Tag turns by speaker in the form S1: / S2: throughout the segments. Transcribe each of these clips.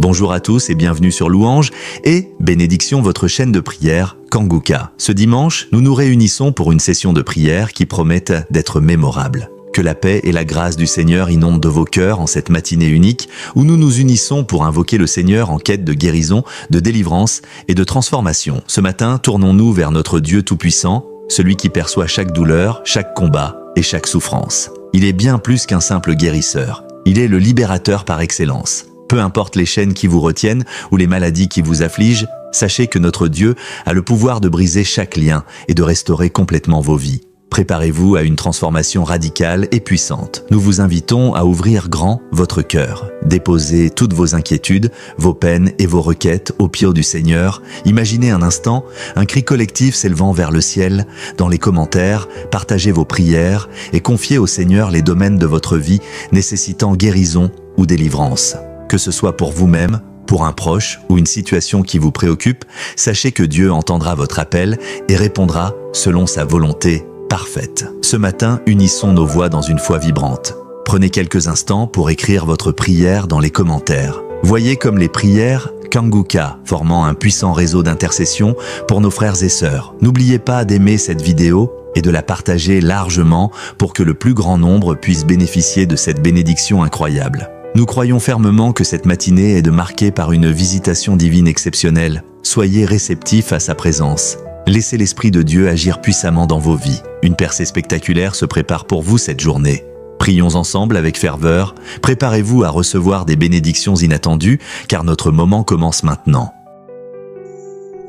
S1: Bonjour à tous et bienvenue sur Louange et Bénédiction, votre chaîne de prière Kanguka. Ce dimanche, nous nous réunissons pour une session de prière qui promet d'être mémorable. Que la paix et la grâce du Seigneur inondent de vos cœurs en cette matinée unique où nous nous unissons pour invoquer le Seigneur en quête de guérison, de délivrance et de transformation. Ce matin, tournons-nous vers notre Dieu Tout-Puissant, celui qui perçoit chaque douleur, chaque combat et chaque souffrance. Il est bien plus qu'un simple guérisseur. Il est le libérateur par excellence. Peu importe les chaînes qui vous retiennent ou les maladies qui vous affligent, sachez que notre Dieu a le pouvoir de briser chaque lien et de restaurer complètement vos vies. Préparez-vous à une transformation radicale et puissante. Nous vous invitons à ouvrir grand votre cœur. Déposez toutes vos inquiétudes, vos peines et vos requêtes au pied du Seigneur. Imaginez un instant un cri collectif s'élevant vers le ciel. Dans les commentaires, partagez vos prières et confiez au Seigneur les domaines de votre vie nécessitant guérison ou délivrance. Que ce soit pour vous-même, pour un proche ou une situation qui vous préoccupe, sachez que Dieu entendra votre appel et répondra selon sa volonté parfaite. Ce matin, unissons nos voix dans une foi vibrante. Prenez quelques instants pour écrire votre prière dans les commentaires. Voyez comme les prières Kanguka, formant un puissant réseau d'intercession pour nos frères et sœurs. N'oubliez pas d'aimer cette vidéo et de la partager largement pour que le plus grand nombre puisse bénéficier de cette bénédiction incroyable. Nous croyons fermement que cette matinée est de marquer par une visitation divine exceptionnelle. Soyez réceptifs à sa présence. Laissez l'Esprit de Dieu agir puissamment dans vos vies. Une percée spectaculaire se prépare pour vous cette journée. Prions ensemble avec ferveur. Préparez-vous à recevoir des bénédictions inattendues, car notre moment commence maintenant.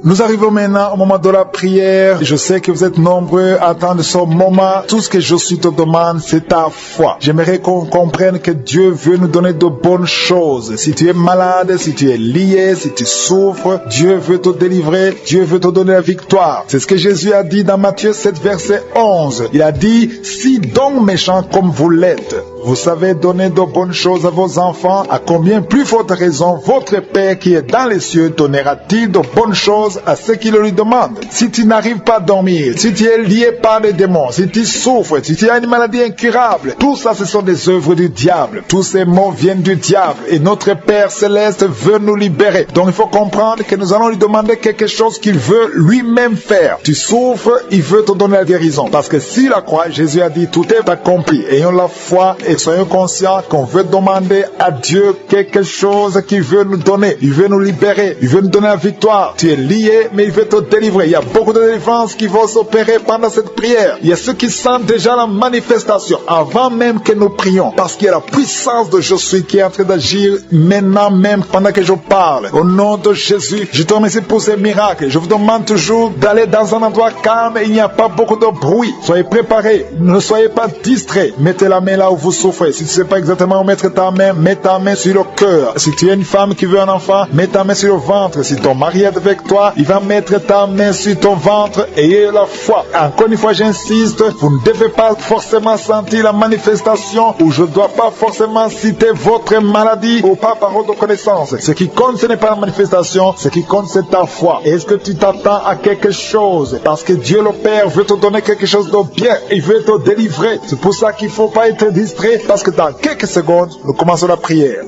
S2: Nous arrivons maintenant au moment de la prière. Je sais que vous êtes nombreux à attendre ce moment. Tout ce que je te demande, c'est ta foi. J'aimerais qu'on comprenne que Dieu veut nous donner de bonnes choses. Si tu es malade, si tu es lié, si tu souffres, Dieu veut te délivrer. Dieu veut te donner la victoire. C'est ce que Jésus a dit dans Matthieu 7, verset 11. Il a dit, si donc méchants comme vous l'êtes, vous savez donner de bonnes choses à vos enfants, à combien plus forte raison votre Père qui est dans les cieux donnera-t-il de bonnes choses à ceux qui le lui demandent. Si tu n'arrives pas à dormir, si tu es lié par les démons, si tu souffres, si tu as une maladie incurable, tout ça ce sont des œuvres du diable. Tous ces mots viennent du diable et notre Père Céleste veut nous libérer. Donc il faut comprendre que nous allons lui demander quelque chose qu'il veut lui-même faire. Tu souffres, il veut te donner la guérison. Parce que si la croix, Jésus a dit tout est accompli. Ayons la foi et soyons conscients qu'on veut demander à Dieu quelque chose qu'il veut nous donner. Il veut nous libérer. Il veut nous donner la victoire. Tu es lié, mais il veut te délivrer. Il y a beaucoup de délivrances qui vont s'opérer pendant cette prière. Il y a ceux qui sentent déjà la manifestation avant même que nous prions. Parce qu'il y a la puissance de Je suis qui est en train d'agir maintenant même pendant que je parle. Au nom de Jésus, je te remercie pour ces miracles. Je vous demande toujours d'aller dans un endroit calme et il n'y a pas beaucoup de bruit. Soyez préparés. Ne soyez pas distraits. Mettez la main là où vous souffrez. Si tu ne sais pas exactement où mettre ta main, mets ta main sur le cœur. Si tu es une femme qui veut un enfant, mets ta main sur le ventre. Si ton mari est avec toi, il va mettre ta main sur ton ventre. Ayez la foi. Encore une fois, j'insiste, vous ne devez pas forcément sentir la manifestation ou je ne dois pas forcément citer votre maladie ou pas parole de connaissance. Ce qui compte, ce n'est pas la manifestation, ce qui compte, c'est ta foi. Est-ce que tu t'attends à quelque chose? Parce que Dieu le Père veut te donner quelque chose de bien. Il veut te délivrer. C'est pour ça qu'il ne faut pas être distrait. Parce que dans quelques secondes, nous commençons la prière.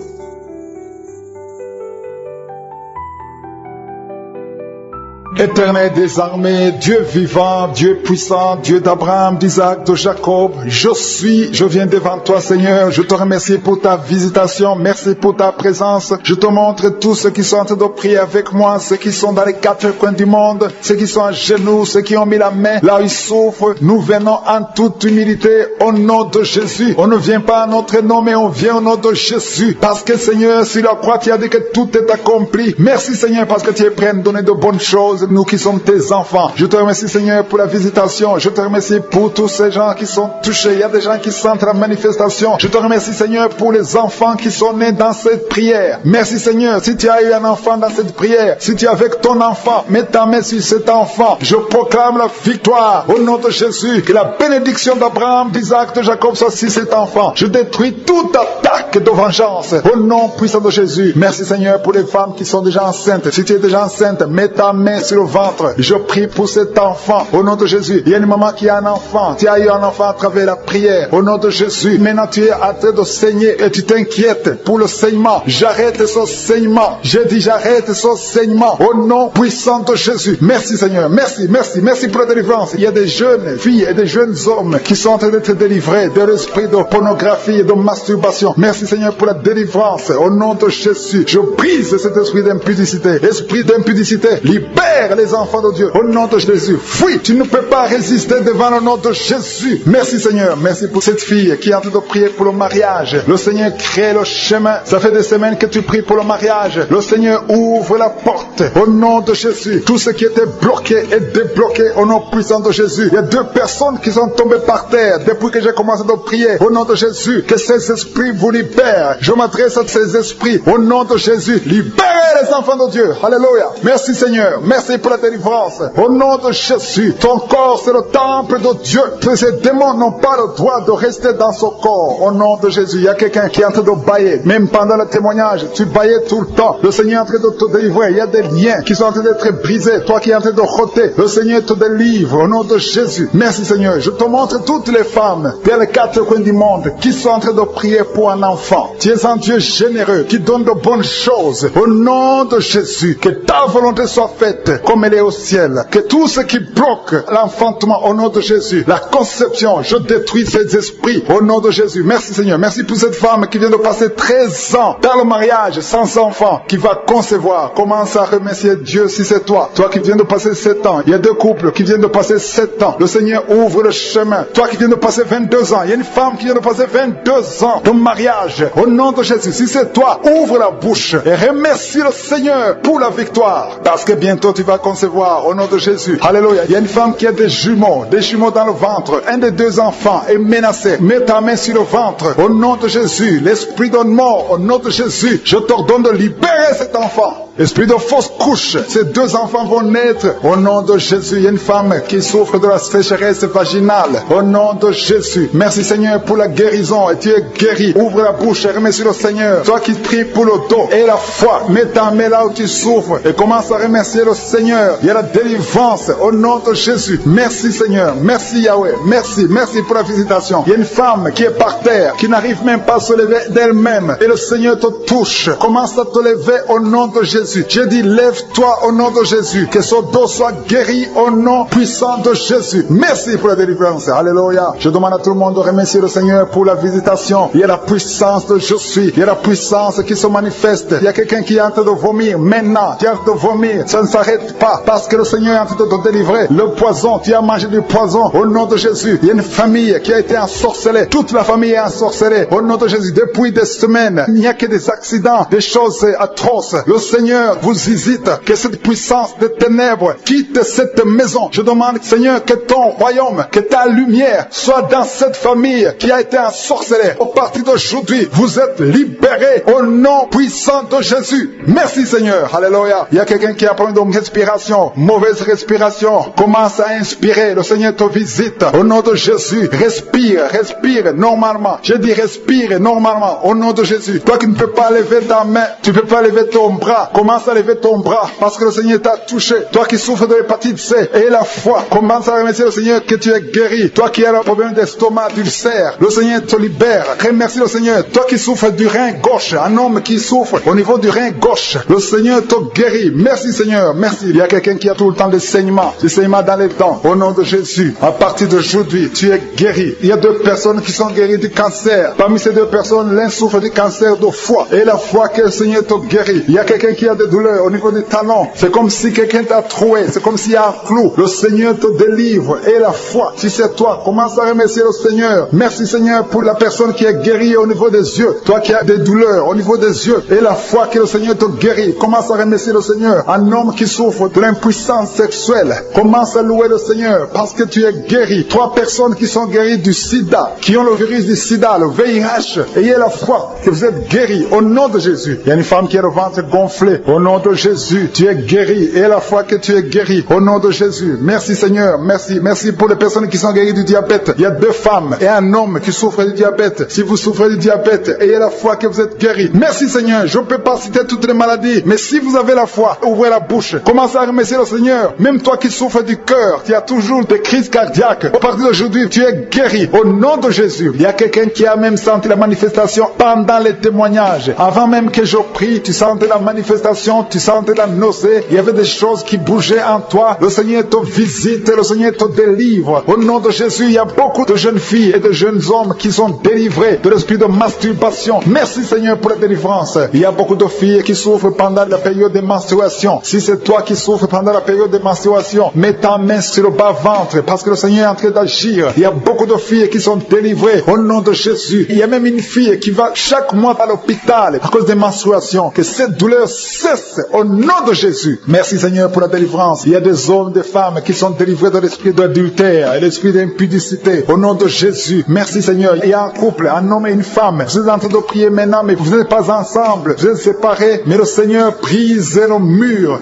S2: Éternel des armées, Dieu vivant, Dieu puissant, Dieu d'Abraham, d'Isaac, de Jacob, je viens devant toi Seigneur, je te remercie pour ta visitation, merci pour ta présence, je te montre tous ceux qui sont en train de prier avec moi, ceux qui sont dans les quatre coins du monde, ceux qui sont à genoux, ceux qui ont mis la main là où ils souffrent, nous venons en toute humilité au nom de Jésus, on ne vient pas à notre nom mais on vient au nom de Jésus, parce que Seigneur, sur la croix tu as dit que tout est accompli, merci Seigneur parce que tu es prêt à nous donner de bonnes choses, nous qui sommes tes enfants. Je te remercie Seigneur pour la visitation. Je te remercie pour tous ces gens qui sont touchés. Il y a des gens qui sentent la manifestation. Je te remercie Seigneur pour les enfants qui sont nés dans cette prière. Merci Seigneur. Si tu as eu un enfant dans cette prière, si tu es avec ton enfant, mets ta main sur cet enfant. Je proclame la victoire au nom de Jésus. Que la bénédiction d'Abraham, d'Isaac, de Jacob soit sur cet enfant. Je détruis toute attaque de vengeance au nom puissant de Jésus. Merci Seigneur pour les femmes qui sont déjà enceintes. Si tu es déjà enceinte, mets ta main sur le ventre. Je prie pour cet enfant. Au nom de Jésus. Il y a une maman qui a un enfant. Tu as eu un enfant à travers la prière. Au nom de Jésus. Maintenant tu es en train de saigner et tu t'inquiètes pour le saignement. J'arrête ce saignement. J'ai dit j'arrête ce saignement. Au nom puissant de Jésus. Merci Seigneur. Merci, merci, merci pour la délivrance. Il y a des jeunes filles et des jeunes hommes qui sont en train d'être délivrés de l'esprit de pornographie et de masturbation. Merci Seigneur pour la délivrance. Au nom de Jésus. Je brise cet esprit d'impudicité. Esprit d'impudicité. Libère les enfants de Dieu. Au nom de Jésus. Fuis. Tu ne peux pas résister devant le nom de Jésus. Merci Seigneur. Merci pour cette fille qui est en train de prier pour le mariage. Le Seigneur crée le chemin. Ça fait des semaines que tu pries pour le mariage. Le Seigneur ouvre la porte. Au nom de Jésus. Tout ce qui était bloqué est débloqué au nom puissant de Jésus. Il y a 2 personnes qui sont tombées par terre depuis que j'ai commencé à prier. Au nom de Jésus. Que ces esprits vous libèrent. Je m'adresse à ces esprits. Au nom de Jésus. Libérez les enfants de Dieu. Alléluia. Merci Seigneur. Merci pour la délivrance. Au nom de Jésus. Ton corps c'est le temple de Dieu. Ces démons n'ont pas le droit de rester dans son corps. Au nom de Jésus. Il y a quelqu'un qui est en train de bailler. Même pendant le témoignage, tu baillais tout le temps. Le Seigneur est en train de te délivrer. Il y a des liens qui sont en train d'être brisés. Toi qui es en train de roter, le Seigneur te délivre. Au nom de Jésus. Merci Seigneur. Je te montre toutes les femmes dans les 4 coins du monde qui sont en train de prier pour un enfant. Tu es un Dieu généreux qui donne de bonnes choses. Au nom de Jésus. Que ta volonté soit faite comme elle est au ciel. Que tout ce qui bloque l'enfantement au nom de Jésus, la conception, je détruis ces esprits au nom de Jésus. Merci Seigneur. Merci pour cette femme qui vient de passer 13 ans dans le mariage sans enfant, qui va concevoir. Commence à remercier Dieu si c'est toi. Toi qui viens de passer 7 ans. Il y a 2 couples qui viennent de passer 7 ans. Le Seigneur ouvre le chemin. Toi qui viens de passer 22 ans. Il y a une femme qui vient de passer 22 ans de mariage. Au nom de Jésus, si c'est toi, ouvre la bouche et remercie le Seigneur pour la victoire. Parce que bientôt tu vas concevoir au nom de Jésus. Alléluia. Il y a une femme qui a des jumeaux dans le ventre. Un des 2 enfants est menacé. Mets ta main sur le ventre. Au nom de Jésus. L'esprit de mort. Au nom de Jésus. Je t'ordonne de libérer cet enfant. Esprit de fausse couche. Ces 2 enfants vont naître. Au nom de Jésus. Il y a une femme qui souffre de la sécheresse vaginale. Au nom de Jésus. Merci Seigneur pour la guérison. Et tu es guéri. Ouvre la bouche et remercie le Seigneur. Toi qui pries pour le dos et la foi. Mets ta main là où tu souffres. Et commence à remercier le Seigneur. Il y a la délivrance. Au nom de Jésus. Merci Seigneur. Merci Yahweh. Merci. Merci pour la visitation. Il y a une femme qui est par terre. Qui n'arrive même pas à se lever d'elle-même. Et le Seigneur te touche. Commence à te lever au nom de Jésus. J'ai dit lève-toi au nom de Jésus. Que son dos soit guéri au nom puissant de Jésus. Merci pour la délivrance. Alléluia. Je demande à tout le monde de remercier le Seigneur pour la visitation. Il y a la puissance de je suis. Il y a la puissance qui se manifeste. Il y a quelqu'un qui est en train de vomir. Maintenant, tu es en train de vomir. Ça ne s'arrête pas. Parce que le Seigneur est en train de te délivrer. Le poison, tu as mangé du poison. Au nom de Jésus. Il y a une famille qui a été ensorcelée. Toute la famille est ensorcelée. Au nom de Jésus. Depuis des semaines, il n'y a que des accidents, des choses atroces. Le Seigneur vous visite. Que cette puissance de ténèbres quitte cette maison. Je demande, Seigneur, que ton royaume, que ta lumière soit dans cette famille qui a été ensorcelée. Au partir d'aujourd'hui, vous êtes libérés au nom puissant de Jésus. Merci Seigneur. Alléluia. Il y a quelqu'un qui a problème de respiration, mauvaise respiration. Commence à inspirer. Le Seigneur te visite. Au nom de Jésus, respire, respire normalement. Je dis respire normalement. Au nom de Jésus. Toi qui ne peux pas lever ta main, tu ne peux pas lever ton bras. Commence à lever ton bras parce que le Seigneur t'a touché. Toi qui souffres de l'hépatite C et la foi, commence à remercier le Seigneur que tu es guéri. Toi qui as un problème d'estomac, d'ulcère, le Seigneur te libère. Remercie le Seigneur. Toi qui souffres du rein gauche, un homme qui souffre au niveau du rein gauche, le Seigneur te guérit. Merci Seigneur, merci. Il y a quelqu'un qui a tout le temps des saignements dans les dents. Au nom de Jésus, à partir d'aujourd'hui, tu es guéri. Il y a 2 personnes qui sont guéries du cancer. Parmi ces 2 personnes, l'un souffre du cancer de foie. Et la foi que le Seigneur te guérit. Il y a quelqu'un qui a des douleurs au niveau des talons. C'est comme si quelqu'un t'a troué. C'est comme s'il y a un clou. Le Seigneur te délivre. Et la foi, si c'est toi, commence à remercier le Seigneur. Merci Seigneur pour la personne qui est guérie au niveau des yeux. Toi qui as des douleurs au niveau des yeux. Et la foi que le Seigneur te guérit. Commence à remercier le Seigneur. Un homme qui souffre de l'impuissance sexuelle. Commence à louer le Seigneur parce que tu es guéri. 3 personnes qui sont guéries du sida, qui ont le virus du sida, le VIH. Ayez la foi que vous êtes guéris au nom de Jésus. Il y a une femme qui a le ventre gonflé. Au nom de Jésus, tu es guéri. Et la foi que tu es guéri au nom de Jésus. Merci Seigneur. Merci. Merci pour les personnes qui sont guéries du diabète. Il y a 2 femmes et un homme qui souffrent du diabète. Si vous souffrez du diabète, ayez la foi que vous êtes guéris. Merci Seigneur. Je ne peux pas citer toutes les maladies maladie. Mais si vous avez la foi, ouvrez la bouche. Commencez à remercier le Seigneur. Même toi qui souffres du cœur, tu as toujours des crises cardiaques. À partir d'aujourd'hui, tu es guéri. Au nom de Jésus. Il y a quelqu'un qui a même senti la manifestation pendant les témoignages. Avant même que je prie, tu sentais la manifestation, tu sentais la nausée. Il y avait des choses qui bougeaient en toi. Le Seigneur te visite, le Seigneur te délivre. Au nom de Jésus, il y a beaucoup de jeunes filles et de jeunes hommes qui sont délivrés de l'esprit de masturbation. Merci Seigneur pour la délivrance. Il y a beaucoup de filles qui souffrent pendant la période de menstruation. Si c'est toi qui souffres pendant la période de menstruation, mets ta main sur le bas-ventre parce que le Seigneur est en train d'agir. Il y a beaucoup de filles qui sont délivrées au nom de Jésus. Il y a même une fille qui va chaque mois à l'hôpital à cause des menstruations. Que cette douleur cesse au nom de Jésus. Merci Seigneur pour la délivrance. Il y a des hommes, des femmes qui sont délivrés de l'esprit d'adultère et l'esprit d'impudicité au nom de Jésus. Merci Seigneur. Il y a un couple, un homme et une femme. Vous êtes en train de prier maintenant, mais vous n'êtes pas ensemble. Vous êtes séparés, mais le Seigneur brise le mur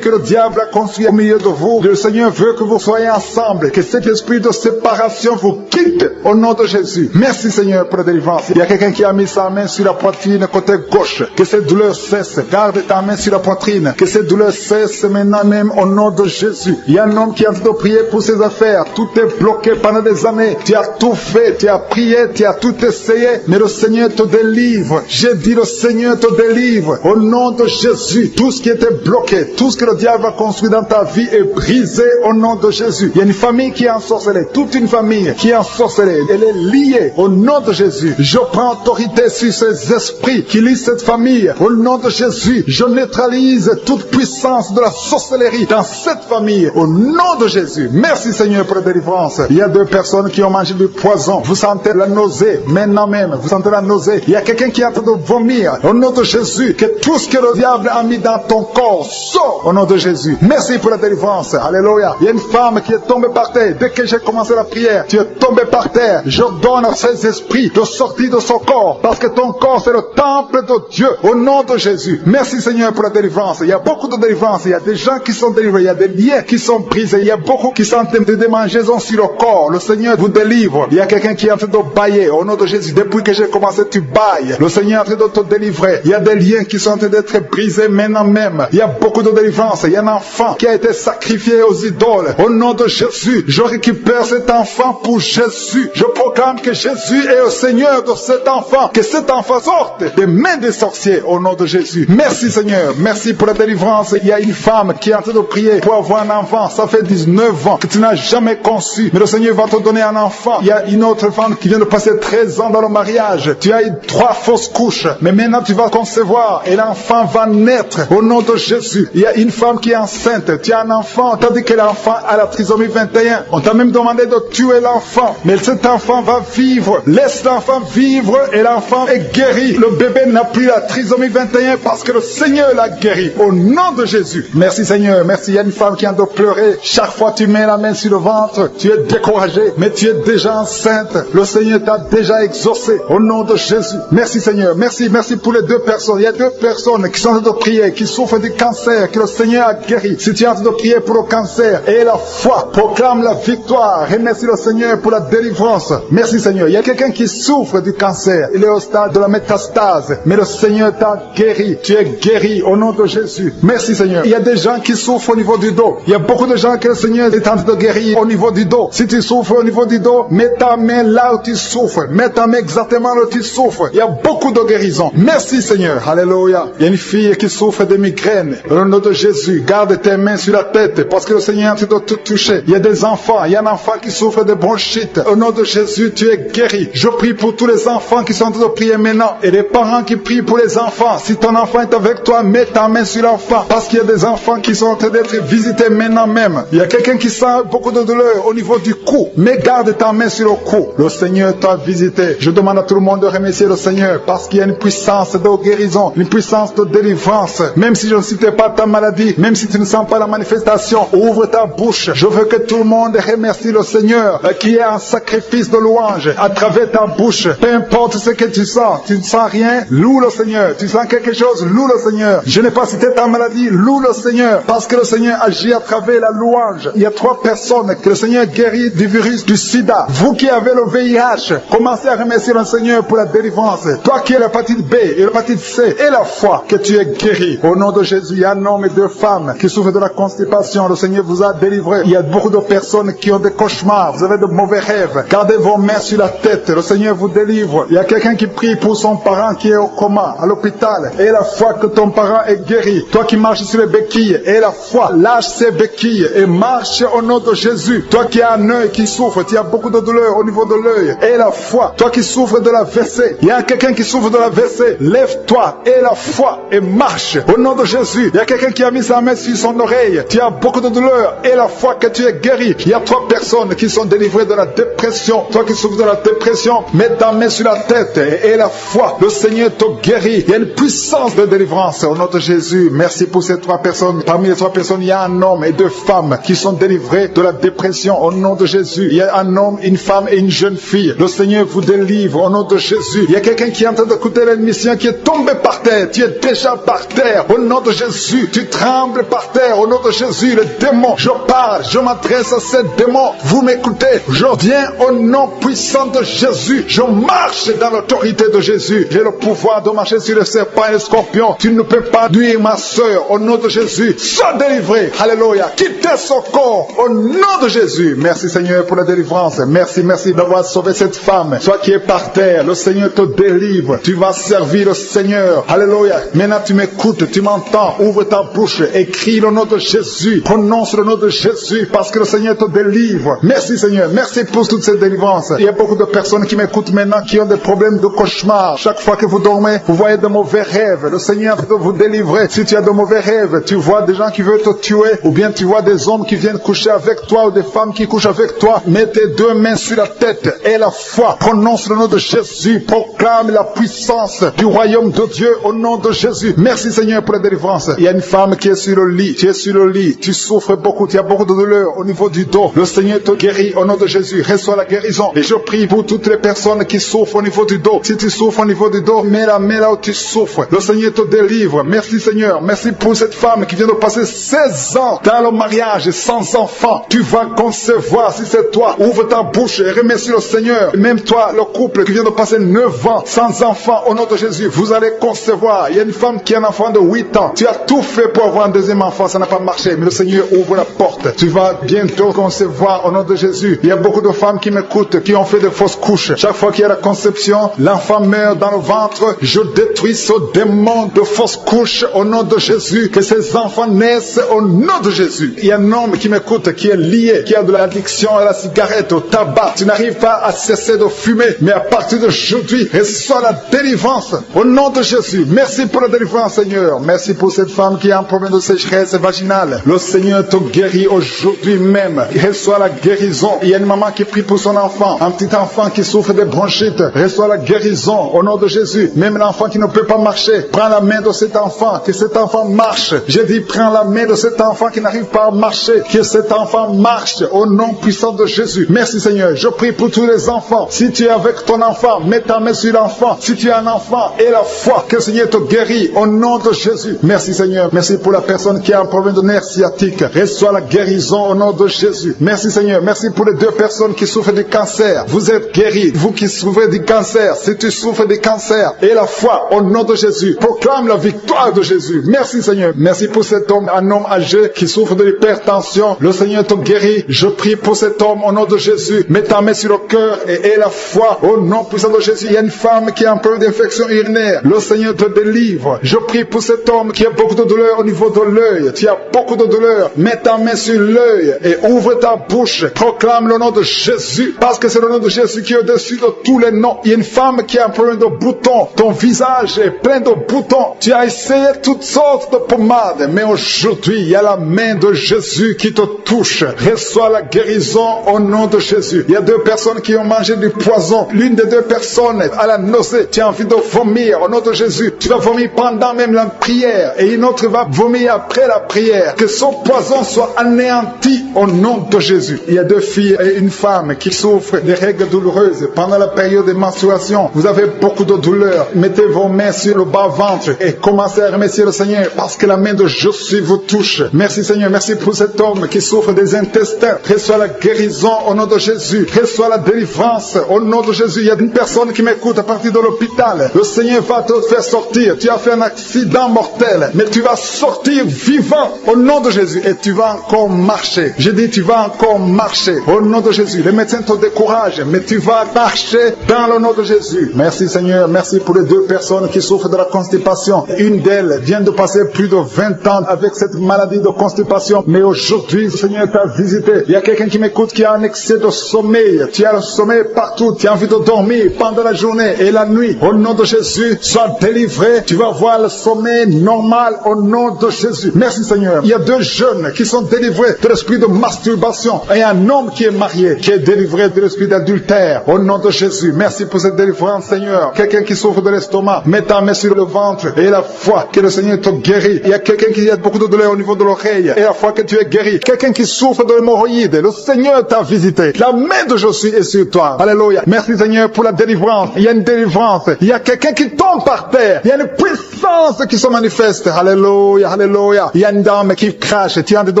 S2: que le diable a construit au milieu de vous. Le Seigneur veut que vous soyez ensemble, que cet esprit de séparation vous quitte au nom de Jésus. Merci Seigneur pour la délivrance. Il y a quelqu'un qui a mis sa main sur la poitrine côté gauche. Que cette douleur cesse. Garde ta main sur la poitrine. Que cette douleur cesse maintenant même au nom de Jésus. Il y a un homme qui est en train de prier pour ses affaires. Tout est bloqué pendant des années. Tu as tout fait, tu as prié, tu as tout essayé, mais le Seigneur te délivre. J'ai dit le Seigneur te délivre. Au nom de Jésus, tout ce qui était bloqué, tout ce que le diable a construit dans ta vie est brisé au nom de Jésus. Il y a une famille qui est ensorcelée, toute une famille qui est ensorcelée. Elle est liée au nom de Jésus. Je prends autorité sur ces esprits qui lient cette famille. Au nom de Jésus, je neutralise toute puissance de la sorcellerie dans cette famille. Au nom de Jésus. Merci Seigneur pour la délivrance. Il y a deux personnes qui ont mangé du poison. Vous sentez la nausée maintenant même. Vous sentez la nausée. Il y a quelqu'un qui est en train de vomir. Au nom de Jésus, que tout ce que le diable a mis dans ton corps sort au nom de Jésus. Merci pour la délivrance. Alléluia. Il y a une femme qui est tombée par terre. Dès que j'ai commencé la prière, tu es tombé par terre. Je donne à ces esprits de sortir de son corps. Parce que ton corps c'est le temple de Dieu. Au nom de Jésus. Merci Seigneur pour la délivrance. Il y a beaucoup de délivrance. Il y a des gens qui sont délivrés. Il y a des liens qui sont brisés. Il y a beaucoup qui sont des démangeaisons sur le corps. Le Seigneur vous délivre. Il y a quelqu'un qui est en train de bailler. Au nom de Jésus. Depuis que j'ai commencé, tu bailles. Le Seigneur est en train de te délivrer. Il y a des liens qui sont en train d'être brisés maintenant même. Il y a beaucoup de délivrance. Il y a un enfant qui a été sacrifié aux idoles. Au nom de Jésus, je récupère cet enfant pour Jésus. Je proclame que Jésus est le Seigneur de cet enfant. Que cet enfant sorte des mains des sorciers au nom de Jésus. Merci Seigneur. Merci pour la délivrance. Il y a une femme qui est en train de prier pour avoir un enfant. Ça fait 19 ans que tu n'as jamais conçu. Mais le Seigneur va te donner un enfant. Il y a une autre femme qui vient de passer 13 ans dans le mariage. Tu as eu 3 fausses couches. Mais maintenant tu vas concevoir et l'enfant va naître au nom de Jésus. Il y a une femme qui est enceinte. Tu as un enfant. On t'a dit que l'enfant a la trisomie 21. On t'a même demandé de tuer l'enfant. Mais cet enfant va vivre. Laisse l'enfant vivre et l'enfant est guéri. Le bébé n'a plus la trisomie 21 parce que le Seigneur l'a guéri. Au nom de Jésus. Merci Seigneur. Merci. Il y a une femme qui a de pleurer. Chaque fois tu mets la main sur le ventre, tu es découragé, mais tu es déjà enceinte. Le Seigneur t'a déjà exaucé. Au nom de Jésus. Merci Seigneur. Merci. Merci pour les 2 personnes. Il y a 2 personnes qui sont en train de prier, qui souffrent du cancer, que le Seigneur a guéri. Si tu es en train de prier pour le cancer, et la foi, proclame la victoire. Remercie le Seigneur pour la délivrance. Merci Seigneur. Il y a quelqu'un qui souffre du cancer. Il est au stade de la métastase. Mais le Seigneur t'a guéri. Tu es guéri au nom de Jésus. Merci Seigneur. Il y a des gens qui souffrent au niveau du dos. Il y a beaucoup de gens que le Seigneur est en train de guérir au niveau du dos. Si tu souffres au niveau du dos, mets ta main là où tu souffres. Mets ta main exactement là où tu souffres. Il y a beaucoup de guérisons. Merci Seigneur. Alléluia. Il y a une fille qui souffre de migraines. Au nom de Jésus, garde tes mains sur la tête parce que le Seigneur est en train de te toucher. Il y a des enfants. Il y a un enfant qui souffre de bronchite. Au nom de Jésus, tu es guéri. Je prie pour tous les enfants qui sont en train de prier maintenant. Et les parents qui prient pour les enfants. Si ton enfant est avec toi, mets ta main sur l'enfant. Parce qu'il y a des enfants qui sont en train d'être visités maintenant même. Il y a quelqu'un qui sent beaucoup de douleur au niveau du cou. Mais garde ta main sur le cou. Le Seigneur t'a visité. Je demande à tout le monde de remercier le Seigneur parce qu'il y a une puissance de guérison, une puissance de délivrance. Même si je ne citais pas ta maladie, même si tu ne sens pas la manifestation, ouvre ta bouche. Je veux que tout le monde remercie le Seigneur qui est un sacrifice de louange à travers ta bouche. Peu importe ce que tu sens ne sens rien, loue le Seigneur. Tu sens quelque chose, loue le Seigneur. Je n'ai pas cité ta maladie, loue le Seigneur parce que le Seigneur agit à travers la louange. Il y a 3 personnes que le Seigneur guérit du virus du sida. Vous qui avez le VIH, commencez à remercier le Seigneur pour la délivrance. Toi qui as l'hépatite B et l'hépatite C et la foi, que tu es guéri. Au nom de Jésus, il y a un homme et deux femmes qui souffrent de la constipation. Le Seigneur vous a délivré. Il y a beaucoup de personnes qui ont des cauchemars. Vous avez de mauvais rêves. Gardez vos mains sur la tête. Le Seigneur vous délivre. Il y a quelqu'un qui prie pour son parent qui est au coma, à l'hôpital. Et la foi que ton parent est guéri. Toi qui marches sur les béquilles, et la foi, lâche ces béquilles et marche au nom de Jésus. Toi qui as un œil qui souffre, tu as beaucoup de douleur au niveau de l'œil. Et la foi, toi qui souffres de la WC, il y a quelqu'un qui souffre de la WC. Lève-toi et la foi et marche au nom de Jésus. Il y a quelqu'un qui a mis sa main sur son oreille. Tu as beaucoup de douleur et la foi que tu es guéri. Il y a 3 personnes qui sont délivrées de la dépression. Toi qui souffres de la dépression, mets ta main sur la tête et la foi. Le Seigneur te guérit. Il y a une puissance de délivrance au nom de Jésus. Merci pour ces 3 personnes. Parmi les 3 personnes, il y a un homme et 2 femmes qui sont délivrés de la dépression au nom de Jésus. Il y a un homme, une femme et une jeune fille. Le Seigneur vous délivre au nom de Jésus. Il y a quelqu'un qui est en train d'écouter l'émission qui est tombé par terre. Tu es déjà par terre au nom de Jésus. Tu trembles par terre au nom de Jésus. Les démons, je parle, je m'adresse à ces démons. Vous m'écoutez. Je viens au nom puissant de Jésus. Je marche dans l'autorité de Jésus. J'ai le pouvoir de marcher sur les serpents et les scorpions. Tu ne peux pas nuire ma soeur au nom de Jésus. Sois délivré. Alléluia. Quittez son corps au nom de Jésus. Merci Seigneur pour la délivrance. Merci d'avoir sauvé cette femme. Toi qui es par terre, le Seigneur te délivre. Tu vas servir le Seigneur. Alléluia. Maintenant tu m'écoutes, tu m'entends. Ouvre ta bouche et crie le nom de Jésus. Prononce le nom de Jésus parce que le Seigneur te délivre. Merci Seigneur. Merci pour toute cette délivrance. Il y a beaucoup de personnes qui m'écoutent maintenant qui ont des problèmes de cauchemar. Chaque fois que vous dormez, vous voyez de mauvais rêves. Le Seigneur veut vous délivrer. Si tu as de mauvais rêves, tu vois des gens qui veulent te tuer ou bien tu vois des hommes qui viennent coucher avec toi ou des femmes qui couchent avec toi. Mets tes 2 mains sur la tête et la foi. Prononce le nom de Jésus. Proclame la puissance du royaume de Dieu au nom de Jésus. Merci Seigneur pour la délivrance. Il y a une femme qui est sur le lit. Tu es sur le lit. Tu souffres beaucoup. Tu as beaucoup de douleur au niveau du dos. Le Seigneur te guérit au nom de Jésus. Reçois la guérison. Et je prie pour toutes les personnes qui souffrent au niveau du dos. Si tu souffres au niveau du dos, mets la main là où tu souffres. Le Seigneur te délivre. Merci Seigneur. Merci pour cette femme qui vient de passer 16 ans dans le mariage sans enfant. Tu vas concevoir si c'est toi. Ouvre ta bouche et remercie le Seigneur. Même toi, le couple qui vient de passer 9 ans sans enfant, au nom de Jésus, vous allez concevoir. Il y a une femme qui a un enfant de 8 ans. Tu as tout fait pour avoir un deuxième enfant, ça n'a pas marché. Mais le Seigneur ouvre la porte. Tu vas bientôt concevoir au nom de Jésus. Il y a beaucoup de femmes qui m'écoutent, qui ont fait de fausses couches. Chaque fois qu'il y a la conception, l'enfant meurt dans le ventre. Je détruis ce démon de fausses couches au nom de Jésus. Que ces enfants naissent au nom de Jésus. Il y a un homme qui m'écoute, qui est lié, qui a de l'addiction à la cigarette, au tabac. Tu n'arrives pas à cesser de fumer. Mais à partir d'aujourd'hui, reçois la délivrance au nom de Jésus. Merci pour la délivrance, Seigneur. Merci pour cette femme qui a un problème de sécheresse vaginale. Le Seigneur te guérit aujourd'hui même. Reçois la guérison. Il y a une maman qui prie pour son enfant. Un petit enfant qui souffre de bronchite. Reçois la guérison au nom de Jésus. Même l'enfant qui ne peut pas marcher. Prends la main de cet enfant. Que cet enfant marche. Je dis, prends la main de cet enfant qui n'arrive pas à marcher. Que cet enfant marche au nom puissant de Jésus. Merci Seigneur. Je prie pour tous les enfants. Si tu es avec ton enfant, mets ta main sur l'enfant. Si tu as un enfant, et la foi, que le Seigneur te guérit au nom de Jésus. Merci Seigneur. Merci pour la personne qui a un problème de nerf sciatique. Reçois la guérison au nom de Jésus. Merci Seigneur. Merci pour les 2 personnes qui souffrent du cancer. Vous êtes guéris. Vous qui souffrez du cancer, si tu souffres du cancer, et la foi au nom de Jésus. Proclame la victoire de Jésus. Merci Seigneur. Merci pour cet homme, un homme âgé qui souffre de l'hypertension. Le Seigneur te guérit. Je prie pour cet homme au nom de Jésus. Mets ta main sur le cœur et la foi au nom puissant de Jésus. Il y a une femme qui a un problème d'infection urinaire. Le Seigneur te délivre. Je prie pour cet homme qui a beaucoup de douleur au niveau de l'œil. Tu as beaucoup de douleur. Mets ta main sur l'œil et ouvre ta bouche. Proclame le nom de Jésus. Parce que c'est le nom de Jésus qui est au-dessus de tous les noms. Il y a une femme qui a un problème de boutons. Ton visage est plein de boutons. Tu as essayé toutes sortes de pommades. Mais aujourd'hui, il y a la main de Jésus qui te touche. Reçois la guérison au nom de Jésus. Il y a 2 personnes qui ont mangé du poison. L'une des 2 personnes a la nausée. Tu as envie de vomir au nom de Jésus. Tu vas vomir pendant même la prière. Et une autre va vomir après la prière. Que son poison soit anéanti au nom de Jésus. Il y a 2 filles et une femme qui souffrent des règles douloureuses pendant la période de menstruation. Vous avez beaucoup de douleur. Mettez vos mains sur le bas-ventre et commencez à remercier le Seigneur parce que la main de Jésus vous touche. Merci Seigneur. Merci pour cet homme qui souffre des intestins. Reçois la guérison au nom de Jésus. Reçois la délivrance au nom de Jésus. Il y a une personne qui m'écoute à partir de l'hôpital. Le Seigneur va te faire sortir. Tu as fait un accident mortel, mais tu vas sortir vivant au nom de Jésus et tu vas encore marcher. Je dis tu vas encore marcher au nom de Jésus. Les médecins te découragent, mais tu vas marcher dans le nom de Jésus. Merci Seigneur, merci pour les 2 personnes qui souffrent de la constipation. Une d'elles vient de passer plus de 20 ans avec cette maladie de constipation, mais aujourd'hui Seigneur t'a visité. Il y a quelqu'un qui m'écoute qui a un excès de sommeil. Tu as le sommeil partout, tu as envie de dormir pendant la journée et la nuit. Au nom de Jésus, sois délivré. Tu vas voir le sommeil normal au nom de Jésus. Merci Seigneur. Il y a 2 jeunes qui sont délivrés de l'esprit de masturbation et un homme qui est marié, qui est délivré de l'esprit d'adultère. Au nom de Jésus, merci pour cette délivrance Seigneur. Quelqu'un qui souffre de l'estomac, mets ta main sur le ventre et la foi que le Seigneur te guérit. Il y a quelqu'un qui a beaucoup de douleur au niveau de l'oreille et la foi que tu es guéri. Quelqu'un qui souffre de l'hémorroïde, le Seigneur t'a visité. La main de Jésus est sur toi. Alléluia. Merci Seigneur pour la délivrance. Il y a une délivrance. Il y a quelqu'un qui tombe par terre. Il y a une puissance qui se manifeste. Alléluia, alléluia. Il y a une dame qui crache. Tu as envie de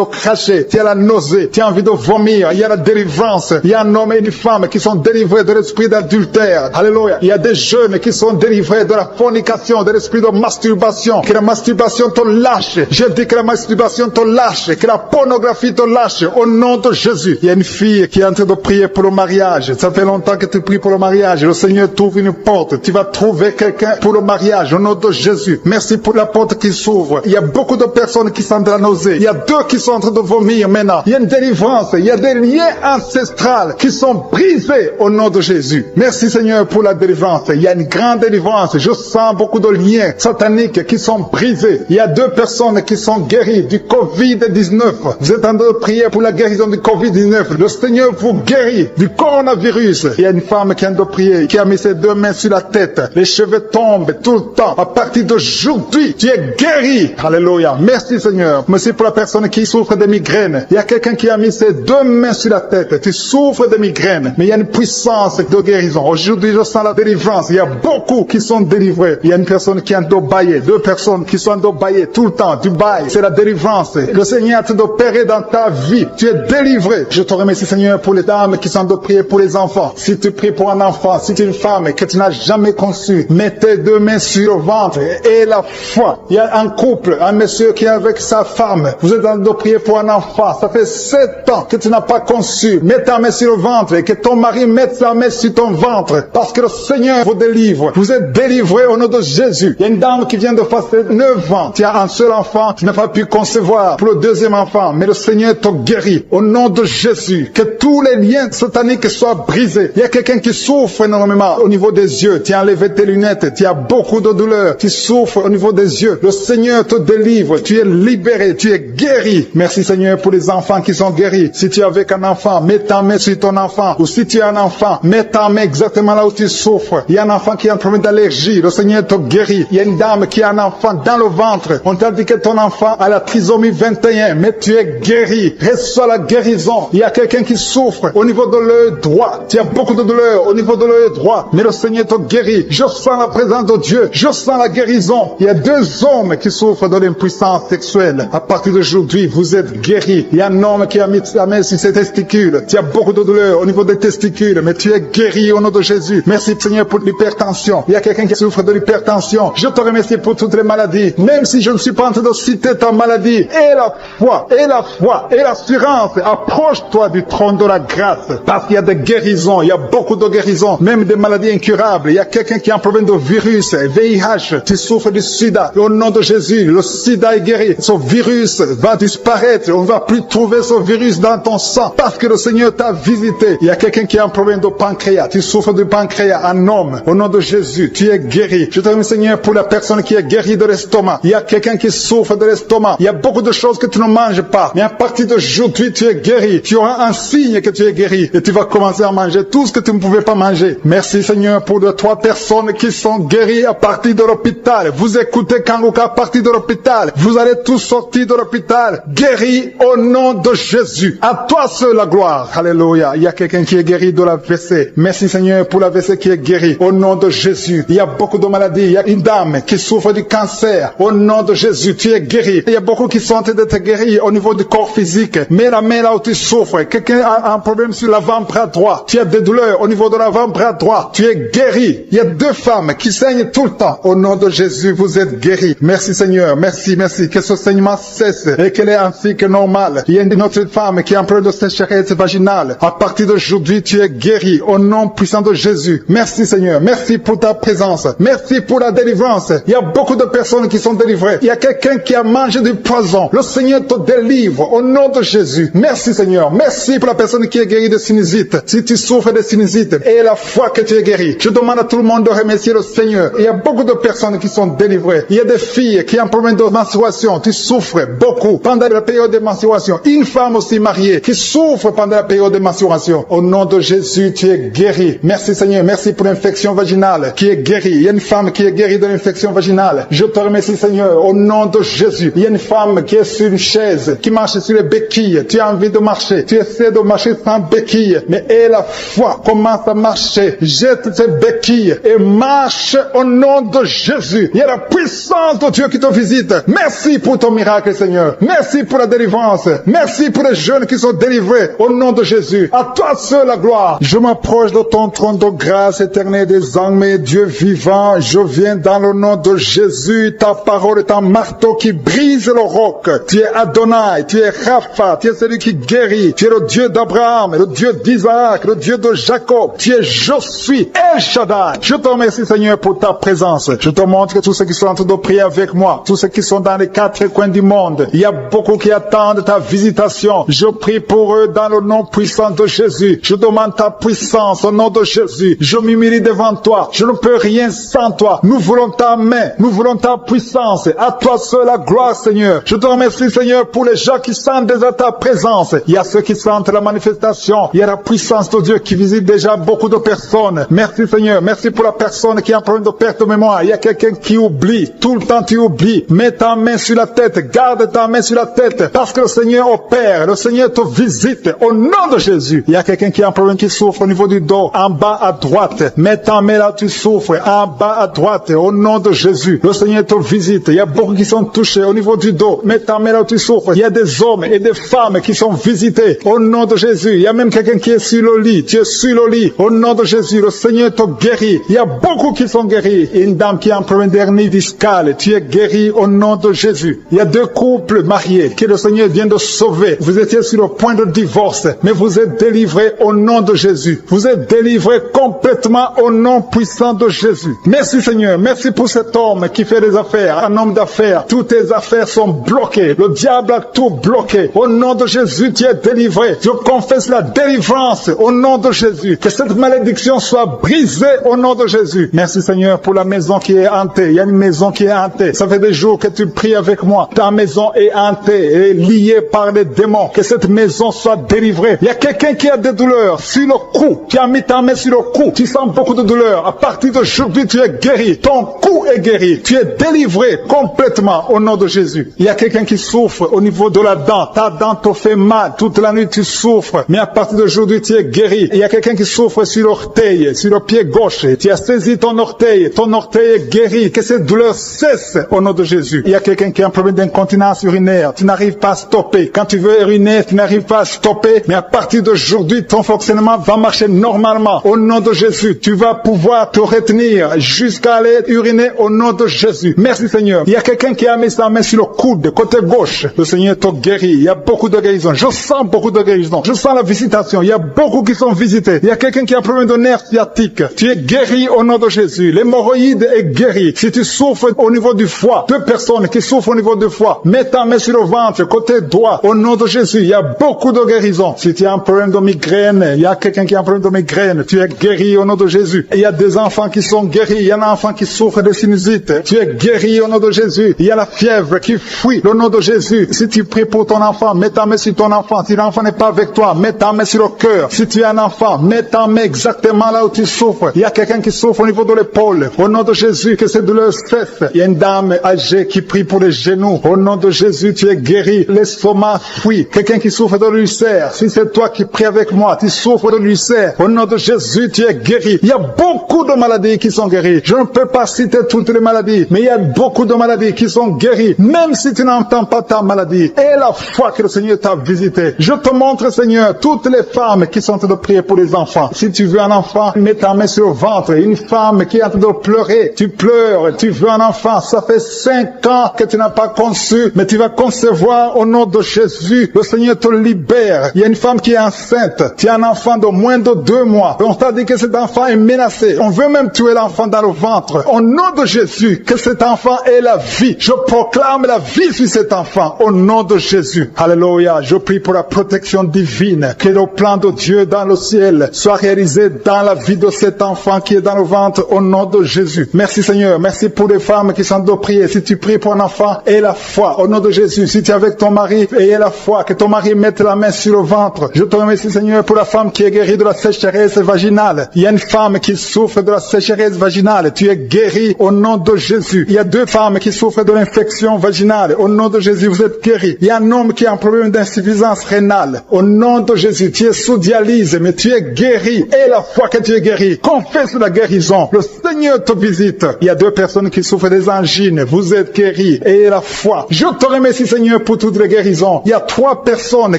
S2: cracher. Tu as la nausée. Tu as envie de vomir. Il y a la délivrance. Il y a un homme et une femme qui sont délivrés de l'esprit d'adultère. Alléluia. Il y a des jeunes qui sont délivrés de la fornication, de l'esprit de masturbation. Que la masturbation te lâche. Je dis que la masturbation te lâche. Que la pornographie te lâche. Au nom de Jésus. Il y a une fille qui est en train de prier pour le mariage. Ça fait longtemps que tu pries pour le mariage. Le Seigneur t'ouvre une porte. Tu vas trouver quelqu'un pour le mariage. Au nom de Jésus. Merci pour la porte qui s'ouvre. Il y a beaucoup de personnes qui sentent la nausée. Il y a 2 qui sont en train de vomir maintenant. Il y a une délivrance. Il y a des liens ancestrales qui sont brisés au nom de Jésus. Merci Seigneur pour la délivrance. Il y a une grande délivrance. Je sens beaucoup de liens sataniques qui sont brisés. Il y a 2 personnes qui sont guéries du Covid-19. Vous êtes en train de prier pour la guérison du Covid-19. Le Seigneur vous guérit du coronavirus. Il y a une femme qui vient de prier, qui a mis ses 2 mains sur la tête. Les cheveux tombent tout le temps. À partir d'aujourd'hui, tu es guéri. Alléluia. Merci Seigneur. Merci pour la personne qui souffre de migraines. Il y a quelqu'un qui a mis ses 2 mains sur la tête. Tu souffres de migraines, mais il y a une puissance de guérison. Aujourd'hui, je sens la délivrance. Il y a beaucoup qui sont délivrés. Il y a une personne qui est en bailler. 2 personnes qui sont en bailler tout le temps. Du bail, c'est la délivrance. Le Seigneur te opérer dans ta vie. Tu es délivré. Je te remercie Seigneur pour les dames qui sont de prier pour les enfants. Si tu pries pour un enfant, si tu es une femme que tu n'as jamais conçue, mets tes 2 mains sur le ventre et la foi. Il y a un couple, un monsieur qui est avec sa femme. Vous êtes en train de prier pour un enfant. Ça fait 7 ans que tu n'as pas conçu. Mets ta main sur le ventre et que ton mari mette sa main sur ton ventre. Parce que le Seigneur vous délivre. Vous êtes délivré au nom de Jésus. Il y a une dame qui vient de passer 9 ans. Tu as un seul enfant. Tu n'as pas pu concevoir pour le 2e enfant. Mais le Seigneur te guérit. Au nom de Jésus. Que tous les liens sataniques soient brisés. Il y a quelqu'un qui souffre énormément au niveau des yeux. Tu as enlevé tes lunettes. Tu as beaucoup de douleur. Tu souffres au niveau des yeux. Le Seigneur te délivre. Tu es libéré. Tu es guéri. Merci Seigneur pour les enfants qui sont guéris. Si tu es avec un enfant, mets ta main sur ton enfant. Ou si tu es un enfant, mets ta main exactement là où tu souffres. Il y a un enfant qui a un problème d'allergie. Le Seigneur te guérit. Il y a une dame qui a un enfant dans le ventre. On t'a dit que ton enfant a la trisomie 21. Mais tu es guéri. Reçois la guérison. Il y a quelqu'un qui souffre au niveau de l'œil droit. Tu as beaucoup de douleur au niveau de l'œil droit. Mais le Seigneur te guérit. Je sens la présence de Dieu. Je sens la guérison. Il y a 2 hommes qui souffrent de l'impuissance sexuelle. À partir d'aujourd'hui, vous êtes guéris. Il y a un homme qui a mis sa main sur ses testicules. Tu as beaucoup de douleur au niveau des testicules. Mais tu es guéri au nom de Jésus. Merci Seigneur pour l'hypertension. Il y a quelqu'un qui souffre de l'hypertension. Je te remercie pour toutes les maladies. Même si je ne suis pas en train de citer ta maladie. Et la foi, et la foi, et l'assurance. Approche-toi du trône de la grâce. Parce qu'il y a des guérisons. Il y a beaucoup de guérisons. Même des maladies incurables. Il y a quelqu'un qui a un problème de virus, VIH. Tu souffres du sida. Au nom de Jésus, le sida est guéri. Ce virus va disparaître. On ne va plus trouver ce virus dans ton sang. Parce que le Seigneur t'a visité. Il y a quelqu'un qui a un problème de pancréas. Tu souffres du pancréas. Un homme. Au nom de Jésus, tu es guéri. Je te remercie Seigneur pour la personne qui est guérie de l'estomac. Il y a quelqu'un qui souffre de l'estomac. Il y a beaucoup de choses que tu ne manges pas. Mais à partir d'aujourd'hui, tu es guéri. Tu auras un signe que tu es guéri. Et tu vas commencer à manger tout ce que tu ne pouvais pas manger. Merci Seigneur pour les 3 personnes qui sont guéries à partir de l'hôpital. Vous écoutez Kanguka à partir de l'hôpital. Vous allez tous sortir de l'hôpital. Guéris au nom de Jésus. À toi seul la gloire. Alléluia. Il y a quelqu'un qui est guéri de l'AVC. Merci Seigneur pour l'AVC qui est guéri. Au nom de Jésus. Il y a beaucoup de maladies. Il y a une dame qui souffre du cancer. Au nom de Jésus, tu es guéri. Il y a beaucoup qui sont en train d'être guéris au niveau du corps physique. Mets la main là où tu souffres. Quelqu'un a un problème sur l'avant-bras droit. Tu as des douleurs au niveau de l'avant-bras droit. Tu es guéri. Il y a 2 femmes qui saignent tout le temps. Au nom de de Jésus, vous êtes guéris. Merci Seigneur, merci, merci. Que ce saignement cesse et qu'elle est ainsi que normal. Il y a une autre femme qui est en train de sécheresse vaginale. À partir d'aujourd'hui, tu es guéri au nom puissant de Jésus. Merci Seigneur, merci pour ta présence. Merci pour la délivrance. Il y a beaucoup de personnes qui sont délivrées. Il y a quelqu'un qui a mangé du poison. Le Seigneur te délivre au nom de Jésus. Merci Seigneur, merci pour la personne qui est guérie de sinusite. Si tu souffres de sinusite et la foi que tu es guéri, je demande à tout le monde de remercier le Seigneur. Il y a beaucoup de personnes qui sont délivrées. Il y a des filles qui ont un problème de menstruation. Tu souffres beaucoup pendant la période de menstruation. Une femme aussi mariée qui souffre pendant la période de menstruation. Au nom de Jésus, tu es guéri. Merci Seigneur, merci pour l'infection vaginale qui est guérie. Il y a une femme qui est guérie de l'infection vaginale. Je te remercie Seigneur, au nom de Jésus. Il y a une femme qui est sur une chaise, qui marche sur les béquilles. Tu as envie de marcher. Tu essaies de marcher sans béquilles. Mais aie la foi, commence à marcher. Jette tes béquilles et marche au nom de Jésus. Il y a la puissance de Dieu qui te visite. Merci pour ton miracle Seigneur. Merci pour la délivrance. Merci pour les jeunes qui sont délivrés au nom de Jésus. À toi seul la gloire. Je m'approche de ton trône de grâce éternelle des armées, Dieu vivant. Je viens dans le nom de Jésus. Ta parole est un marteau qui brise le roc. Tu es Adonai, tu es Rapha, tu es celui qui guérit. Tu es le Dieu d'Abraham, le Dieu d'Isaac, le Dieu de Jacob. Tu es je suis El Shaddai. Je te remercie Seigneur pour ta présence. Je te montre que tous ceux qui sont en train de prier avec moi, tous ceux qui sont dans les quatre coins du monde, il y a beaucoup qui attendent ta visitation. Je prie pour eux dans le nom puissant de Jésus. Je demande ta puissance au nom de Jésus. Je m'humilie devant toi. Je ne peux rien sans toi. Nous voulons ta main. Nous voulons ta puissance. À toi seul la gloire, Seigneur. Je te remercie, Seigneur, pour les gens qui sentent déjà ta présence. Il y a ceux qui sentent la manifestation. Il y a la puissance de Dieu qui visite déjà beaucoup de personnes. Merci, Seigneur. Merci pour la personne qui a un problème de perte de mémoire. Il y a quelqu'un qui oublie. Tout le temps, tu oublies. Mets ta main sur la tête. Garde ta main sur la tête. Parce que le Seigneur opère. Le Seigneur te visite. Au nom de Jésus. Il y a quelqu'un qui a un problème qui souffre au niveau du dos. En bas à droite. Mets ta main là, tu souffres. En bas à droite. Au nom de Jésus. Le Seigneur te visite. Il y a beaucoup qui sont touchés au niveau du dos. Mets ta main là où tu souffres. Il y a des hommes et des femmes qui sont visités. Au nom de Jésus. Il y a même quelqu'un qui est sur le lit. Tu es sur le lit. Au nom de Jésus. Le Seigneur te guérit. Il y a beaucoup qui sont guéris. Une dame qui a un problème d'hernie discale. Tu es guéri au nom de Jésus. Il y a deux couples mariés que le Seigneur vient de sauver. Vous étiez sur le point de divorce. Mais vous êtes délivrés au nom de Jésus. Vous êtes délivrés complètement au nom puissant de Jésus. Merci Seigneur. Merci pour cet homme qui fait des affaires. Un homme d'affaires. Toutes tes affaires sont bloquées. Le diable a tout bloqué. Au nom de Jésus, tu es délivré. Je confesse la délivrance au nom de Jésus. Que cette malédiction soit brisée au nom de Jésus. Merci Seigneur pour la maison qui est hantée. Il y a une maison qui est hantée. Ça fait des jours que tu pries avec moi. Ta maison est hantée et liée par les démons. Que cette maison soit délivrée. Il y a quelqu'un qui a des douleurs sur le cou. Tu as mis ta main sur le cou. Tu sens beaucoup de douleurs. À partir d'aujourd'hui, tu es guéri. Ton cou est guéri. Tu es délivré complètement au nom de Jésus. Il y a quelqu'un qui souffre au niveau de la dent. Ta dent te fait mal. Toute la nuit, tu souffres. Mais à partir d'aujourd'hui, tu es guéri. Il y a quelqu'un qui souffre sur l'orteil, sur le pied gauche. Tu as saisi ton orteil. Ton orteil est guéri. Que cette douleur cesse au nom de Jésus. Il y a quelqu'un qui a un problème d'incontinence urinaire. Tu n'arrives pas à stopper. Quand tu veux uriner, tu n'arrives pas à stopper. Mais à partir d'aujourd'hui, ton fonctionnement va marcher normalement. Au nom de Jésus, tu vas pouvoir te retenir jusqu'à aller uriner au nom de Jésus. Merci Seigneur. Il y a quelqu'un qui a mis sa main sur le coude, côté gauche. Le Seigneur te guérit. Il y a beaucoup de guérisons. Je sens beaucoup de guérisons. Je sens la visitation. Il y a beaucoup qui sont visités. Il y a quelqu'un qui a un problème de nerf sciatique. Tu es guéri au nom de Jésus. L'hémorroïde est guéri. Si tu souffres au niveau du foie, deux personnes qui souffrent au niveau du foie, mets ta main sur le ventre, côté droit, au nom de Jésus. Il y a beaucoup de guérisons. Si tu as un problème de migraine, il y a quelqu'un qui a un problème de migraine, tu es guéri au nom de Jésus. Il y a des enfants qui sont guéris. Il y a un enfant qui souffre de sinusite. Tu es guéri au nom de Jésus. Il y a la fièvre qui fuit au nom de Jésus. Si tu pries pour ton enfant, mets ta main sur ton enfant. Si l'enfant n'est pas avec toi, mets ta main sur le cœur. Si tu es un enfant, mets ta main exactement là où tu souffres. Il y a quelqu'un qui souffre au niveau de l'épaule. Au nom de Jésus, que cette douleur cesse. Il y a une dame âgée qui prie pour les genoux. Au nom de Jésus, tu es guéri. L'estomac fuit. Quelqu'un qui souffre de l'ulcère. Si c'est toi qui pries avec moi, tu souffres de l'ulcère. Au nom de Jésus, tu es guéri. Il y a beaucoup de maladies qui sont guéries. Je ne peux pas citer toutes les maladies, mais il y a beaucoup de maladies qui sont guéries. Même si tu n'entends pas ta maladie, et la foi que le Seigneur t'a visité. Je te montre, Seigneur, toutes les femmes qui sont en train de prier pour les enfants. Si tu veux un enfant, mets ta main sur le ventre. Une femme qui est en train de pleurer, tu pleures pleures, tu veux un enfant, ça fait 5 ans que tu n'as pas conçu, mais tu vas concevoir au nom de Jésus. Le Seigneur te libère. Il y a une femme qui est enceinte, tu as un enfant de moins de 2 mois. On t'a dit que cet enfant est menacé. On veut même tuer l'enfant dans le ventre. Au nom de Jésus, que cet enfant ait la vie. Je proclame la vie sur cet enfant. Au nom de Jésus. Alléluia. Je prie pour la protection divine. Que le plan de Dieu dans le ciel soit réalisé dans la vie de cet enfant qui est dans le ventre. Au nom de Jésus. Merci Seigneur. Merci pour les femmes qui sont de prier. Si tu pries pour un enfant, aie la foi. Au nom de Jésus. Si tu es avec ton mari, aie la foi. Que ton mari mette la main sur le ventre. Je te remercie Seigneur pour la femme qui est guérie de la sécheresse vaginale. Il y a une femme qui souffre de la sécheresse vaginale. Tu es guéri au nom de Jésus. Il y a 2 femmes qui souffrent de l'infection vaginale. Au nom de Jésus, vous êtes guéris. Il y a un homme qui a un problème d'insuffisance rénale. Au nom de Jésus, tu es sous dialyse, mais tu es guéri. Et la foi que tu es guéri, confesse la guérison. Le Seigneur te visite. Il y a 2 personnes qui souffrent des angines. Vous êtes guéris. Et la foi. Je te remercie Seigneur pour toutes les guérisons. Il y a 3 personnes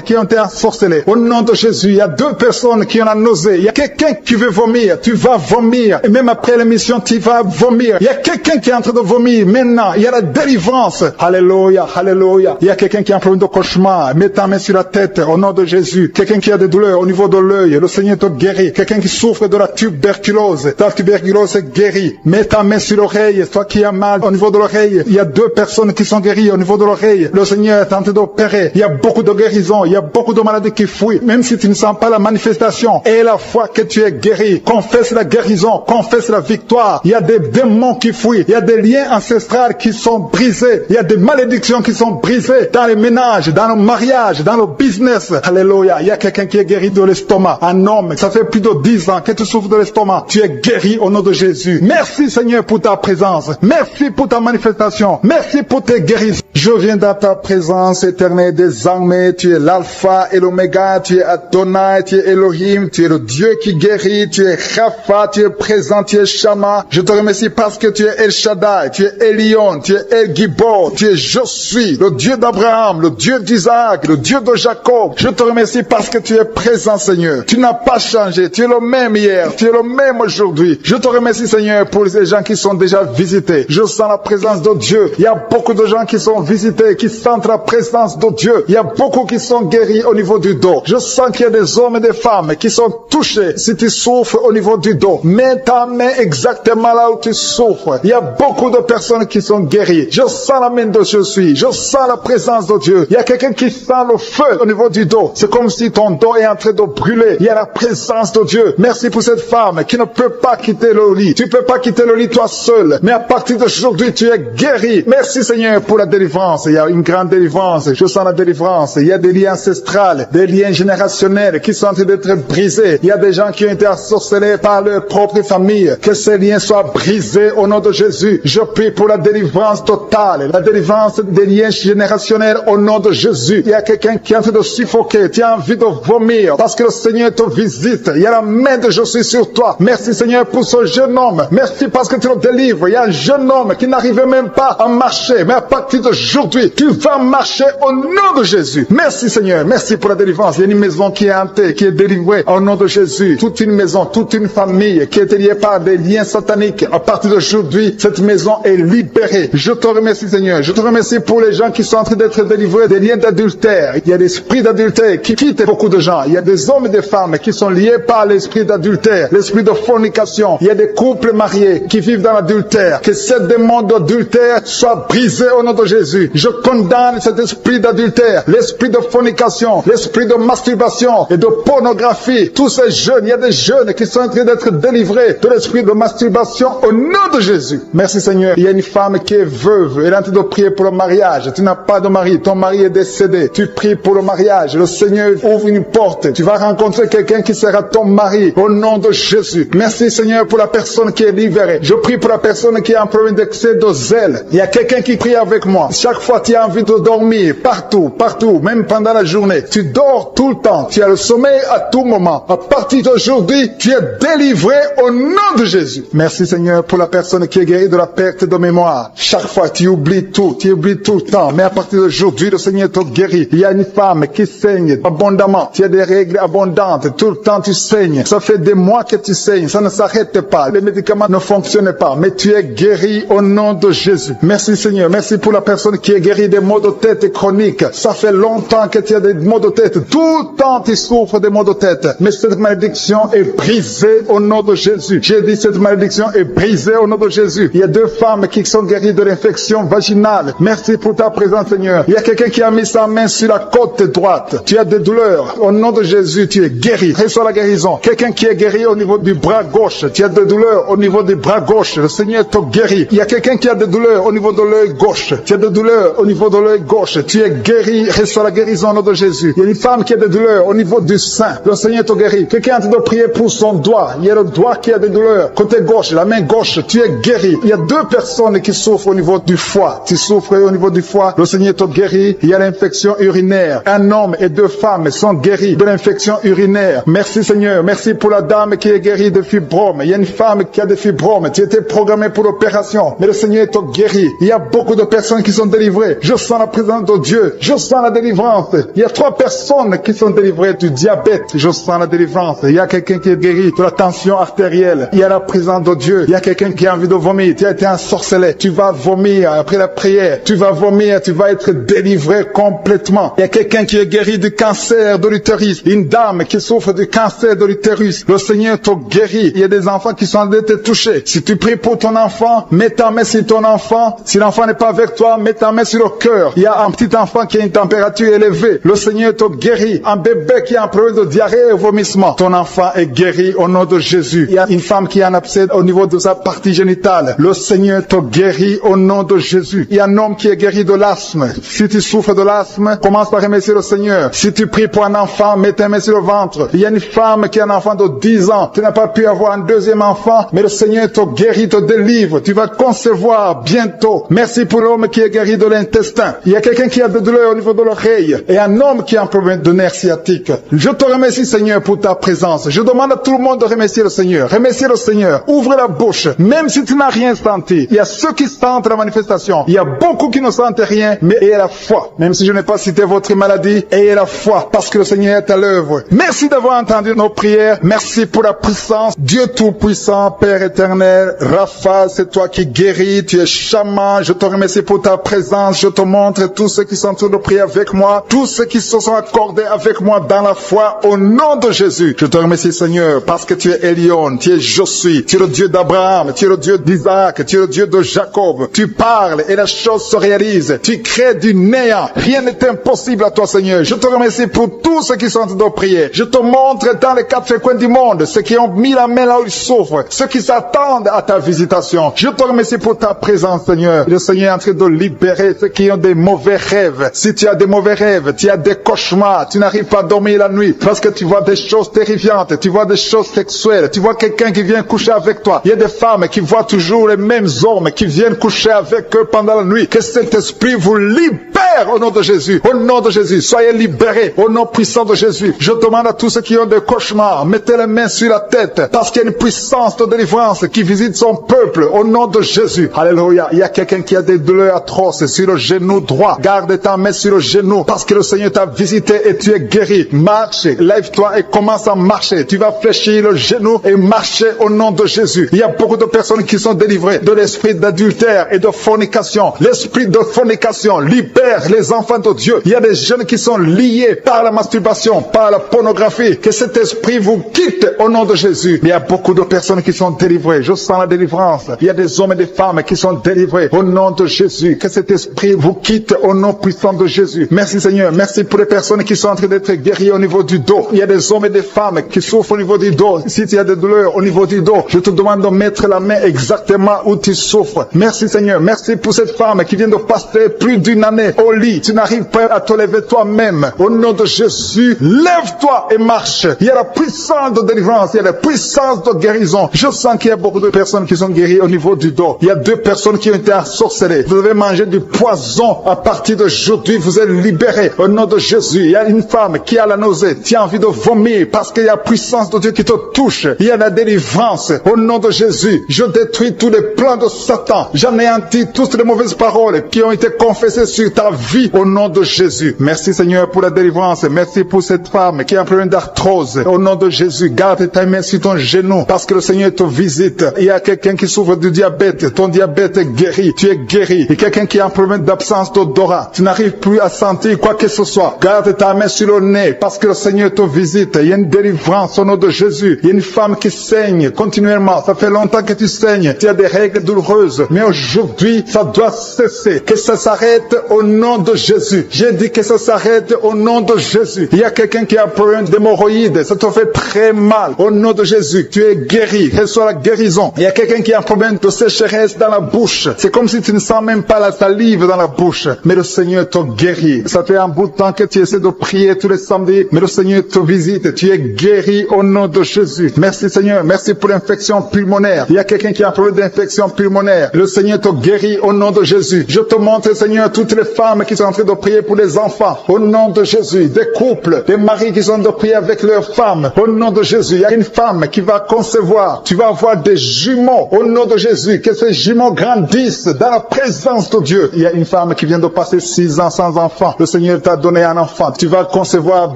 S2: qui ont été ensorcelées. Au nom de Jésus, il y a 2 personnes qui ont la nausée. Il y a quelqu'un qui veut vomir. Tu vas vomir. Et même après l'émission, tu vas vomir. Il y a quelqu'un qui est en train de vomir. Maintenant, il y a la délivrance. Alléluia, alléluia. Il y a quelqu'un qui a un problème de cauchemar. Mets ta main sur la tête au nom de Jésus. Quelqu'un qui a des douleurs au niveau de l'œil. Le Seigneur te guérit. Quelqu'un qui souffre de la tuberculose. Ta tuberculose est guérie. Mets ta main sur l'oreille. Toi qui as mal au niveau de l'oreille. Il y a 2 personnes qui sont guéries au niveau de l'oreille. Le Seigneur est en train d'opérer. Il y a beaucoup de guérisons. Il y a beaucoup de maladies qui fuient. Même si tu ne sens pas la manifestation. Et la foi que tu es guéri. Confesse la guérison. Confesse la victoire. Il y a des démons qui fuient. Il y a des liens ancestraux qui sont brisés. Il y a des malédictions qui sont brisées dans les ménages, dans le mariage, dans le business. Alléluia. Il y a quelqu'un qui est guéri de l'estomac. Un homme, ça fait plus de 10 ans que tu souffres de l'estomac. Tu es guéri au nom de Jésus. Merci Seigneur pour ta présence. Merci pour ta manifestation. Merci pour tes guérisons. Je viens dans ta présence éternelle des armées. Tu es l'alpha et l'oméga. Tu es Adonai, tu es Elohim. Tu es le Dieu qui guérit. Tu es Rapha, tu es présent, tu es Shama. Je te remercie parce que tu es El Shaddai. Tu es Elion, tu es El Gibor. Tu es Je suis, le Dieu d'Abraham, le Dieu d'Isaac, le Dieu de Jacob. Je te remercie parce que tu es présent Seigneur. Tu n'as pas changé. Tu es le même hier. Tu es le même aujourd'hui. Je te remercie Seigneur pour les gens qui sont déjà visités. Je sens la présence de Dieu. Il y a beaucoup de gens qui sont visités, qui sentent la présence de Dieu. Il y a beaucoup qui sont guéris au niveau du dos. Je sens qu'il y a des hommes et des femmes qui sont touchés. Si tu souffres au niveau du dos, mets ta main exactement là où tu souffres. Il y a beaucoup de personnes qui sont guéries. Je sens la main de Je suis. Je sens la présence de Dieu. Il y a quelqu'un qui sent le feu au niveau du dos. C'est comme si ton dos est en train de brûler. Il y a la présence de Dieu. Merci pour cette femme qui ne peut pas quitter le lit. Tu ne peux pas quitter le lit toi seul. Mais à partir d'aujourd'hui, tu es guéri. Merci Seigneur pour la délivrance. Il y a une grande délivrance. Je sens la délivrance. Il y a des liens ancestrales, des liens générationnels qui sont en train d'être brisés. Il y a des gens qui ont été ensorcelés par leur propre famille. Que ces liens soient brisés au nom de Jésus. Je prie pour la délivrance totale. La délivrance des liens générationnels au nom de Jésus. Il y a quelqu'un qui est en train de suffoquer. Tu as envie de vomir parce que le Seigneur te visite. Il y a la main de Je suis sur toi. Merci Seigneur pour ce jeune homme. Merci parce que tu le délivres. Il y a un jeune homme qui n'arrivait même pas à marcher. Mais à partir d'aujourd'hui, tu vas marcher au nom de Jésus. Merci Seigneur. Merci pour la délivrance. Il y a une maison qui est hantée, qui est délivrée au nom de Jésus. Toute une maison, toute une famille qui est liée par des liens sataniques. À partir d'aujourd'hui, cette maison est libérée. Je te remercie Seigneur. Je te remercie pour les gens qui sont en train d'être délivrés des liens d'adultère. Il y a l'esprit d'adultère qui quitte beaucoup de gens. Il y a des hommes et des femmes qui sont liés par l'esprit d'adultère, l'esprit de fornication. Il y a des couples mariés qui vivent dans l'adultère. Que ce démon d'adultère soit brisé au nom de Jésus. Je condamne cet esprit d'adultère, l'esprit de fornication, l'esprit de masturbation et de pornographie. Tous ces jeunes, il y a des jeunes qui sont en train d'être délivrés de l'esprit de masturbation au nom de Jésus. Merci Seigneur. Il y a une femme qui est veuve. Elle est en train de prier pour le mariage. Tu n'as pas de mari. Ton mari est décédé. Tu pries pour le mariage. Le Seigneur ouvre une porte. Tu vas rencontrer quelqu'un qui sera ton mari au nom de Jésus. Merci Seigneur pour la personne qui est libérée. Je prie pour la personne qui a un problème d'excès de zèle. Il y a quelqu'un qui prie avec moi. Chaque fois tu as envie de dormir. Partout, partout. Même pendant la journée. Tu dors tout le temps. Tu as le sommeil à tout moment. À partir d'aujourd'hui, tu es délivré au nom de Jésus. Merci Seigneur pour la personne qui est guérie de la perte de mémoire. Chaque fois tu oublies tout. Tu oublies tout le temps. Mais à partir d'aujourd'hui, le Seigneur te guérit. Il y a une femme qui saigne abondamment. Tu as des règles abondantes. Tout le temps tu saignes. Ça fait des mois que tu saignes. Ça ne s'arrête pas. Les médicaments ne fonctionnent pas. mais tu es guéri au nom de Jésus. Merci Seigneur, merci pour la personne qui est guérie des maux de tête chroniques. Ça fait longtemps que tu as des maux de tête, tout le temps tu souffres des maux de tête, mais cette malédiction est brisée au nom de Jésus. J'ai dit cette malédiction est brisée au nom de Jésus. Il y a 2 femmes qui sont guéries de l'infection vaginale. Merci pour ta présence Seigneur. Il y a quelqu'un qui a mis sa main sur la côte droite. Tu as des douleurs. Au nom de Jésus, tu es guéri. Reçois la guérison. Quelqu'un qui est guéri au niveau du bras gauche. Tu as des douleurs au niveau du bras gauche. Le Seigneur te guérit. Il y a quelqu'un qui a des douleurs au niveau de l'œil gauche. Tu as des douleurs au niveau de l'œil gauche. Tu es guéri. Reçois la guérison au nom de Jésus. Il y a une femme qui a des douleurs au niveau du sein. Le Seigneur te guérit. Quelqu'un est en train de prier pour son doigt. Il y a le doigt qui a des douleurs. Côté gauche, la main gauche, tu es guéri. Il y a 2 personnes qui souffrent au niveau du foie. Tu souffres au niveau du foie. Le Seigneur te guérit. Il y a l'infection urinaire. Un homme et 2 femmes sont guéris de l'infection urinaire. Merci Seigneur. Merci pour la dame qui est guérie de fibromes. Il y a une femme qui a des fibromes. Tu étais programmée pour l'opération, mais le Seigneur te guérit. Il y a beaucoup de personnes qui sont délivrées. Je sens la présence de Dieu. Je sens la délivrance. Il y a 3 personnes qui sont délivrées du diabète. Je sens la délivrance. Il y a quelqu'un qui est guéri de la tension artérielle. Il y a la présence de Dieu. Il y a quelqu'un qui a envie de vomir. Tu as été ensorcelé. Tu vas vomir après la prière. Tu vas vomir. Tu vas être délivré complètement. Il y a quelqu'un qui est guéri du cancer de l'utérus. Une dame qui souffre du cancer de l'utérus. Le Seigneur te guérit. Il y a des enfants qui sont en train de te toucher. Si tu pries pour ton enfant, mets ta main sur ton enfant. Si l'enfant n'est pas avec toi, mets ta main sur le cœur. Il y a un petit enfant qui a une température élevée. Le Seigneur te guérit. Un bébé qui a un problème de diarrhée et vomissement. Ton enfant est guéri au nom de Jésus. Il y a une femme qui a un abcès au niveau de sa partie génitale. Le Seigneur te guérit au nom de Jésus. Il y a un homme qui est guéri de l'asthme. Si tu souffres de l'asthme, commence par remercier le Seigneur. Si tu pries pour un enfant, mets ta main sur le ventre. Il y a une femme qui a un enfant de 10 ans. Tu n'as pas pu avoir un deuxième enfant, mais le Seigneur te guérit, te délivre. Tu vas concevoir bientôt. Merci pour l'homme qui est guéri de l'intestin. Il y a quelqu'un qui a des douleurs au niveau de l'oreille et un homme qui a un problème de nerf sciatique. Je te remercie Seigneur pour ta présence. Je demande à tout le monde de remercier le Seigneur. Remercier le Seigneur. Ouvre la bouche. Même si tu n'as rien senti. Il y a ceux qui sentent la manifestation. Il y a beaucoup qui ne sentent rien, mais ayez la foi. Même si je n'ai pas cité votre maladie, ayez la foi parce que le Seigneur est à l'œuvre. Merci d'avoir entendu nos prières. Merci pour la puissance. Dieu Tout-Puissant, Père éternel, Rapha, c'est toi qui guéris. Tu es chaman. Je te remercie pour ta présence. Je te montre tous ceux qui sont en train de prier avec moi. Tous ceux qui se sont accordés avec moi dans la foi au nom de Jésus. Je te remercie Seigneur parce que tu es Elion, tu es Josué, tu es le Dieu d'Abraham, tu es le Dieu d'Isaac, tu es le Dieu de Jacob. Tu parles et la chose se réalise. Tu crées du néant. Rien n'est impossible à toi Seigneur. Je te remercie pour tous ceux qui sont en train de prier. Je te montre dans les 4 coins du monde ceux qui ont mis la main là où ils souffrent, ceux qui s'attendent à ta visitation. Je te remercie pour ta présence Seigneur. Le Seigneur est en train de libérer ceux qui ont des mauvais rêves. Si tu as des mauvais rêves, tu as des cauchemars, tu n'arrives pas à dormir la nuit parce que tu vois des choses terrifiantes, tu vois des choses sexuelles, tu vois quelqu'un qui vient coucher avec toi. Il y a des femmes qui voient toujours les mêmes hommes qui viennent coucher avec eux pendant la nuit. Que cet esprit vous libère au nom de Jésus. Au nom de Jésus, soyez libérés au nom puissant de Jésus. Je demande à tous ceux qui ont des cauchemars, mettez les mains sur la tête parce qu'il y a une puissance de délivrance qui visite son peuple au nom de Jésus. Alléluia. Il y a quelqu'un qui a des douleurs atroces sur le genou droit. Garde ta main sur le genou parce que le Seigneur t'a visité et tu es guéri. Marche, lève-toi et commence à marcher. Tu vas fléchir le genou et marcher au nom de Jésus. Il y a beaucoup de personnes qui sont délivrées de l'esprit d'adultère et de fornication. L'esprit de fornication libère les enfants de Dieu. Il y a des jeunes qui sont liés par la masturbation, par la pornographie. Que cet esprit vous quitte au nom de Jésus. Il y a beaucoup de personnes qui sont délivrées. Je sens la délivrance. Il y a des hommes et des femmes qui sont délivrés au nom de Jésus. Que cet esprit vous quitte au nom puissant de Jésus. Merci Seigneur. Merci pour les personnes qui sont en train d'être guéries au niveau du dos. Il y a des hommes et des femmes qui souffrent au niveau du dos. Si tu as des douleurs au niveau du dos, je te demande de mettre la main exactement où tu souffres. Merci Seigneur. Merci pour cette femme qui vient de passer plus d'une année au lit. Tu n'arrives pas à te lever toi-même. Au nom de Jésus, lève-toi et marche. Il y a la puissance de délivrance. Il y a la puissance de guérison. Je sens qu'il y a beaucoup de personnes qui sont guéries au niveau du dos. Il y a 2 personnes qui ont été ensorcelées. Vous avez mangé du poison. À partir d'aujourd'hui, vous êtes libérés. Au nom de Jésus, il y a une femme qui a la nausée. Tu as envie de vomir parce qu'il y a la puissance de Dieu qui te touche. Il y a la délivrance. Au nom de Jésus, je détruis tous les plans de Satan. J'anéantis toutes les mauvaises paroles qui ont été confessées sur ta vie. Au nom de Jésus. Merci Seigneur pour la délivrance. Merci pour cette femme qui a un problème d'arthrose. Au nom de Jésus, garde ta main sur ton genou parce que le Seigneur te visite. Il y a quelqu'un quelqu'un qui souffre du diabète, ton diabète est guéri, tu es guéri. Et quelqu'un qui a un problème d'absence d'odorat, tu n'arrives plus à sentir quoi que ce soit. Garde ta main sur le nez parce que le Seigneur te visite. Il y a une délivrance au nom de Jésus. Il y a une femme qui saigne continuellement. Ça fait longtemps que tu saignes. Tu as des règles douloureuses. Mais aujourd'hui, ça doit cesser. Que ça s'arrête au nom de Jésus. J'ai dit que ça s'arrête au nom de Jésus. Il y a quelqu'un qui a un problème d'hémorroïdes. Ça te fait très mal. Au nom de Jésus, tu es guéri. Reçois la guérison. Il y a quelqu'un qui a un problème de sécheresse dans la bouche. C'est comme si tu ne sens même pas la salive dans la bouche. Mais le Seigneur te guérit. Ça fait un bout de temps que tu essaies de prier tous les samedis. Mais le Seigneur te visite. Tu es guéri au nom de Jésus. Merci Seigneur. Merci pour l'infection pulmonaire. Il y a quelqu'un qui a un problème d'infection pulmonaire. Le Seigneur te guérit au nom de Jésus. Je te montre Seigneur toutes les femmes qui sont en train de prier pour les enfants. Au nom de Jésus. Des couples, des maris qui sont en train de prier avec leurs femmes. Au nom de Jésus. Il y a une femme qui va concevoir. Tu vas avoir des jumeaux. Au nom de Jésus. Que ces jumeaux grandissent dans la présence de Dieu. Il y a une femme qui vient de passer 6 ans sans enfant. Le Seigneur t'a donné un enfant. Tu vas concevoir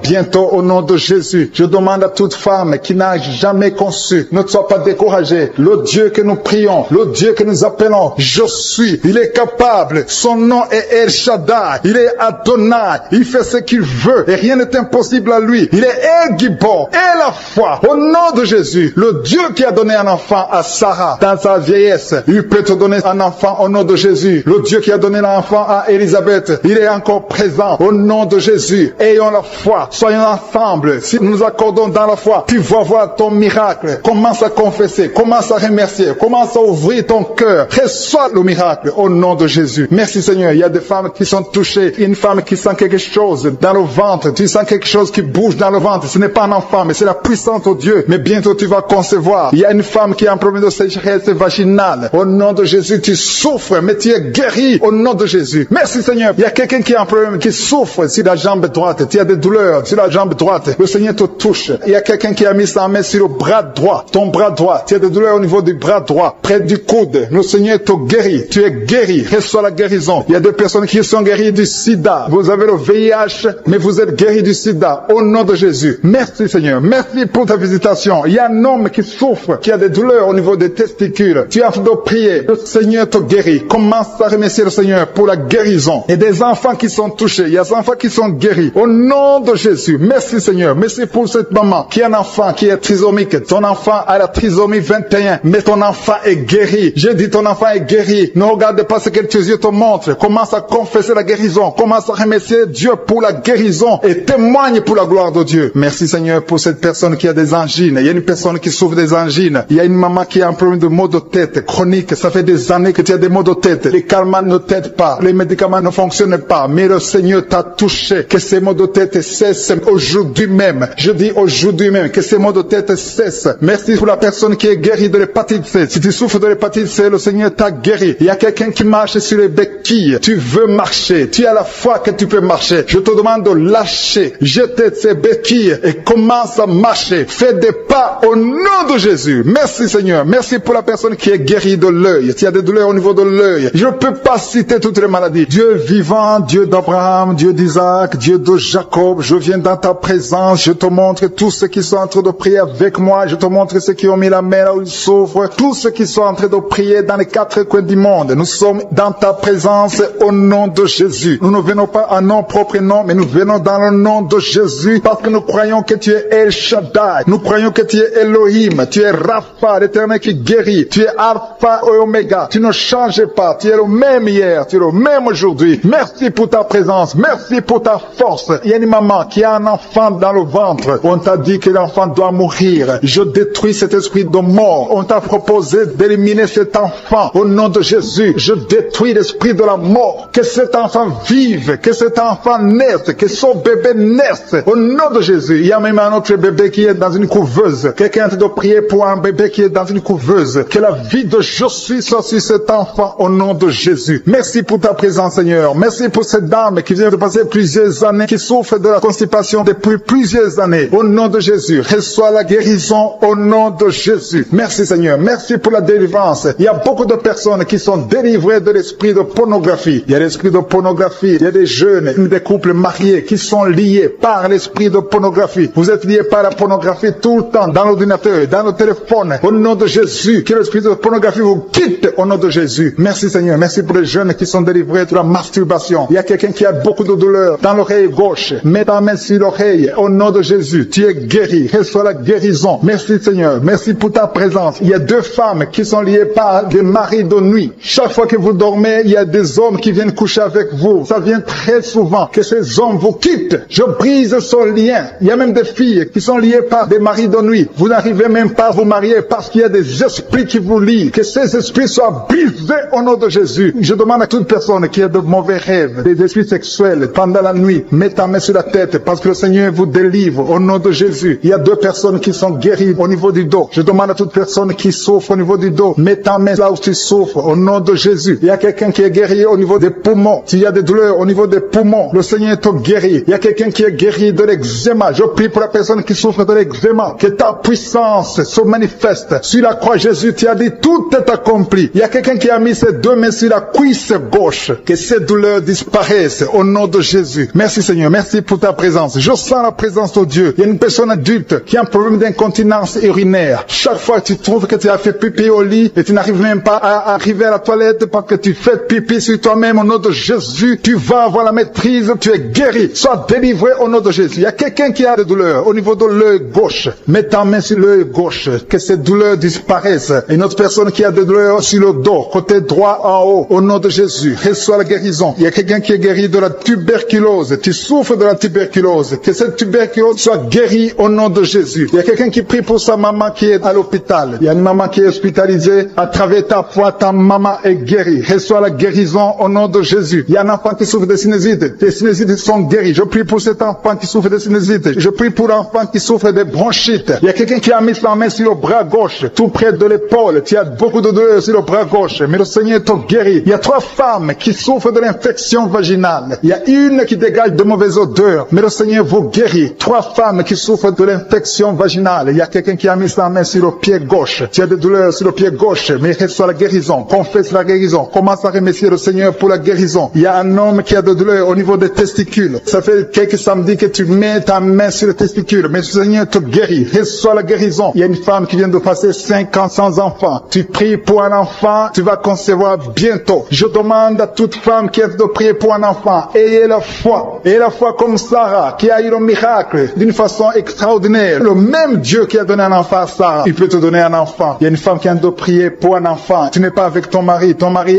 S2: bientôt au nom de Jésus. Je demande à toute femme qui n'a jamais conçu, ne sois pas découragée. Le Dieu que nous prions, le Dieu que nous appelons, je suis. Il est capable. Son nom est El Shaddai. Il est Adonai. Il fait ce qu'il veut et rien n'est impossible à lui. Il est El Gibor et la foi. Au nom de Jésus, le Dieu qui a donné un enfant à Sarah dans sa vieillesse, il peut te donner un enfant au nom de Jésus. Le Dieu qui a donné l'enfant à Élisabeth, il est encore présent au nom de Jésus. Ayons la foi. Soyons ensemble. Si nous nous accordons dans la foi, tu vas voir ton miracle. Commence à confesser. Commence à remercier. Commence à ouvrir ton cœur. Reçois le miracle au nom de Jésus. Merci Seigneur. Il y a des femmes qui sont touchées. Une femme qui sent quelque chose dans le ventre. Tu sens quelque chose qui bouge dans le ventre. Ce n'est pas un enfant, mais c'est la puissance de Dieu. Mais bientôt tu vas concevoir. Il y a une femme qui a un problème de sécheresse vaginale. Au nom de Jésus, tu souffres, mais tu es guéri au nom de Jésus. Merci Seigneur. Il y a quelqu'un qui a un problème, qui souffre sur la jambe droite. Tu as des douleurs sur la jambe droite. Le Seigneur te touche. Il y a quelqu'un qui a mis sa main sur le bras droit. Ton bras droit. Tu as des douleurs au niveau du bras droit, près du coude. Le Seigneur te guérit. Tu es guéri. Reçois la guérison. Il y a des personnes qui sont guéries du sida. Vous avez le VIH, mais vous êtes guéris du sida. Au nom de Jésus. Merci Seigneur. Merci pour ta visitation. Il y a un homme qui souffre, qui a des douleurs au niveau des testicules. Tu as envie de prier. Le Seigneur te guérit. Commence à remercier le Seigneur pour la guérison. Et des enfants qui sont touchés. Il y a des enfants qui sont guéris. Au nom de Jésus. Merci Seigneur. Merci pour cette maman qui a un enfant qui est trisomique. Ton enfant a la trisomie 21. Mais ton enfant est guéri. J'ai dit ton enfant est guéri. Ne regarde pas ce que tes yeux te montrent. Commence à confesser la guérison. Commence à remercier Dieu pour la guérison. Et témoigne pour la gloire de Dieu. Merci Seigneur pour cette personne qui a des angines. Il y a une personne qui souffre des angines. Il y a une maman qui a un problème de maux de tête chronique. Ça fait des années que tu as des maux de tête. Les calmants ne t'aident pas. Les médicaments ne fonctionnent pas. Mais le Seigneur t'a touché. Que ces maux de tête cessent aujourd'hui même. Je dis aujourd'hui même que ces maux de tête cessent. Merci pour la personne qui est guérie de l'hépatite C. Si tu souffres de l'hépatite C, le Seigneur t'a guéri. Il y a quelqu'un qui marche sur les béquilles. Tu veux marcher. Tu as la foi que tu peux marcher. Je te demande de lâcher. Jeter ces béquilles et commence à marcher. Fais des pas au nom de Jésus. Merci Seigneur. Merci pour la personne qui est guérie de l'œil. Tu as des douleurs au niveau de l'œil. Je ne peux pas citer toutes les maladies. Dieu vivant, Dieu d'Abraham, Dieu d'Isaac, Dieu de Jacob, je viens dans ta présence. Je te montre tous ceux qui sont en train de prier avec moi. Je te montre ceux qui ont mis la main là où ils souffrent. Tous ceux qui sont en train de prier dans les 4 coins du monde. Nous sommes dans ta présence au nom de Jésus. Nous ne venons pas à nos propres noms, mais nous venons dans le nom de Jésus parce que nous croyons que tu es El Shaddai. Nous croyons que tu es Elohim. Tu es Rapha, l'Éternel qui guérit. Tu es Alpha et Oméga. Tu ne changes pas. Tu es le même hier. Tu es le même aujourd'hui. Merci pour ta présence. Merci pour ta force. Il y a une maman qui a un enfant dans le ventre. On t'a dit que l'enfant doit mourir. Je détruis cet esprit de mort. On t'a proposé d'éliminer cet enfant. Au nom de Jésus, je détruis l'esprit de la mort. Que cet enfant vive. Que cet enfant naisse. Que son bébé naisse. Au nom de Jésus. Il y a même un autre bébé qui est dans une couveuse. Quelqu'un est en train de prier pour un bébé qui est dans une couveuse. Que la vie de Josué soit sur cet enfant au nom de Jésus. Merci pour ta présence, Seigneur. Merci pour cette dame qui vient de passer plusieurs années, qui souffre de la constipation depuis plusieurs années. Au nom de Jésus, reçois la guérison au nom de Jésus. Merci, Seigneur. Merci pour la délivrance. Il y a beaucoup de personnes qui sont délivrées de l'esprit de pornographie. Il y a l'esprit de pornographie. Il y a des jeunes, des couples mariés qui sont liés par l'esprit de pornographie. Vous êtes liés par la pornographie tout le temps, dans l'ordinateur, dans le téléphone. Au nom de Jésus, que l'esprit de pornographie vous quitte au nom de Jésus. Merci Seigneur, merci pour les jeunes qui sont délivrés de la masturbation. Il y a quelqu'un qui a beaucoup de douleur dans l'oreille gauche. Mets ta main sur l'oreille au nom de Jésus. Tu es guéri, reçois la guérison. Merci Seigneur, merci pour ta présence. Il y a 2 femmes qui sont liées par des maris de nuit. Chaque fois que vous dormez, il y a des hommes qui viennent coucher avec vous. Ça vient très souvent que ces hommes vous quittent. Je brise ce lien. Il y a même des filles qui sont liées par des maris de nuit. Vous n'arrivez même pas à vous marier parce qu'il y a des esprits qui vous lient. Que ces esprits soient brisés au nom de Jésus. Je demande à toute personne qui a de mauvais rêves, des esprits sexuels pendant la nuit, mets ta main sur la tête parce que le Seigneur vous délivre au nom de Jésus. Il y a 2 personnes qui sont guéries au niveau du dos. Je demande à toute personne qui souffre au niveau du dos, mets ta main là où tu souffres au nom de Jésus. Il y a quelqu'un qui est guéri au niveau des poumons. S'il y a des douleurs au niveau des poumons, le Seigneur te guérit. Il y a quelqu'un qui est guéri de l'eczéma. Je prie pour la personne qui souffre de l'eczéma. Que ta puissance se manifeste. Sur la croix, Jésus, tu as dit, tout est accompli. Il y a quelqu'un qui a mis ses 2 mains sur la cuisse gauche. Que ces douleurs disparaissent au nom de Jésus. Merci Seigneur, merci pour ta présence. Je sens la présence de Dieu. Il y a une personne adulte qui a un problème d'incontinence urinaire. Chaque fois que tu trouves que tu as fait pipi au lit et tu n'arrives même pas à arriver à la toilette parce que tu fais pipi sur toi-même au nom de Jésus, tu vas avoir la maîtrise, tu es guéri. Sois délivré au nom de Jésus. Il y a quelqu'un qui a des douleurs au niveau de l'œil gauche. Mets ta main sur l'œil gauche. Que ces douleurs disparaissent. Et une autre personne qui a des douleurs sur le dos, côté droit en haut, au nom de Jésus, reçois la guérison. Il y a quelqu'un qui est guéri de la tuberculose. Tu souffres de la tuberculose. Que cette tuberculose soit guérie au nom de Jésus. Il y a quelqu'un qui prie pour sa maman qui est à l'hôpital. Il y a une maman qui est hospitalisée. À travers ta foi, ta maman est guérie. Reçois la guérison au nom de Jésus. Il y a un enfant qui souffre de sinusite. Tes sinusites sont guéries. Je prie pour cet enfant qui souffre de sinusite. Je prie pour l'enfant qui souffre de bronchite. Il y a quelqu'un qui a mis sa main sur le bras gauche, tout près de l'épaule. Tu as beaucoup de douleur sur le bras gauche, mais le Seigneur te guérit. Il y a 3 femmes qui souffrent de l'infection vaginale. Il y a une qui dégage de mauvaises odeurs, mais le Seigneur vous guérit. 3 femmes qui souffrent de l'infection vaginale. Il y a quelqu'un qui a mis sa main sur le pied gauche. Tu as des douleurs sur le pied gauche, mais reçois la guérison. Confesse la guérison. Commence à remercier le Seigneur pour la guérison. Il y a un homme qui a des douleurs au niveau des testicules. Ça fait quelques samedis que tu mets ta main sur les testicules, mais le Seigneur te guérit. Reçois la guérison. Il y a une femme qui vient de passer 5 ans sans enfant. Tu pries pour un enfant, tu vas concevoir bientôt. Je demande à toute femme qui est de prier pour un enfant, ayez la foi. Ayez la foi comme Sarah, qui a eu le miracle d'une façon extraordinaire. Le même Dieu qui a donné un enfant à Sarah, il peut te donner un enfant. Il y a une femme qui vient de prier pour un enfant. Tu n'es pas avec ton mari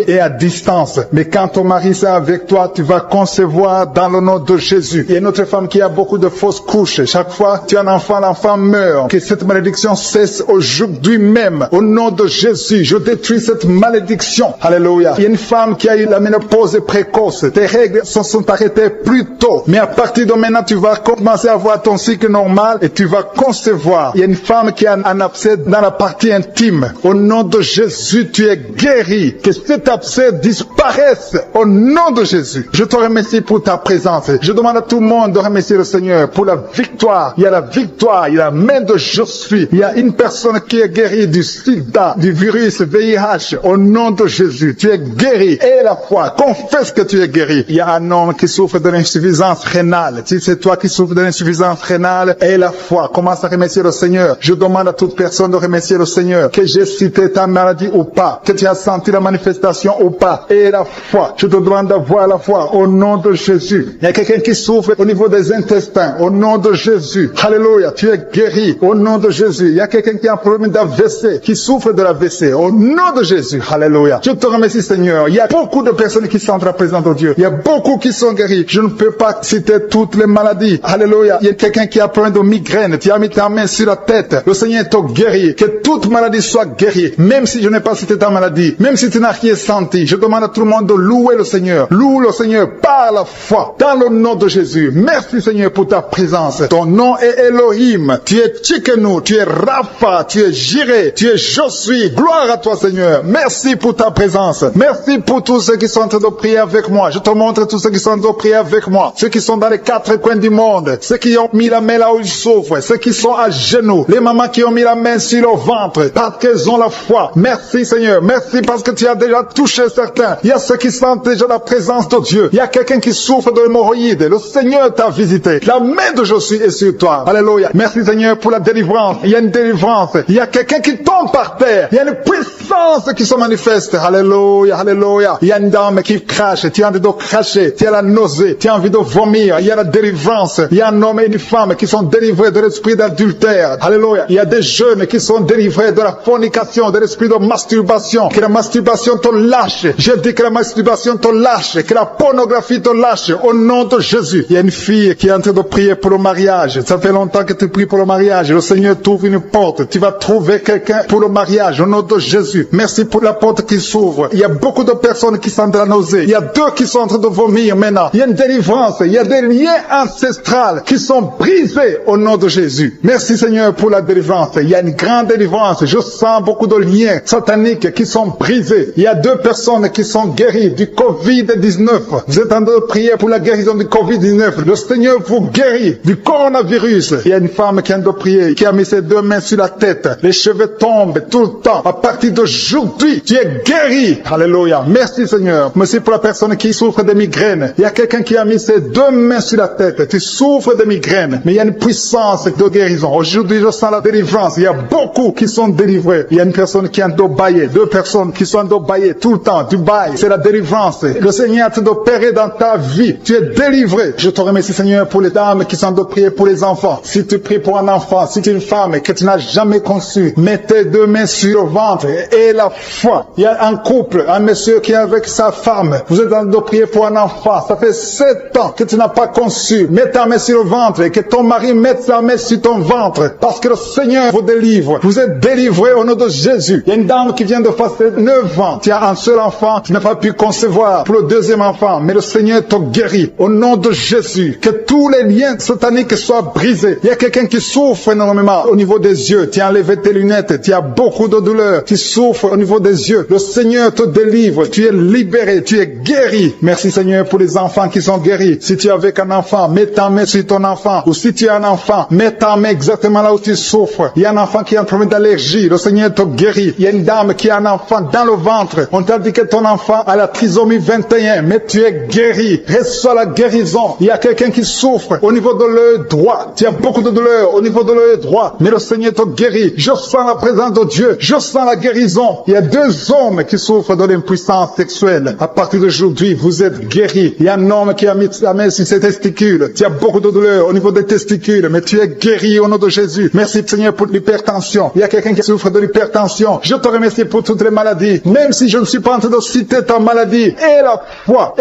S2: est à distance. Mais quand ton mari est avec toi, tu vas concevoir dans le nom de Jésus. Il y a une autre femme qui a beaucoup de fausses couches. Chaque fois tu as un enfant, l'enfant meurt. Que cette malédiction cesse aujourd'hui même. Au nom de Jésus, je détruis cette malédiction. Alléluia. Il y a une femme qui a eu la ménopause précoce. Tes règles se sont arrêtées plus tôt. Mais à partir de maintenant, tu vas commencer à avoir ton cycle normal et tu vas concevoir. Il y a une femme qui a un abcès dans la partie intime. Au nom de Jésus, tu es guéri. Que cet abcès disparaisse au nom de Jésus. Je te remercie pour ta présence. Je demande à tout le monde de remercier le Seigneur pour la victoire. Il y a la victoire, il y a la main de je suis. Il y a une personne qui est guérie du sida, du virus VIH. Au nom de Jésus, tu es guéri. Et la foi, confesse que tu es guéri. Il y a un homme qui souffre de l'insuffisance rénale. Si c'est toi qui souffres de l'insuffisance rénale, et la foi, commence à remercier le Seigneur. Je demande à toute personne de remercier le Seigneur. Que j'ai cité ta maladie ou pas, que tu as senti la manifestation ou pas. Et la foi, je te demande d'avoir la foi au nom de Jésus. Il y a quelqu'un qui souffre au niveau des intestins. Au nom de Jésus. Alléluia, tu es guéri. Au nom de Jésus. Il y a quelqu'un qui a un problème d'AVC, qui souffre de l'AVC. Au nom de Jésus. Alléluia. Je te remercie Seigneur. Il y a beaucoup de personnes qui sont présentes de Dieu. Il y a beaucoup qui sont guéris. Je ne peux pas citer toutes les maladies. Alléluia. Il y a quelqu'un qui a un problème de migraine. Tu as mis ta main sur la tête. Le Seigneur te guérit. Que toute maladie soit guérie. Même si je n'ai pas cité ta maladie. Même si tu n'as rien senti. Je demande à tout le monde de louer le Seigneur. Loue le Seigneur par la foi. Dans le nom de Jésus. Merci Seigneur pour ta présence. Ton nom est Elohim. Tu es Tchikenu. Tu es Rapha. Tu es Jireh. Tu es Je suis. Gloire à toi Seigneur. Merci pour ta présence. Merci pour tous ceux qui sont en train de prier avec moi. Je te montre tous ceux qui sont en train de prier avec moi. Ceux qui sont dans les 4 coins du monde. Ceux qui ont mis la main là où ils souffrent. Ceux qui sont à genoux. Les mamans qui ont mis la main sur le ventre. Parce qu'elles ont la foi. Merci Seigneur. Merci parce que tu as déjà touché certains. Il y a ceux qui sentent déjà la présence de Dieu. Il y a quelqu'un qui souffre de l'hémorroïde. Le Seigneur t'a visité. La main de je suis est sur toi. Alléluia. Merci Seigneur pour la délivrance. Il y a une délivrance. Il y a quelqu'un qui tombe par terre. Il y a une puissance qui se manifeste. Alléluia, alléluia. Il y a une dame qui crache, tu as envie de cracher, tu as la nausée, tu as envie de vomir. Il y a la délivrance. Il y a un homme et une femme qui sont délivrés de l'esprit d'adultère. Alléluia. Il y a des jeunes qui sont délivrés de la fornication, de l'esprit de masturbation. Que la masturbation te lâche. Je dis que la masturbation te lâche, que la pornographie te lâche au nom de Jésus. Il y a une fille qui est en train de prier pour le mariage. Ça fait longtemps que tu pries pour le mariage. Le Seigneur t'ouvre une porte. Tu vas trouver quelqu'un pour le mariage au nom de Jésus. Merci pour la porte qui s'ouvre. Il y a beaucoup de personnes qui sentent la nausée. Il y a deux qui sont en train de vomir maintenant. Il y a une délivrance. Il y a des liens ancestrales qui sont brisés au nom de Jésus. Merci Seigneur pour la délivrance. Il y a une grande délivrance. Je sens beaucoup de liens sataniques qui sont brisés. Il y a deux personnes qui sont guéries du Covid-19. Vous êtes en train de prier pour la guérison du Covid-19. Le Seigneur vous guérit du coronavirus. Il y a une femme qui est en train de prier, qui a mis ses deux mains sur la tête. Les cheveux tombent tout le temps. À partir d'aujourd'hui, tu es guéri. Alléluia. Merci Seigneur. Merci pour la personne qui souffre de migraines. Il y a quelqu'un qui a mis ses deux mains sur la tête. Tu souffres de migraines, mais il y a une puissance de guérison. Aujourd'hui, je sens la délivrance. Il y a beaucoup qui sont délivrés. Il y a une personne qui est en train de bailler. Deux personnes qui sont en train de bailler tout le temps. Du bail. C'est la délivrance. Le Seigneur est en train d'opérer dans ta vie. Tu es délivré. Je te remercie Seigneur pour les dames qui sont en train de prier pour les enfants. Si tu pries pour un enfant, si tu es une femme que tu n'as jamais conçu, mets tes deux mains sur le ventre et la foi. Il y a un couple, un monsieur qui est avec sa femme. Vous êtes en train de prier pour un enfant. Ça fait 7 ans que tu n'as pas conçu. Mets ta main sur le ventre et que ton mari mette sa main sur ton ventre. Parce que le Seigneur vous délivre. Vous êtes délivré au nom de Jésus. Il y a une dame qui vient de passer 9 ans. Tu as un seul enfant. Tu n'as pas pu concevoir pour le deuxième enfant. Mais le Seigneur te guérit. Au nom de Jésus. Que tous les liens sataniques soient brisés. Il y a quelqu'un qui souffre énormément au niveau des yeux. Tu as enlevé tes lunettes. Tu as beaucoup de douleur. Tu souffres au niveau des yeux. Le Seigneur te délivre. Tu es libéré. Tu es guéri. Merci Seigneur pour les enfants qui sont guéris. Si tu es avec un enfant, mets ta main sur ton enfant. Ou si tu es un enfant, mets ta main exactement là où tu souffres. Il y a un enfant qui a un problème d'allergie. Le Seigneur te guérit. Il y a une dame qui a un enfant dans le ventre. On t'a dit que ton enfant a la trisomie 21. Mais tu es guéri. Reçois la guérison. Il y a quelqu'un qui souffre au niveau de l'œil droit. Tu as beaucoup de douleur au niveau de l'œil droit. Mais le Seigneur te guérit. Je sens la présence de Dieu. Je sens la guérison. Il y a 2 hommes qui souffrent de l'impuissance sexuelle. À partir d'aujourd'hui, vous êtes guéris. Il y a un homme qui a mis la main sur ses testicules. Tu as beaucoup de douleur au niveau des testicules. Mais tu es guéri au nom de Jésus. Merci Seigneur pour l'hypertension. Il y a quelqu'un qui souffre de l'hypertension. Je te remercie pour toutes les maladies. Même si je ne suis pas en train de citer ta maladie. Et la foi,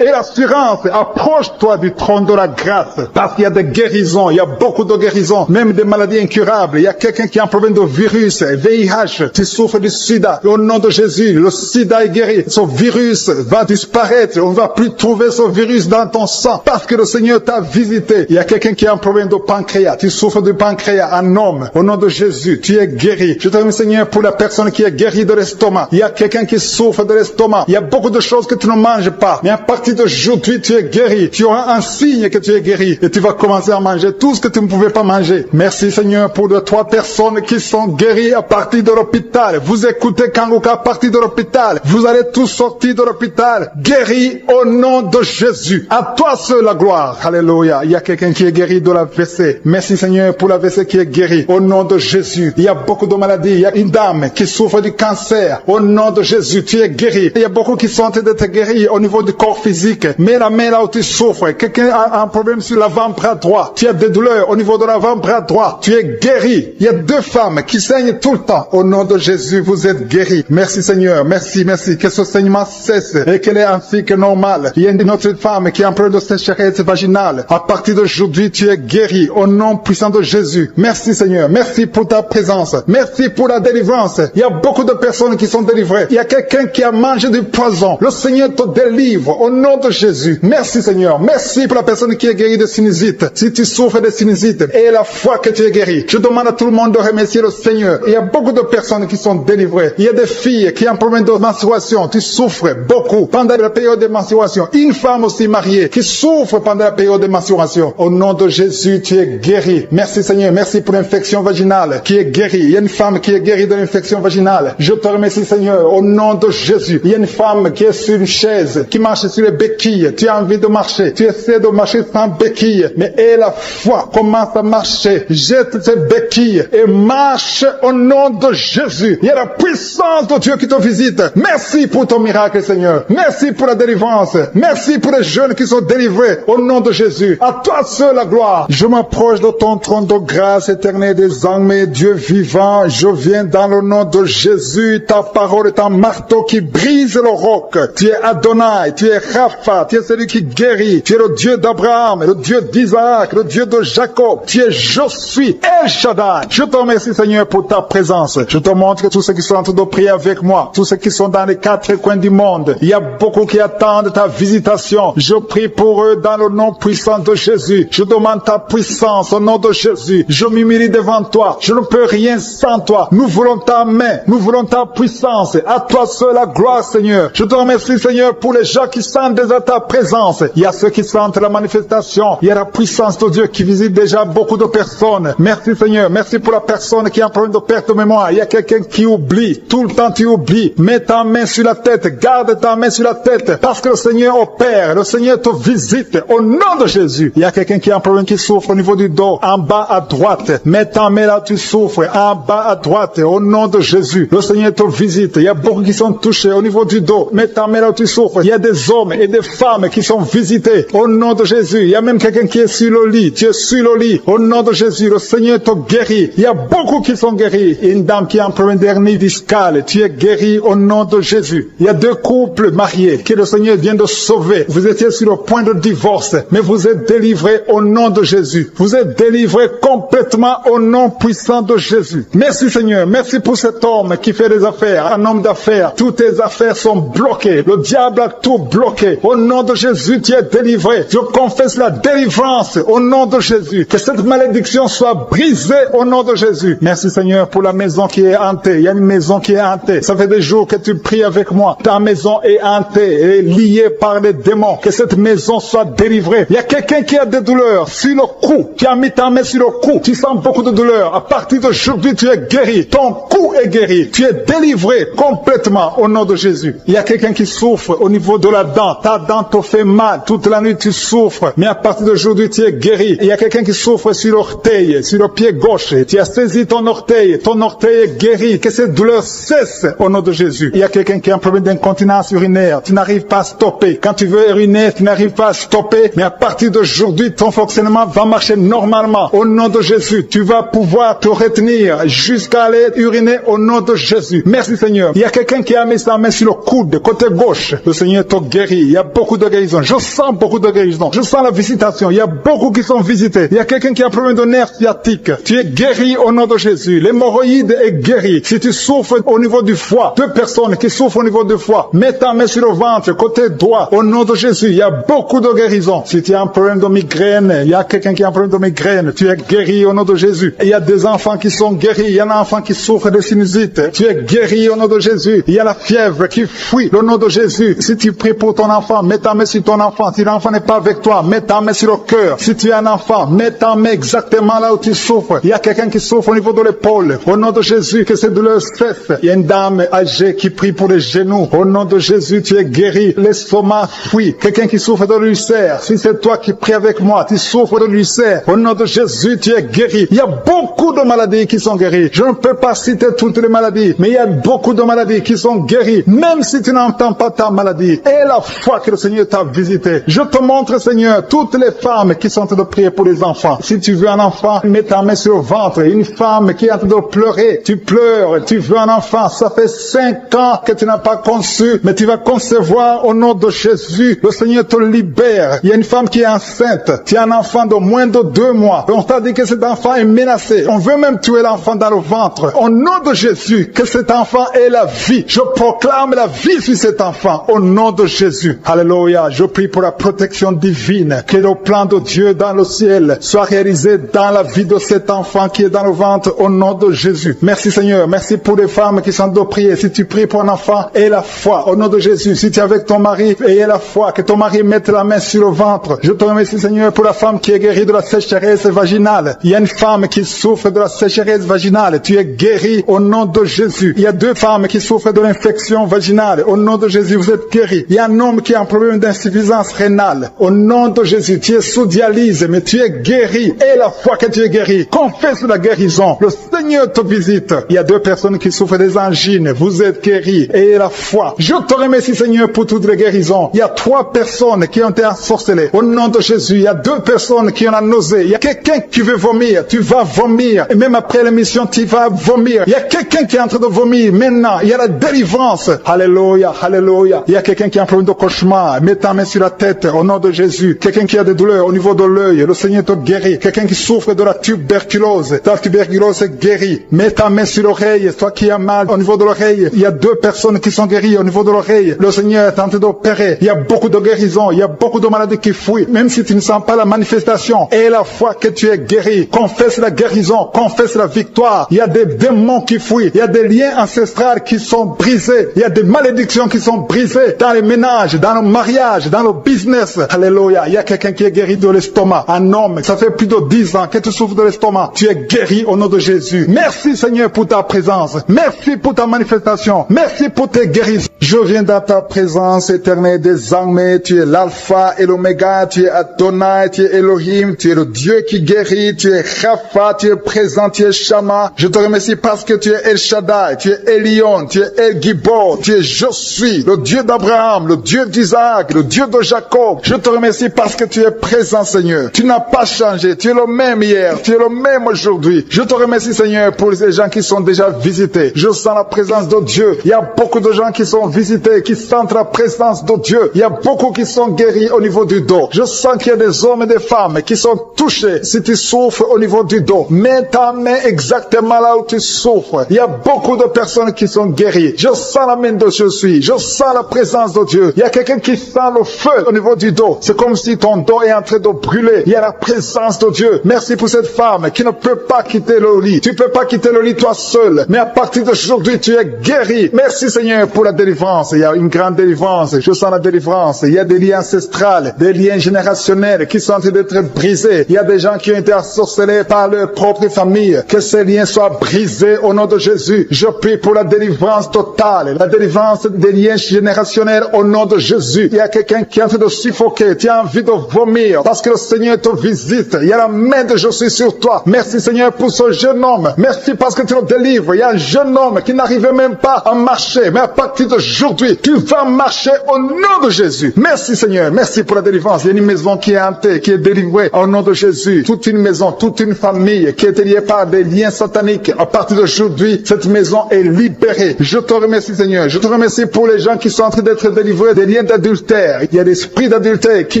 S2: et l'assurance. Approche-toi du trône de la grâce. Parce qu'il y a des guérisons. Il y a beaucoup de guérisons. Même des maladies incurables. Il y a quelqu'un qui a un problème de virus, VIH. Tu souffres du sida. Au nom de Jésus, le sida est guéri. Ce virus va disparaître. On ne va plus trouver ce virus dans ton sang. Parce que le Seigneur t'a visité. Il y a quelqu'un qui a un problème de pancréas. Tu souffres du pancréas. Un homme. Au nom de Jésus, tu es guéri. Je te remercie Seigneur pour la personne qui est guérie de l'estomac. Il y a quelqu'un qui souffre de l'estomac. Il y a beaucoup de choses que tu ne manges pas. Mais à partir d'aujourd'hui, tu es guéri. Tu auras un signe que tu es guéri. Et tu vas commencer à manger tout ce que tu ne pouvais pas manger. Merci Seigneur pour les 3 personnes qui sont guéries à partir de l'hôpital. Vous écoutez Kanguka à partir de l'hôpital. Vous allez tous sortir de l'hôpital. Guéris au nom de Jésus. À toi seul la gloire. Alléluia. Il y a quelqu'un qui est guéri de l'AVC. Merci Seigneur pour l'AVC qui est guéri. Au nom de Jésus. Il y a beaucoup de maladies. Il y a une dame qui souffre du cancer. Au nom de Jésus, tu es guéri. Il y a beaucoup qui sont en train d'être guéris au niveau du corps physique. Mets la main là où tu souffres. Quelqu'un a un problème sur l'avant-bras droit. Tu as des douleurs au niveau de l'avant-bras droit. Tu es guéri. Il y a 2 femmes qui saignent tout le temps. Au nom de Jésus, vous êtes guéris. Merci Seigneur. Merci. Que ce saignement cesse et qu'elle est ainsi que normal. Il y a une autre femme qui a un problème de sécheresse vaginale. À partir d'aujourd'hui, tu es guéri. Au nom puissant de Jésus. Merci Seigneur. Merci pour ta présence. Merci pour la délivrance. Il y a beaucoup de personnes qui sont délivrées. Il y a quelqu'un qui a mangé du poison. Le Seigneur te délivre. Au nom de Jésus. Merci Seigneur. Merci pour la personne qui est guérie de sinusite. Si tu souffres de sinusite et la foi que tu es guéri. Je demande à tout le monde de remercier le Seigneur. Il y a beaucoup de personnes qui sont sont délivrés. Il y a des filles qui ont un problème de menstruation. Tu souffres beaucoup pendant la période de menstruation. Une femme aussi mariée qui souffre pendant la période de menstruation. Au nom de Jésus, tu es guéri. Merci Seigneur. Merci pour l'infection vaginale qui est guérie. Il y a une femme qui est guérie de l'infection vaginale. Je te remercie Seigneur. Au nom de Jésus. Il y a une femme qui est sur une chaise, qui marche sur les béquilles. Tu as envie de marcher. Tu essaies de marcher sans béquilles. Mais aie la foi. Commence à marcher. Jette tes béquilles et marche au nom de Jésus. Il y a la puissance de Dieu qui te visite. Merci pour ton miracle Seigneur. Merci pour la délivrance. Merci pour les jeunes qui sont délivrés au nom de Jésus. À toi seul la gloire. Je m'approche de ton trône de grâce éternelle des armées, Dieu vivant. Je viens dans le nom de Jésus. Ta parole est un marteau qui brise le roc. Tu es Adonai, tu es Rapha, tu es celui qui guérit. Tu es le Dieu d'Abraham, le Dieu d'Isaac, le Dieu de Jacob. Tu es je suis El Shaddai. Je te remercie Seigneur pour ta présence. Je te montre que tous ceux qui sont en train de prier avec moi, tous ceux qui sont dans les quatre coins du monde, il y a beaucoup qui attendent ta visitation. Je prie pour eux dans le nom puissant de Jésus. Je demande ta puissance au nom de Jésus. Je m'humilie devant toi. Je ne peux rien sans toi. Nous voulons ta main. Nous voulons ta puissance. À toi seul la gloire, Seigneur. Je te remercie, Seigneur, pour les gens qui sentent déjà ta présence. Il y a ceux qui sentent la manifestation. Il y a la puissance de Dieu qui visite déjà beaucoup de personnes. Merci, Seigneur. Merci pour la personne qui a un problème de perte de mémoire. Il y a quelqu'un qui oublie. Tout le temps, tu oublies. Mets ta main sur la tête. Garde ta main sur la tête. Parce que le Seigneur opère. Le Seigneur te visite. Au nom de Jésus. Il y a quelqu'un qui a un problème qui souffre au niveau du dos. En bas à droite. Mets ta main là, tu souffres. En bas à droite. Au nom de Jésus. Le Seigneur te visite. Il y a beaucoup qui sont touchés au niveau du dos. Mets ta main là où tu souffres. Il y a des hommes et des femmes qui sont visités. Au nom de Jésus. Il y a même quelqu'un qui est sur le lit. Tu es sur le lit. Au nom de Jésus. Le Seigneur te guérit. Il y a beaucoup qui sont guéris. Une dame qui a un problème d'hernie discale. Tu es guéri au nom de Jésus. Il y a deux couples mariés que le Seigneur vient de sauver. Vous étiez sur le point de divorce. Mais vous êtes délivrés au nom de Jésus. Vous êtes délivrés complètement au nom puissant de Jésus. Merci Seigneur. Merci pour cet homme qui fait des affaires. Un homme d'affaires. Toutes tes affaires sont bloquées. Le diable a tout bloqué. Au nom de Jésus, tu es délivré. Je confesse la délivrance au nom de Jésus. Que cette malédiction soit brisée au nom de Jésus. Merci Seigneur pour la maison qui est hantée. Il y a une maison qui est hantée. Ça fait des jours que tu pries avec moi. Ta maison est hantée et liée par les démons. Que cette maison soit délivrée. Il y a quelqu'un qui a des douleurs sur le cou. Tu as mis ta main sur le cou. Tu sens beaucoup de douleurs. À partir d'aujourd'hui, tu es guéri. Ton cou est guéri. Tu es délivré complètement au nom de Jésus. Il y a quelqu'un qui souffre au niveau de la dent. Ta dent te fait mal. Toute la nuit, tu souffres. Mais à partir d'aujourd'hui, tu es guéri. Il y a quelqu'un qui souffre sur l'orteil, sur le pied gauche. Tu as saisi ton orteil. Ton orteil est guéri. Que cette douleur cesse au nom de Jésus. Il y a quelqu'un qui a un problème d'incontinence urinaire. Tu n'arrives pas à stopper. Quand tu veux uriner, tu n'arrives pas à stopper. Mais à partir d'aujourd'hui, ton fonctionnement va marcher normalement. Au nom de Jésus, tu vas pouvoir te retenir jusqu'à aller uriner au nom de Jésus. Merci Seigneur. Il y a quelqu'un qui a mis sa main sur le coude, côté gauche. Le Seigneur te guérit. Il y a beaucoup de guérisons. Je sens beaucoup de guérisons. Je sens la visitation. Il y a beaucoup qui sont visités. Il y a quelqu'un qui a un problème de nerf sciatique. Tu es guéri au nom de Jésus. L'hémorroïde est guéri. Si tu souffres au niveau du foie, deux personnes qui souffrent au niveau du foie, mets ta main sur le ventre, côté droit. Au nom de Jésus, il y a beaucoup de guérisons. Si tu as un problème de migraine, il y a quelqu'un qui a un problème de migraine. Tu es guéri au nom de Jésus. Il y a des enfants qui sont guéris. Il y a un enfant qui souffre de sinusite. Tu es guéri au nom de Jésus. Il y a la fièvre qui fuit au nom de Jésus. Si tu pries pour ton enfant, mets ta main sur ton enfant. Si l'enfant n'est pas avec toi, mets ta main sur le cœur. Si tu es un enfant, mets ta main exactement là où tu souffres. Il y a quelqu'un qui souffre au niveau de l'épaule. Au nom de Jésus, que cette douleur cesse. Il y a une dame âgée qui prie pour les genoux. Au nom de Jésus, tu es guéri. L'estomac fuit. Quelqu'un qui souffre de l'ulcère. Si c'est toi qui pries avec moi, tu souffres de l'ulcère. Au nom de Jésus, tu es guéri. Il y a beaucoup de maladies qui sont guéries. Je ne peux pas citer toutes les maladies, mais il y a beaucoup de maladies qui sont guéries. Même si tu n'entends pas ta maladie, et la foi que le Seigneur t'a visité. Je te montre, Seigneur, toutes les femmes qui sont en train de prier pour les enfants. Si tu veux un enfant, mets ta main sur le ventre. Une femme qui est en train de pleurer, tu pleures, tu veux un enfant. Ça fait 5 ans que tu n'as pas conçu, mais tu vas concevoir au nom de Jésus. Le Seigneur te libère. Il y a une femme qui est enceinte. Tu as un enfant de moins de 2 mois. On t'a dit que cet enfant est menacé. On veut même tuer l'enfant dans le ventre. Au nom de Jésus, que cet enfant ait la vie. Je proclame la vie sur cet enfant. Au nom de Jésus. Alléluia. Je prie pour la protection divine. Que le plan de Dieu dans le ciel soit réalisé dans la vie de cet enfant qui est dans le ventre. Au nom de Jésus. Merci Seigneur. Merci Merci pour les femmes qui sont de prier. Si tu pries pour un enfant, aie la foi au nom de Jésus. Si tu es avec ton mari, aie la foi que ton mari mette la main sur le ventre. Je te remercie, Seigneur, pour la femme qui est guérie de la sécheresse vaginale. Il y a une femme qui souffre de la sécheresse vaginale. Tu es guérie au nom de Jésus. Il y a 2 femmes qui souffrent de l'infection vaginale. Au nom de Jésus, vous êtes guéris. Il y a un homme qui a un problème d'insuffisance rénale. Au nom de Jésus, tu es sous dialyse, mais tu es guéri. Et la foi que tu es guéri. Confesse la guérison. Le Seigneur te visite. Il y a 2 personnes qui souffrent des angines. Vous êtes guéris. Et la foi. Je te remercie, Seigneur, pour toutes les guérisons. Il y a 3 personnes qui ont été ensorcelées. Au nom de Jésus, il y a 2 personnes qui ont la nausée. Il y a quelqu'un qui veut vomir. Tu vas vomir. Et même après l'émission, tu vas vomir. Il y a quelqu'un qui est en train de vomir. Maintenant, il y a la délivrance. Alléluia, alléluia. Il y a quelqu'un qui a un problème de cauchemar. Mets ta main sur la tête au nom de Jésus. Quelqu'un qui a des douleurs au niveau de l'œil. Le Seigneur te guérit. Quelqu'un qui souffre de la tuberculose. Ta tuberculose est guérie. Mets ta main sur l'oreille. Toi qui as mal au niveau de l'oreille. Il y a 2 personnes qui sont guéries au niveau de l'oreille. Le Seigneur est en train d'opérer. Il y a beaucoup de guérisons. Il y a beaucoup de maladies qui fuient. Même si tu ne sens pas la manifestation. Et la foi que tu es guéri. Confesse la guérison. Confesse la victoire. Il y a des démons qui fuient. Il y a des liens ancestrales qui sont brisés. Il y a des malédictions qui sont brisées dans les ménages, dans le mariage, dans le business. Alléluia. Il y a quelqu'un qui est guéri de l'estomac. Un homme, ça fait plus de 10 ans que tu souffres de l'estomac. Tu es guéri au nom de Jésus. Merci Seigneur pour ta présence. Merci pour ta manifestation. Merci pour tes guérisons. Je viens dans ta présence éternelle des armées. Tu es l'alpha et l'oméga. Tu es Adonai, tu es Elohim. Tu es le Dieu qui guérit. Tu es Rapha, tu es présent, tu es Shama. Je te remercie parce que tu es El Shaddai. Tu es Elion, tu es El Gibor. Tu es Je suis, le Dieu d'Abraham, le Dieu d'Isaac, le Dieu de Jacob. Je te remercie parce que tu es présent, Seigneur. Tu n'as pas changé. Tu es le même hier. Tu es le même aujourd'hui. Je te remercie, Seigneur, pour les gens qui sont déjà visités. Je sens la présence de Dieu. Il y a beaucoup de gens qui sont visités, qui sentent la présence de Dieu. Il y a beaucoup qui sont guéris au niveau du dos. Je sens qu'il y a des hommes et des femmes qui sont touchés. Si tu souffres au niveau du dos, mets ta main exactement là où tu souffres. Il y a beaucoup de personnes qui sont guéries. Je sens la main de Jésus. Je sens la présence de Dieu. Il y a quelqu'un qui sent le feu au niveau du dos. C'est comme si ton dos est en train de brûler. Il y a la présence de Dieu. Merci pour cette femme qui ne peut pas quitter le lit. Tu ne peux pas quitter le lit toi seul. Mais à partir d'aujourd'hui, tu es guéri. Merci Seigneur pour la délivrance. Il y a une grande délivrance. Je sens la délivrance. Il y a des liens ancestrales, des liens générationnels qui sont en train d'être brisés. Il y a des gens qui ont été ensorcelés par leur propre famille. Que ces liens soient brisés au nom de Jésus. Je prie pour la délivrance totale. La délivrance des liens générationnels au nom de Jésus. Il y a quelqu'un qui est en train de suffoquer. Tu as envie de vomir parce que le Seigneur te visite. Il y a la main de Jésus sur toi. Merci Seigneur pour ce jeune homme. Merci parce que tu le délivres. Il y a un jeune homme qui n'arrivait même pas à marcher. Mais à partir d'aujourd'hui, tu vas marcher au nom de Jésus. Merci Seigneur. Merci pour la délivrance. Il y a une maison qui est hantée, qui est délivrée au nom de Jésus. Toute une maison, toute une famille qui est liée par des liens sataniques. À partir d'aujourd'hui, cette maison est libérée. Je te remercie Seigneur. Je te remercie pour les gens qui sont en train d'être délivrés des liens d'adultère. Il y a l'esprit d'adultère qui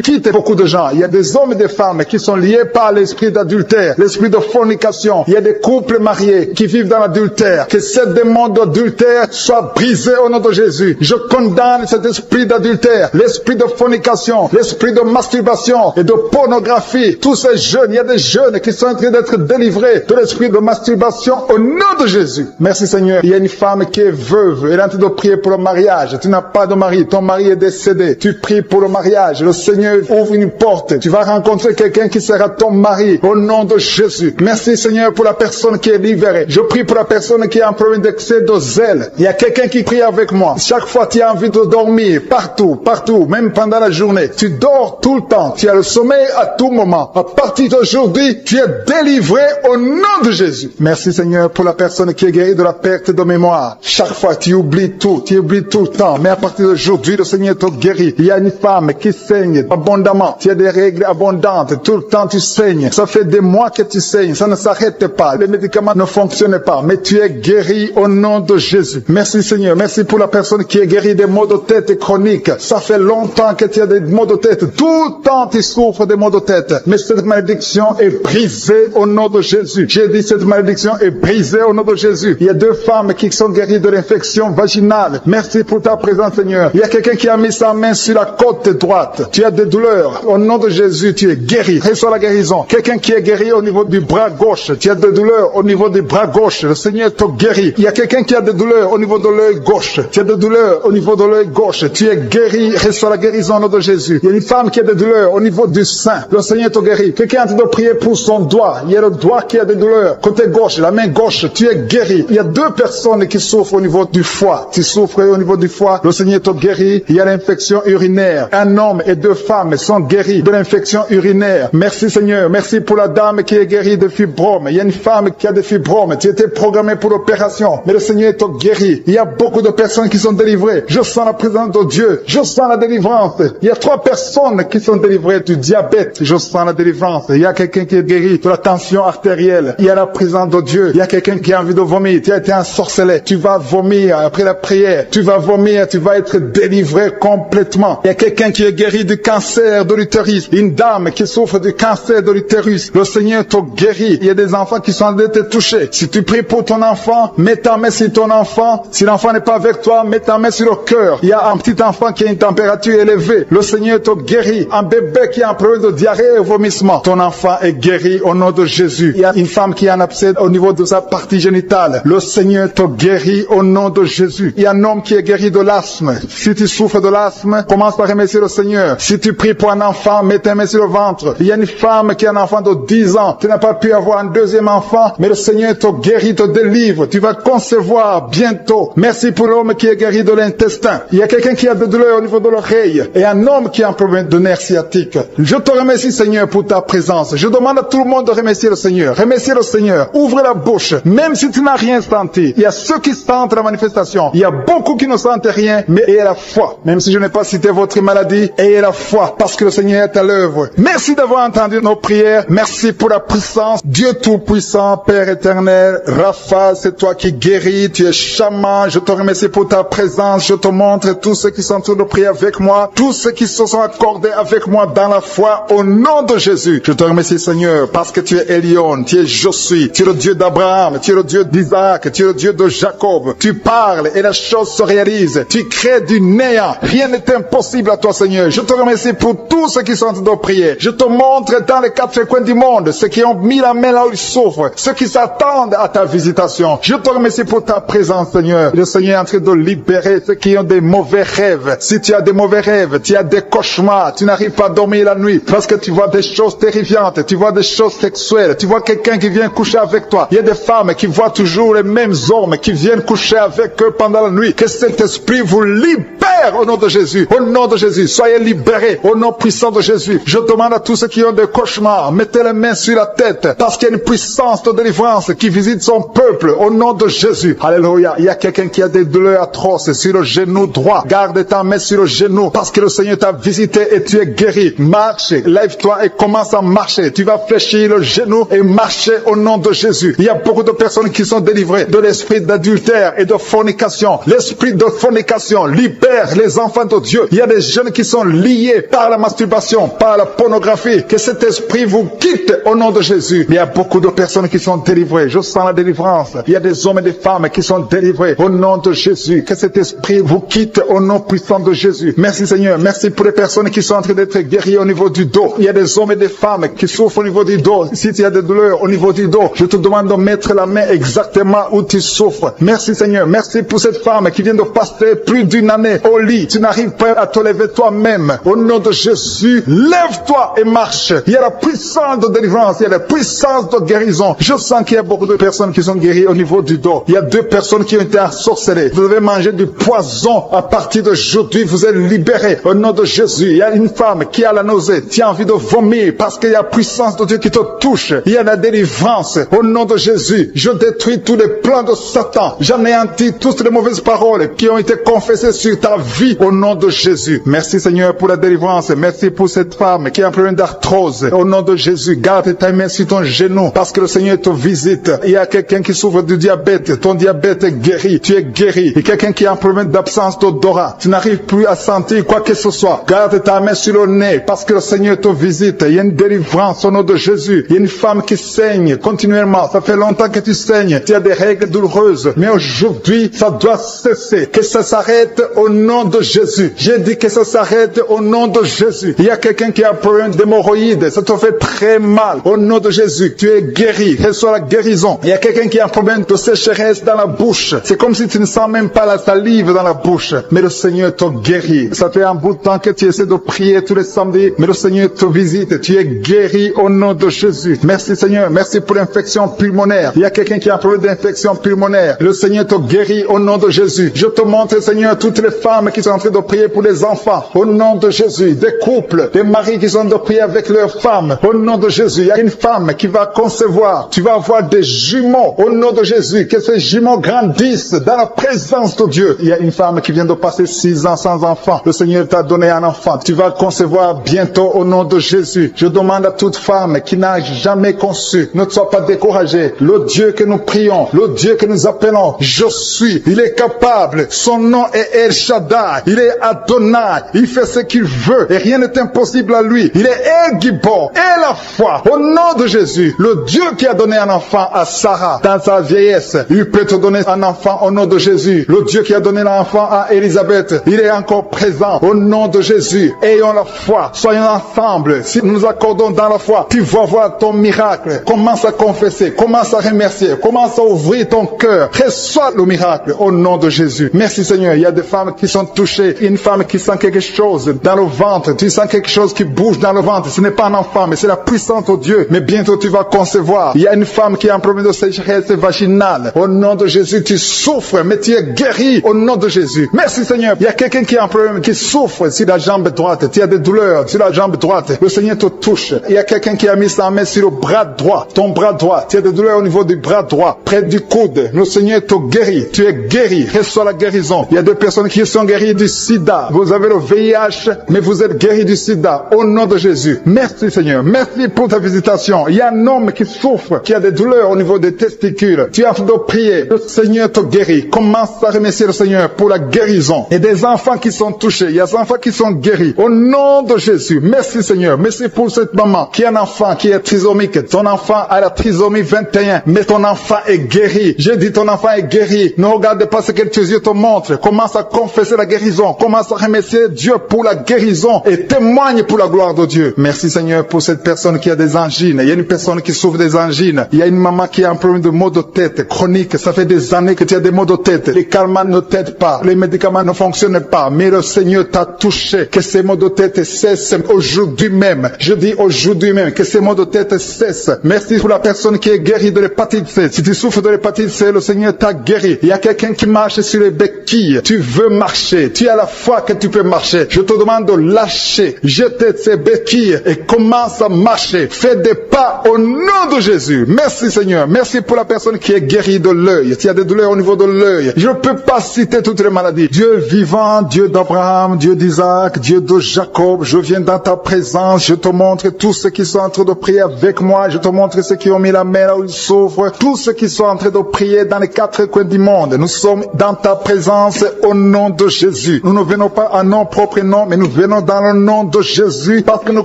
S2: quitte beaucoup de gens. Il y a des hommes et des femmes qui sont liés par l'esprit d'adultère, l'esprit de fornication. Il y a des couples mariés qui vivent dans l'adultère. Que ce démon d'adultère soit brisé au nom de Jésus. Je condamne cet esprit d'adultère, l'esprit de fornication, l'esprit de masturbation et de pornographie. Tous ces jeunes, il y a des jeunes qui sont en train d'être délivrés de l'esprit de masturbation au nom de Jésus. Merci Seigneur. Il y a une femme qui est veuve. Elle est en train de prier pour le mariage. Tu n'as pas de mari. Ton mari est décédé. Tu pries pour le mariage. Le Seigneur ouvre une porte. Tu vas rencontrer quelqu'un qui sera ton mari au nom de Jésus. Merci Seigneur pour la personne qui est libérée. Je prie pour la personne qui a un problème d'excès de zèle. Il y a quelqu'un qui prie avec moi. Chaque fois tu as envie de dormir. Partout, partout. Même pendant la journée. Tu dors tout le temps. Tu as le sommeil à tout moment. À partir d'aujourd'hui, tu es délivré au nom de Jésus. Merci Seigneur pour la personne qui est guérie de la perte de mémoire. Chaque fois tu oublies tout. Tu oublies tout le temps. Mais à partir d'aujourd'hui, le Seigneur te guérit. Il y a une femme qui saigne abondamment. Tu as des règles abondantes. Tout le temps tu saignes. Ça fait des mois que tu saignes. Ça ne s'arrête pas. Les médicaments ne fonctionnent pas. Mais tu es guéri au nom de Jésus. Merci Seigneur. Merci pour la personne qui est guérie des maux de tête chroniques. Ça fait longtemps que tu as des maux de tête. Tout le temps tu souffres des maux de tête. Mais cette malédiction est brisée au nom de Jésus. J'ai dit cette malédiction est brisée au nom de Jésus. Il y a 2 femmes qui sont guéries de l'infection vaginale. Merci pour ta présence Seigneur. Il y a quelqu'un qui a mis sa main sur la côte droite. Tu as des douleurs. Au nom de Jésus, tu es guéri. Reçois la guérison. Quelqu'un qui est guéri au niveau du bras gauche. Tu as des douleurs au niveau du bras gauche. Le Seigneur Seigneur te guérit. Il y a quelqu'un qui a des douleurs au niveau de l'œil gauche. Tu as des douleurs au niveau de l'œil gauche. Tu es guéri. Reçois la guérison au nom de Jésus. Il y a une femme qui a des douleurs au niveau du sein. Le Seigneur te guérit. Quelqu'un est en train de prier pour son doigt. Il y a le doigt qui a des douleurs. Côté gauche, la main gauche, tu es guéri. Il y a deux personnes qui souffrent au niveau du foie. Tu souffres au niveau du foie. Le Seigneur te guérit. Il y a l'infection urinaire. Un homme et deux femmes sont guéris de l'infection urinaire. Merci Seigneur. Merci pour la dame qui est guérie de fibromes. Il y a une femme qui a des fibromes. Tu étais programmé pour l'opération. Mais le Seigneur te guérit. Il y a beaucoup de personnes qui sont délivrées. Je sens la présence de Dieu. Je sens la délivrance. Il y a 3 personnes qui sont délivrées du diabète. Je sens la délivrance. Il y a quelqu'un qui est guéri de la tension artérielle. Il y a la présence de Dieu. Il y a quelqu'un qui a envie de vomir. Tu as été ensorcelé. Tu vas vomir après la prière. Tu vas vomir. Tu vas être délivré complètement. Il y a quelqu'un qui est guéri du cancer de l'utérus. Une dame qui souffre du cancer de l'utérus. Le Seigneur te guérit. Il y a des enfants qui sont en train de te toucher. Si tu pries pour ton enfant, mets ta main sur ton enfant. Si l'enfant n'est pas avec toi, mets ta main sur le cœur. Il y a un petit enfant qui a une température élevée. Le Seigneur te guérit. Un bébé qui a un problème de diarrhée et vomissement. Ton enfant est guéri au nom de Jésus. Il y a une femme qui a un abcès au niveau de sa partie génitale. Le Seigneur te guérit au nom de Jésus. Il y a un homme qui est guéri de l'asthme. Si tu souffres de l'asthme, commence par remercier le Seigneur. Si tu pries pour un enfant, mets ta main sur le ventre. Il y a une femme qui a un enfant de 10 ans. Tu n'as pas pu avoir un deuxième enfant, mais le Seigneur te guérit, te délivre. Tu vas concevoir bientôt. Merci pour l'homme qui est guéri de l'intestin. Il y a quelqu'un qui a des douleurs au niveau de l'oreille et un homme qui a un problème de nerf sciatique. Je te remercie Seigneur pour ta présence. Je demande à tout le monde de remercier le Seigneur. Remercier le Seigneur. Ouvre la bouche. Même si tu n'as rien senti. Il y a ceux qui sentent la manifestation. Il y a beaucoup qui ne sentent rien, mais ayez la foi. Même si je n'ai pas cité votre maladie, ayez la foi parce que le Seigneur est à l'œuvre. Merci d'avoir entendu nos prières. Merci pour la puissance. Dieu Tout-Puissant, Père éternel, Rapha, c'est toi qui guéris. Tu es chaman. Je te remercie pour ta présence. Je te montre tous ceux qui sont en train de prier avec moi. Tous ceux qui se sont accordés avec moi dans la foi au nom de Jésus. Je te remercie Seigneur parce que tu es Elion, tu es Je suis, tu es le Dieu d'Abraham, tu es le Dieu d'Isaac, tu es le Dieu de Jacob. Tu parles et la chose se réalise. Tu crées du néant. Rien n'est impossible à toi Seigneur. Je te remercie pour tous ceux qui sont en train de prier. Je te montre dans les 4 coins du monde ceux qui ont mis la main là où ils souffrent, ceux qui s'attendent à ta visitation. Je te remercie pour ta présence Seigneur. Le Seigneur est en train de libérer ceux qui ont des mauvais rêves. Si tu as des mauvais rêves, tu as des cauchemars, tu n'arrives pas à dormir la nuit parce que tu vois des choses terrifiantes, tu vois des choses sexuelles, tu vois quelqu'un qui vient coucher avec toi. Il y a des femmes qui voient toujours les mêmes hommes qui viennent coucher avec eux pendant la nuit. Que cet esprit vous libère au nom de Jésus. Au nom de Jésus, soyez libérés au nom puissant de Jésus. Je demande à tous ceux qui ont des cauchemars, mettez les mains sur la tête parce qu'il y a une puissance de délivrance qui visite son peuple au nom de Jésus. Alléluia. Il y a quelqu'un qui a des douleurs atroces sur le genou droit. Garde ta main sur le genou parce que le Seigneur t'a visité et tu es guéri. Marche, lève-toi et commence à marcher. Tu vas fléchir le genou et marcher au nom de Jésus. Il y a beaucoup de personnes qui sont délivrées de l'esprit d'adultère et de fornication. L'esprit de fornication libère les enfants de Dieu. Il y a des jeunes qui sont liés par la masturbation, par la pornographie. Que cet esprit vous quitte au nom de Jésus. Il y a beaucoup de personnes qui sont délivrées. Je sens la délivrance. Il y a des hommes et des femmes qui sont délivrés au nom de Jésus. Que cet esprit vous quitte au nom puissant de Jésus. Merci Seigneur. Merci pour les personnes qui sont en train d'être guéries au niveau du dos. Il y a des hommes et des femmes qui souffrent au niveau du dos. Si tu as des douleurs au niveau du dos, je te demande de mettre la main exactement où tu souffres. Merci Seigneur. Merci pour cette femme qui vient de passer plus d'une année au lit. Tu n'arrives pas à te lever toi-même. Au nom de Jésus, lève-toi et marche. Il y a la puissance de délivrance. Il y a la puissance de guérison. Je sens qu'il y a beaucoup de personnes qui sont guéries au niveau du dos. Il y a 2 personnes qui ont été ensorcelées. Vous devez manger du poison. À partir d'aujourd'hui, vous êtes libérés. Au nom de Jésus, il y a une femme qui a la nausée. Tu as envie de vomir parce qu'il y a la puissance de Dieu qui te touche. Il y a la délivrance. Au nom de Jésus, je détruis tous les plans de Satan. J'anéantis toutes les mauvaises paroles qui ont été confessées sur ta vie. Au nom de Jésus. Merci Seigneur pour la délivrance. Merci pour cette femme qui a un problème d'arthrose. Au nom de Jésus, garde ta main sur ton genou parce que le Seigneur te visite. Il y a quelqu'un qui souffre du diabète. Ton diabète est guéri. Tu es guéri. Et quelqu'un qui a un problème d'absence d'odorat. Tu n'arrives plus à sentir quoi que ce soit. Garde ta main sur le nez parce que le Seigneur te visite. Il y a une délivrance au nom de Jésus. Il y a une femme qui saigne continuellement. Ça fait longtemps que tu saignes. Tu as des règles douloureuses. Mais aujourd'hui, ça doit cesser. Que ça s'arrête au nom de Jésus. J'ai dit que ça s'arrête au nom de Jésus. Il y a quelqu'un qui a un problème d'hémorroïdes. Ça te fait très mal. Au nom de Jésus, tu es guéri. Reçois la guérison. Il y a quelqu'un qui a un problème de sécheresse dans la bouche. C'est comme si tu ne sens même pas la salive dans la bouche. Mais le Seigneur te guérit. Ça fait un bout de temps que tu essaies de prier tous les samedis, mais le Seigneur te visite. Tu es guéri au nom de Jésus. Merci Seigneur. Merci pour l'infection pulmonaire. Il y a quelqu'un qui a un problème d'infection pulmonaire. Le Seigneur te guérit au nom de Jésus. Je te montre Seigneur toutes les femmes qui sont en train de prier pour les enfants. Au nom de Jésus. Des couples, des maris qui sont en train de prier avec leurs femmes. Au nom de Jésus. Il y a une femme qui va concevoir. Tu vas avoir des jumeaux. Au nom de Jésus. Que ces jumeaux grandissent dans la présence de Dieu. Il y a une femme qui vient de passer 6 ans sans enfant. Le Seigneur t'a donné un enfant. Tu vas concevoir bientôt au nom de Jésus. Je demande à toute femme qui n'a jamais conçu, ne sois pas découragée. Le Dieu que nous prions, le Dieu que nous appelons, je suis. Il est capable. Son nom est El Shaddai. Il est Adonai. Il fait ce qu'il veut et rien n'est impossible à lui. Il est El Gibor et la foi. Au nom de Jésus, le Dieu qui a donné un enfant à Sarah dans sa vieillesse, il peut te donner un enfant au nom de Jésus. Le Dieu qui a donné l'enfant à Élisabeth, il est encore présent au nom de Jésus. Ayons la foi. Soyons ensemble. Si nous nous accordons dans la foi, tu vas voir ton miracle. Commence à confesser. Commence à remercier. Commence à ouvrir ton cœur. Reçois le miracle au nom de Jésus. Merci Seigneur. Il y a des femmes qui sont touchées. Une femme qui sent quelque chose dans le ventre. Tu sens quelque chose qui bouge dans le ventre. Ce n'est pas un enfant, mais c'est la puissance de Dieu. Mais bientôt tu vas concevoir. Il y a une femme qui a un problème de sécheresse vaginale. Au nom de Jésus, tu souffres, mais tu es guéri au nom de Jésus. Merci Seigneur. Il y a quelqu'un qui a un problème, qui souffre sur la jambe droite. Tu as des douleurs sur la jambe droite. Le Seigneur te touche. Il y a quelqu'un qui a mis sa main sur le bras droit. Ton bras droit. Tu as des douleurs au niveau du bras droit, près du coude. Le Seigneur te guérit. Tu es guéri. Reçois la guérison. Il y a des personnes qui sont guéries du sida. Vous avez le VIH, mais vous êtes guéris du sida. Au nom de Jésus. Merci Seigneur. Merci pour ta visitation. Il y a un homme qui souffre, qui a des douleurs au niveau des testicules. Tu es en train de prier. Le Seigneur te guérit. Commence à remercier le Seigneur pour la guérison. Et des enfants qui sont touchés. Il y a des enfants qui sont guéris. Au nom de Jésus. Merci Seigneur. Merci pour cette maman qui a un enfant qui est trisomique. Ton enfant a la trisomie 21. Mais ton enfant est guéri. J'ai dit ton enfant est guéri. Ne regarde pas ce que tes yeux te montrent. Commence à confesser la guérison. Commence à remercier Dieu pour la guérison. Et témoigne pour la gloire de Dieu. Merci Seigneur pour cette personne qui a des angines. Il y a une personne qui souffre des angines. Il y a une maman qui a un problème de maux de tête chronique. Ça fait des années que tu as des maux de tête. Les calmants ne t'aident pas. Les médicaments ne fonctionnent pas. Mais le Seigneur t'a touché. Que ces maux de tête cessent aujourd'hui même. Je dis aujourd'hui même que ces maux de tête cessent. Merci pour la personne qui est guérie de l'hépatite C. Si tu souffres de l'hépatite C, le Seigneur t'a guéri. Il y a quelqu'un qui marche sur les béquilles. Tu veux marcher. Tu as la foi que tu peux marcher. Je te demande de lâcher. Jeter ces béquilles et commence à marcher. Fais des pas au nom de Jésus. Merci Seigneur. Merci pour la personne qui est guérie de l'œil. Tu as des douleurs au niveau de l'œil. Je ne peux pas citer toutes les maladies. Dieu vivant, Dieu d'Abraham, Dieu d'Isaac, Dieu de Jacob, je viens dans ta présence. Je te montre tous ceux qui sont en train de prier avec moi. Je te montre ceux qui ont mis la main là où ils souffrent. Tous ceux qui sont en train de prier dans les 4 coins du monde. Nous sommes dans ta présence au nom de Jésus. Nous ne venons pas à nos propres noms, mais nous venons dans le nom de Jésus parce que nous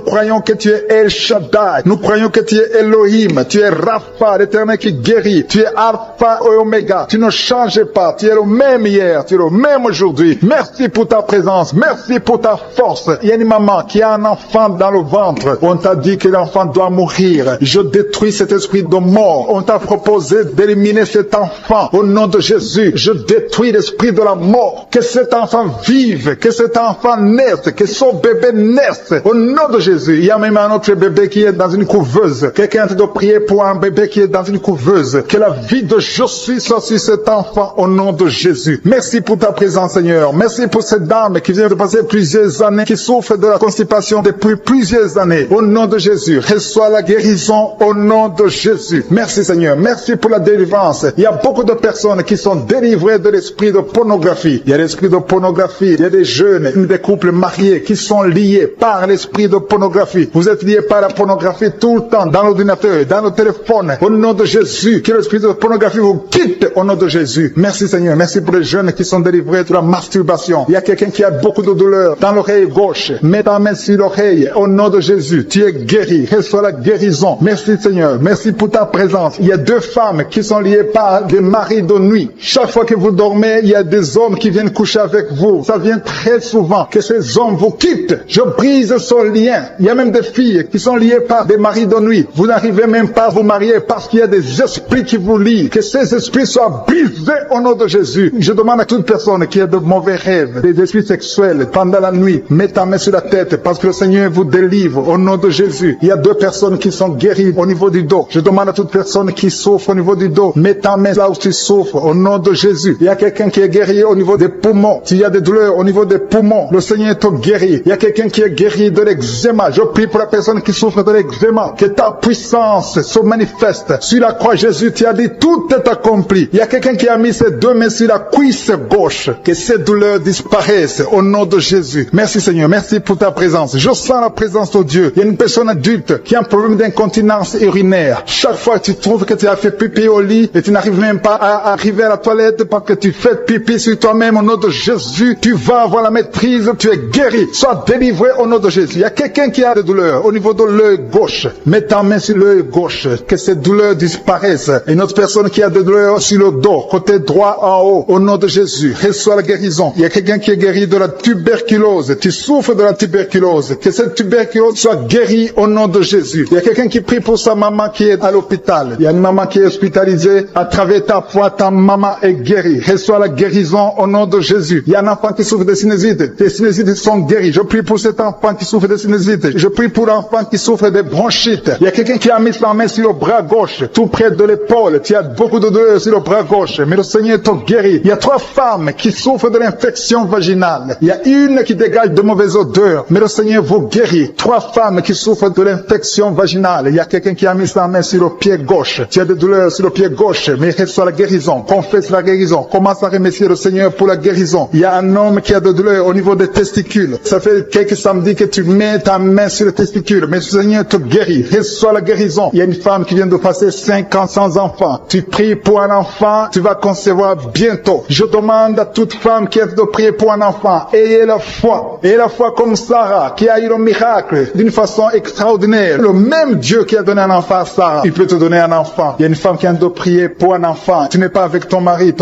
S2: croyons que tu es El Shaddai. Nous croyons que tu es Elohim. Tu es Rapha, l'Éternel qui guérit. Tu es Alpha et Oméga. Tu ne changes pas. Tu es le même hier. Tu es le même aujourd'hui. Merci pour ta présence. Merci pour ta force. Il y a une maman qui a un enfant dans le ventre. On t'a dit que l'enfant doit mourir. Je détruis cet esprit de mort. On t'a proposé d'éliminer cet enfant. Au nom de Jésus, je détruis l'esprit de la mort. Que cet enfant vive. Que cet enfant naisse. Que son bébé naisse. Au nom de Jésus. Il y a même un autre bébé qui est dans une couveuse. Quelqu'un est en train de prier pour un bébé qui est dans une couveuse. Que la vie de Josué soit sur cet enfant au nom de Jésus. Merci pour ta présence, Seigneur. Merci pour cette dame qui vient de passer plusieurs années, qui souffre de la constipation depuis plusieurs années. Au nom de Jésus, reçois la guérison au nom de Jésus. Merci, Seigneur. Merci pour la délivrance. Il y a beaucoup de personnes qui sont délivrées de l'esprit de pornographie. Il y a l'esprit de pornographie. Il y a des jeunes, des couples mariés qui sont liés par l'esprit de pornographie. Vous êtes liés par la pornographie tout le temps, dans l'ordinateur, dans le téléphone. Au nom de Jésus, que l'esprit de pornographie vous quitte au nom de Jésus. Merci Seigneur. Merci pour les jeunes qui sont délivrés de la masturbation. Il y a quelqu'un qui a beaucoup de douleur dans l'oreille gauche. Mets ta main sur l'oreille au nom de Jésus. Tu es guéri. Reçois la guérison. Merci Seigneur. Merci pour ta présence. Il y a 2 femmes qui sont liées par des maris de nuit. Chaque fois que vous dormez, il y a des hommes qui viennent coucher avec vous. Ça vient très souvent que ces hommes vous quittent. Je brise ce lien. Il y a même des filles qui sont liées par des maris de nuit. Vous n'arrivez même pas à vous marier parce qu'il y a des esprits qui qui vous lie, que ces esprits soient brisés au nom de Jésus. Je demande à toute personne qui a de mauvais rêves, des esprits sexuels pendant la nuit, mets ta main sur la tête parce que le Seigneur vous délivre au nom de Jésus. Il y a 2 personnes qui sont guéries au niveau du dos. Je demande à toute personne qui souffre au niveau du dos, mets ta main là où tu souffres au nom de Jésus. Il y a quelqu'un qui est guéri au niveau des poumons. S'il y a des douleurs au niveau des poumons, le Seigneur te guérit. Il y a quelqu'un qui est guéri de l'eczéma. Je prie pour la personne qui souffre de l'eczéma, que ta puissance se manifeste. Sur la croix, Jésus, tu as dit, tout est accompli. Il y a quelqu'un qui a mis ses 2 mains sur la cuisse gauche. Que ces douleurs disparaissent au nom de Jésus. Merci Seigneur, merci pour ta présence. Je sens la présence de Dieu. Il y a une personne adulte qui a un problème d'incontinence urinaire. Chaque fois que tu trouves que tu as fait pipi au lit et tu n'arrives même pas à arriver à la toilette parce que tu fais pipi sur toi-même, au nom de Jésus, tu vas avoir la maîtrise, tu es guéri. Sois délivré au nom de Jésus. Il y a quelqu'un qui a des douleurs au niveau de l'œil gauche. Mets ta main sur l'œil gauche, que ces douleurs disparaissent. Une autre personne qui a des douleurs sur le dos, côté droit en haut, au nom de Jésus, reçois la guérison. Il y a quelqu'un qui est guéri de la tuberculose. Tu souffres de la tuberculose. Que cette tuberculose soit guérie au nom de Jésus. Il y a quelqu'un qui prie pour sa maman qui est à l'hôpital. Il y a une maman qui est hospitalisée. À travers ta foi, ta maman est guérie. Reçois la guérison au nom de Jésus. Il y a un enfant qui souffre de sinusite. Tes sinusites sont guéries. Je prie pour cet enfant qui souffre de sinusite. Je prie pour l'enfant qui souffre de bronchite. Il y a quelqu'un qui a mis sa main sur le bras gauche, tout près de l'épaule. Tu as beaucoup de douleurs sur le bras gauche, mais le Seigneur te guérit. Il y a 3 femmes qui souffrent de l'infection vaginale. Il y a une qui dégage de mauvaises odeurs, mais le Seigneur vous guérit. 3 femmes qui souffrent de l'infection vaginale. Il y a quelqu'un qui a mis sa main sur le pied gauche. Tu as des douleurs sur le pied gauche, mais reçois la guérison. Confesse la guérison. Commence à remercier le Seigneur pour la guérison. Il y a un homme qui a des douleurs au niveau des testicules. Ça fait quelques samedis que tu mets ta main sur les testicules, mais le Seigneur te guérit. Reçois la guérison. Il y a une femme qui vient de passer 5 ans sans enfant. Tu pries pour un enfant, tu vas concevoir bientôt. Je demande à toute femme qui est de prier pour un enfant, ayez la foi. Ayez la foi comme Sarah, qui a eu le miracle d'une façon extraordinaire. Le même Dieu qui a donné un enfant à Sarah, il peut te donner un enfant. Il y a une femme qui vient de prier pour un enfant. Tu n'es pas avec ton mari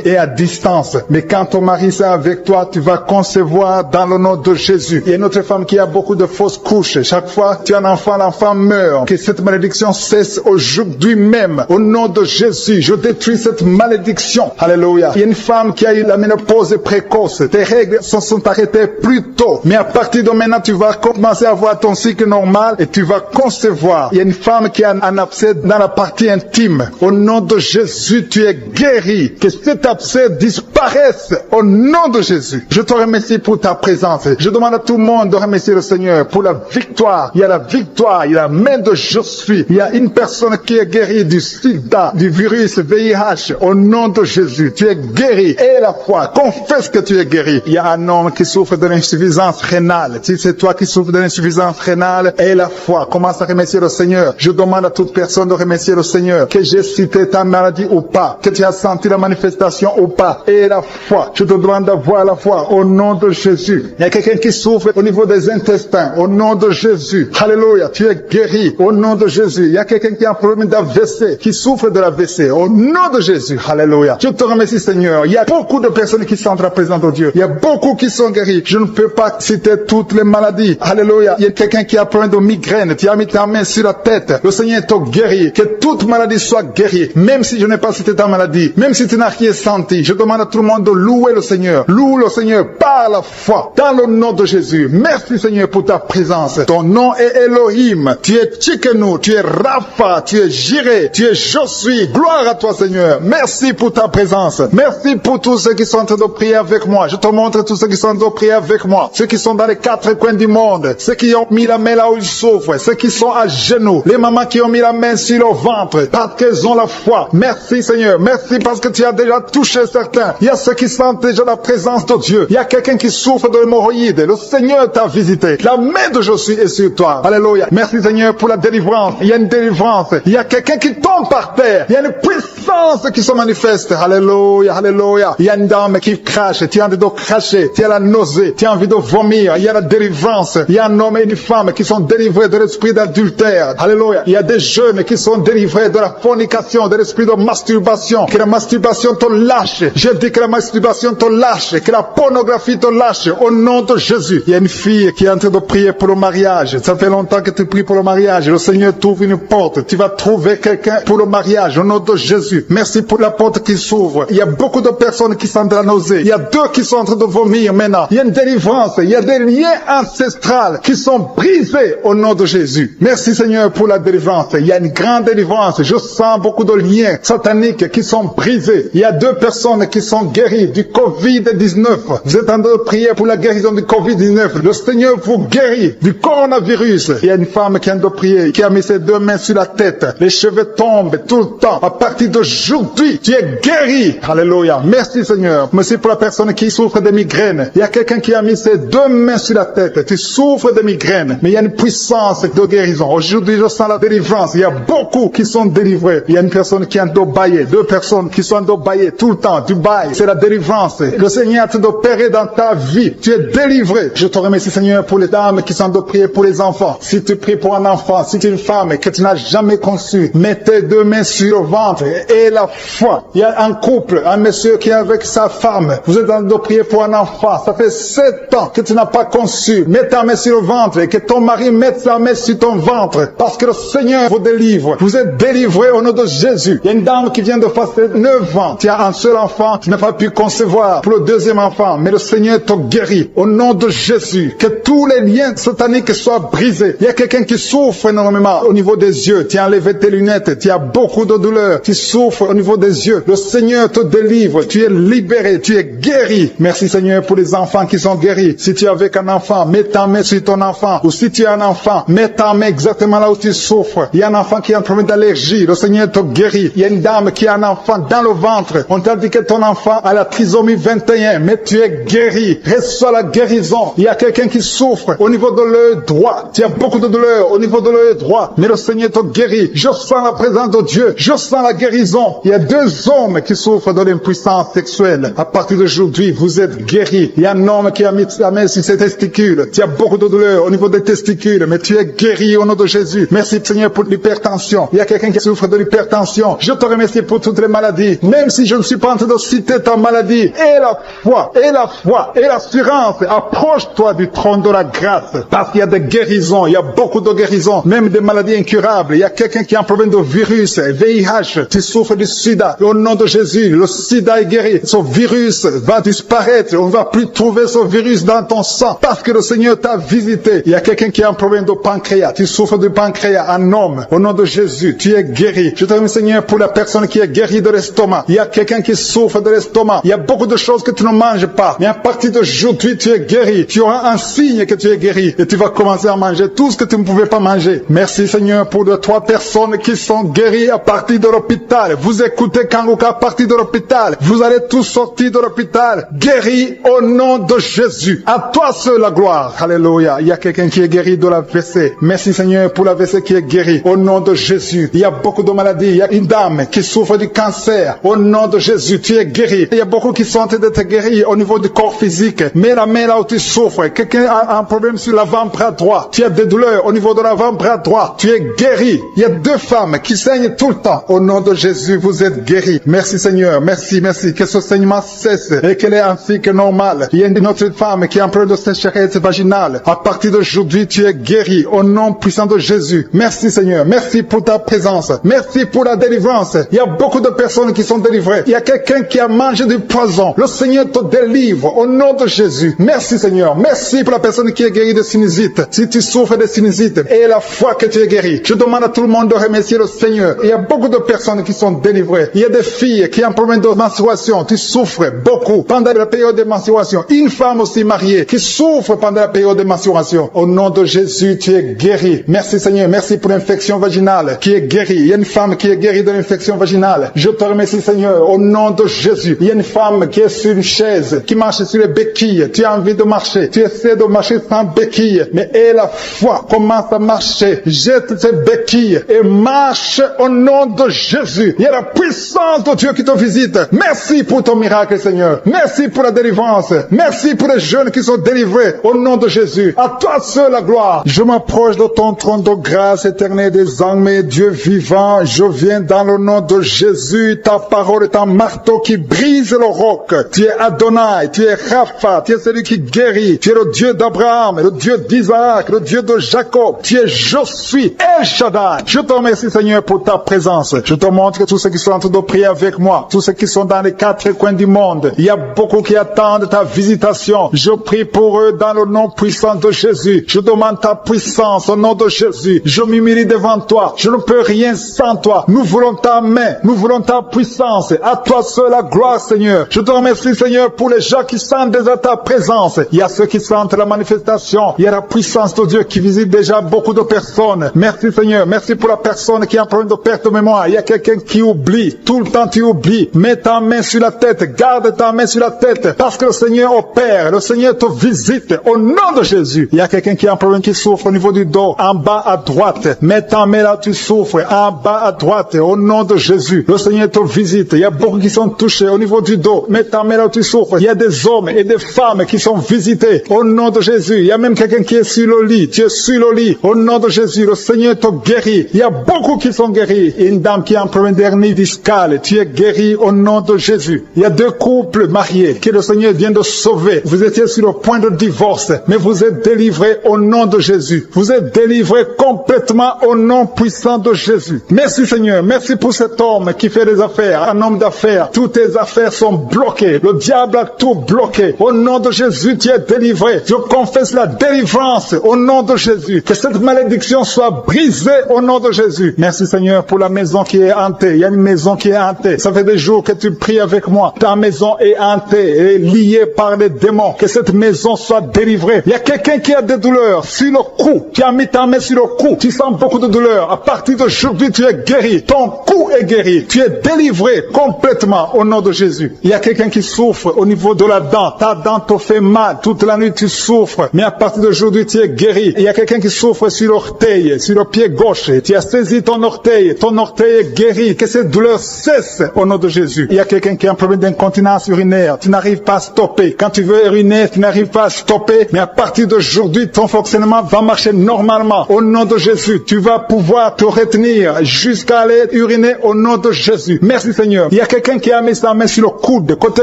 S2: est à distance. Mais quand ton mari est avec toi, tu vas concevoir dans le nom de Jésus. Il y a une autre femme qui a beaucoup de fausses couches. Chaque fois que tu as un enfant, l'enfant meurt. Que cette malédiction cesse aujourd'hui même. Au nom de Jésus, je détruis cette malédiction. Alléluia. Il y a une femme qui a eu la ménopause précoce. Tes règles se sont arrêtées plus tôt. Mais à partir de maintenant, tu vas commencer à avoir ton cycle normal et tu vas concevoir. Il y a une femme qui a un abcès dans la partie intime. Au nom de Jésus, tu es guéri. Que cet abcès disparaisse au nom de Jésus. Je te remercie pour ta présence. Je demande à tout le monde de remercier le Seigneur pour la victoire. Il y a la victoire, il y a la main de je suis. Il y a une personne qui est guérie du sida, du virus VIH. Au nom de Jésus, tu es guéri. Et la foi, confesse que tu es guéri. Il y a un homme qui souffre de l'insuffisance rénale. Si c'est toi qui souffres de l'insuffisance rénale, et la foi, commence à remercier le Seigneur. Je demande à toute personne de remercier le Seigneur. Que j'ai cité ta maladie ou pas, que tu as senti la manifestation ou pas, et la foi. Je te demande d'avoir la foi au nom de Jésus. Il y a quelqu'un qui souffre au niveau des intestins, au nom de Jésus. Alléluia, tu es guéri au nom de Jésus. Il y a quelqu'un qui a un problème d'AVC, qui souffre de l'AVC, au nom de Jésus. Alléluia. Je te remercie Seigneur. Il y a beaucoup de personnes qui sont présentes de Dieu. Il y a beaucoup qui sont guéris. Je ne peux pas citer toutes les maladies. Alléluia. Il y a quelqu'un qui a un problème de migraine. Tu as mis ta main sur la tête. Le Seigneur te guérit. Que toute maladie soit guérie. Même si je n'ai pas cité ta maladie. Même si tu n'as rien senti. Je demande à tout le monde de louer le Seigneur. Loue le Seigneur par la foi. Dans le nom de Jésus. Merci Seigneur pour ta présence. Ton nom est Elohim. Tu es Tchikenu. Tu es Rapha. Tu es Jireh. Tu es Je suis. Gloire à toi Seigneur. Merci pour ta présence. Merci pour tous ceux qui sont en train de prier avec moi. Je te montre tous ceux qui sont en train de prier avec moi. Ceux qui sont dans les 4 coins du monde. Ceux qui ont mis la main là où ils souffrent. Ceux qui sont à genoux. Les mamans qui ont mis la main sur leur ventre. Parce qu'elles ont la foi. Merci Seigneur. Merci parce que tu as déjà touché certains. Il y a ceux qui sentent déjà la présence de Dieu. Il y a quelqu'un qui souffre de l'hémorroïde. Le Seigneur t'a visité. La main de je suis est sur toi. Alléluia. Merci Seigneur pour la délivrance. Il y a une délivrance. Il y a quelqu'un qui tombe par terre. Il y a une puissance qui se manifeste. Alléluia. Alléluia. Il y a une dame qui crache. Tu as envie de cracher. Tu as la nausée. Tu as envie de vomir. Il y a la délivrance. Il y a un homme et une femme qui sont délivrés de l'esprit d'adultère. Alléluia. Il y a des jeunes qui sont délivrés de la fornication, de l'esprit de masturbation. Que la masturbation te lâche. Je dis que la masturbation te lâche. Que la pornographie te lâche. Au nom de Jésus. Il y a une fille qui est en train de prier pour le mariage. Ça fait longtemps que tu pries pour le mariage. Le Seigneur t'ouvre une porte. Tu vas trouver quelqu'un pour le mariage. mariage, au nom de Jésus. Merci pour la porte qui s'ouvre. Il y a beaucoup de personnes qui sont en train de nauser. Il y a deux qui sont en train de vomir maintenant. Il y a une délivrance. Il y a des liens ancestrales qui sont brisés au nom de Jésus. Merci Seigneur pour la délivrance. Il y a une grande délivrance. Je sens beaucoup de liens sataniques qui sont brisés. Il y a deux personnes qui sont guéries du Covid-19. Vous êtes en train de prier pour la guérison du Covid-19. Le Seigneur vous guérit du coronavirus. Il y a une femme qui vient de prier, qui a mis ses deux mains sur la tête. Les cheveux tombent tout le temps. À partir d'aujourd'hui, tu es guéri. Alléluia. Merci Seigneur. Merci pour la personne qui souffre de migraines. Il y a quelqu'un qui a mis ses deux mains sur la tête. Tu souffres de migraines, mais il y a une puissance de guérison. Aujourd'hui, je sens la délivrance. Il y a beaucoup qui sont délivrés. Il y a une personne qui est en d'obéir, deux personnes qui sont en d'obéir tout le temps. Du bail, c'est la délivrance. Le Seigneur t'a opéré dans ta vie. Tu es délivré. Je te remercie Seigneur pour les dames qui sont de prier pour les enfants. Si tu pries pour un enfant, si tu es une femme que tu n'as jamais conçue, mets tes deux mains sur le ventre et la foi. Il y a un couple, un monsieur qui est avec sa femme. Vous êtes en train de prier pour un enfant. Ça fait 7 ans que tu n'as pas conçu. Mets ta main sur le ventre et que ton mari mette sa main sur ton ventre. Parce que le Seigneur vous délivre. Vous êtes délivré au nom de Jésus. Il y a une dame qui vient de passer 9 ans. Tu as un seul enfant. Tu n'as pas pu concevoir pour le deuxième enfant. Mais le Seigneur te guérit. Au nom de Jésus. Que tous les liens sataniques soient brisés. Il y a quelqu'un qui souffre énormément au niveau des yeux. Tu as enlevé tes lunettes. Tu as beaucoup de douleur. Tu souffres au niveau des yeux. Le Seigneur te délivre. Tu es libéré. Tu es guéri. Merci Seigneur pour les enfants qui sont guéris. Si tu es avec un enfant, mets ta main sur ton enfant. Ou si tu es un enfant, mets ta main exactement là où tu souffres. Il y a un enfant qui a un problème d'allergie. Le Seigneur te guérit. Il y a une dame qui a un enfant dans le ventre. On t'a dit que ton enfant a la trisomie 21. Mais tu es guéri. Reçois la guérison. Il y a quelqu'un qui souffre au niveau de l'œil droit. Tu as beaucoup de douleur au niveau de l'œil droit. Mais le Seigneur te guérit. Je sens la présence de Dieu. Je sens la guérison. Il y a 2 hommes qui souffrent de l'impuissance sexuelle. À partir d'aujourd'hui, vous êtes guéris. Il y a un homme qui a mis la main sur ses testicules. Tu as beaucoup de douleur au niveau des testicules. Mais tu es guéri au nom de Jésus. Merci Seigneur pour l'hypertension. Il y a quelqu'un qui souffre de l'hypertension. Je te remercie pour toutes les maladies. Même si je ne suis pas en train de citer ta maladie. Et la foi, et la foi, et l'assurance. Approche-toi du trône de la grâce. Parce qu'il y a des guérisons. Il y a beaucoup de guérisons. Même des maladies incurables. Il y a quelqu'un qui a un problème de virus, VIH. Tu souffres du sida. Au nom de Jésus, le sida est guéri. Ce virus va disparaître. On ne va plus trouver ce virus dans ton sang. Parce que le Seigneur t'a visité. Il y a quelqu'un qui a un problème de pancréas. Tu souffres du pancréas, un homme. Au nom de Jésus, tu es guéri. Je te remercie Seigneur pour la personne qui est guérie de l'estomac. Il y a quelqu'un qui souffre de l'estomac. Il y a beaucoup de choses que tu ne manges pas. Mais à partir d'aujourd'hui, tu es guéri. Tu auras un signe que tu es guéri. Et tu vas commencer à manger tout ce que tu ne pouvais pas manger. Merci Seigneur pour les 3 personnes qui sont guéries à partir de l'hôpital. Vous écoutez Kanguka à partir de l'hôpital. Vous allez tous sortir de l'hôpital. Guéris au nom de Jésus. À toi seul la gloire. Alléluia. Il y a quelqu'un qui est guéri de l'AVC. Merci Seigneur pour l'AVC qui est guéri. Au nom de Jésus. Il y a beaucoup de maladies. Il y a une dame qui souffre du cancer. Au nom de Jésus, tu es guéri. Il y a beaucoup qui sont en train d'être guéris au niveau du corps physique. Mets la main là où tu souffres. Quelqu'un a un problème sur l'avant-bras droit. Tu as des douleurs au niveau de l'avant-bras droit. Tu es guéri. Il y a 2 femmes qui saignent tout le temps. Au nom de Jésus, vous êtes guéris. Merci Seigneur. Merci, merci. Que ce saignement cesse et qu'elle est ainsi que normal. Il y a une autre femme qui a un problème de sécheresse vaginale. À partir d'aujourd'hui, tu es guéri. Au nom puissant de Jésus. Merci Seigneur. Merci pour ta présence. Merci pour la délivrance. Il y a beaucoup de personnes qui sont délivrées. Il y a quelqu'un qui a mangé du poison. Le Seigneur te délivre. Au nom de Jésus. Merci Seigneur. Merci pour la personne qui est guérie de sinusite. Si tu souffres de sinusite et la foi que tu es guéri. Je demande à tout le monde de remercier le Seigneur. Il y a beaucoup de personnes qui sont délivrées. Il y a des filles qui ont un problème de menstruation. Tu souffres beaucoup pendant la période de menstruation. Une femme aussi mariée qui souffre pendant la période de menstruation. Au nom de Jésus, tu es guéri. Merci Seigneur. Merci pour l'infection vaginale qui est guérie. Il y a une femme qui est guérie de l'infection vaginale. Je te remercie Seigneur. Au nom de Jésus. Il y a une femme qui est sur une chaise, qui marche sur les béquilles. Tu as envie de marcher. Tu essaies de marcher sans béquilles. Mais aie la foi. Commence à marcher. Jette tes béquilles et marche au nom de Jésus. Il y a la puissance de Dieu qui te visite. Merci pour ton miracle Seigneur. Merci pour la délivrance. Merci pour les jeunes qui sont délivrés au nom de Jésus. À toi seul la gloire. Je m'approche de ton trône de grâce éternelle des armées, Dieu vivant. Je viens dans le nom de Jésus. Ta parole est un marteau qui brise le roc. Tu es Adonai, tu es Rapha, tu es celui qui guérit. Tu es le Dieu d'Abraham, le Dieu d'Isaac, le Dieu de Jacob. Tu es je suis El Shaddai. Je te remercie Seigneur pour ta présence. présence. Je te montre que tous ceux qui sont en train de prier avec moi, tous ceux qui sont dans les 4 coins du monde, il y a beaucoup qui attendent ta visitation. Je prie pour eux dans le nom puissant de Jésus. Je demande ta puissance au nom de Jésus. Je m'humilie devant toi. Je ne peux rien sans toi. Nous voulons ta main. Nous voulons ta puissance. À toi seul la gloire, Seigneur. Je te remercie, Seigneur, pour les gens qui sentent déjà ta présence. Il y a ceux qui sentent la manifestation. Il y a la puissance de Dieu qui visite déjà beaucoup de personnes. Merci, Seigneur. Merci pour la personne qui a un problème de perte de mémoire. Il y a quelqu'un qui oublie. Tout le temps, tu oublies. Mets ta main sur la tête. Garde ta main sur la tête. Parce que le Seigneur opère. Le Seigneur te visite. Au nom de Jésus. Il y a quelqu'un qui a un problème qui souffre au niveau du dos. En bas à droite. Mets ta main là, tu souffres. En bas à droite. Au nom de Jésus. Le Seigneur te visite. Il y a beaucoup qui sont touchés au niveau du dos. Mets ta main là où tu souffres. Il y a des hommes et des femmes qui sont visités. Au nom de Jésus. Il y a même quelqu'un qui est sur le lit. Tu es sur le lit. Au nom de Jésus. Le Seigneur te guérit. Il y a beaucoup qui sont guéris. Une dame qui a un problème d'hernie discale. Tu es guéri au nom de Jésus. Il y a 2 couples mariés que le Seigneur vient de sauver. Vous étiez sur le point de divorce, mais vous êtes délivrés au nom de Jésus. Vous êtes délivrés complètement au nom puissant de Jésus. Merci Seigneur. Merci pour cet homme qui fait des affaires. Un homme d'affaires. Toutes tes affaires sont bloquées. Le diable a tout bloqué. Au nom de Jésus, tu es délivré. Je confesse la délivrance au nom de Jésus. Que cette malédiction soit brisée au nom de Jésus. Merci Seigneur pour la maison qui est hantée. Il y a une maison qui est hantée. Ça fait des jours que tu pries avec moi. Ta maison est hantée et liée par les démons. Que cette maison soit délivrée. Il y a quelqu'un qui a des douleurs sur le cou. Tu as mis ta main sur le cou. Tu sens beaucoup de douleurs. À partir d'aujourd'hui, tu es guéri. Ton cou est guéri. Tu es délivré complètement au nom de Jésus. Il y a quelqu'un qui souffre au niveau de la dent. Ta dent te fait mal. Toute la nuit, tu souffres. Mais à partir d'aujourd'hui, tu es guéri. Il y a quelqu'un qui souffre sur l'orteil, sur le pied gauche. Tu as saisi ton orteil. Ton orteil est guéri. Que cette douleur cesse au nom de Jésus. Il y a quelqu'un qui a un problème d'incontinence urinaire. Tu n'arrives pas à stopper. Quand tu veux uriner, tu n'arrives pas à stopper. Mais à partir d'aujourd'hui, ton fonctionnement va marcher normalement. Au nom de Jésus, tu vas pouvoir te retenir jusqu'à aller uriner au nom de Jésus. Merci Seigneur. Il y a quelqu'un qui a mis sa main sur le coude, côté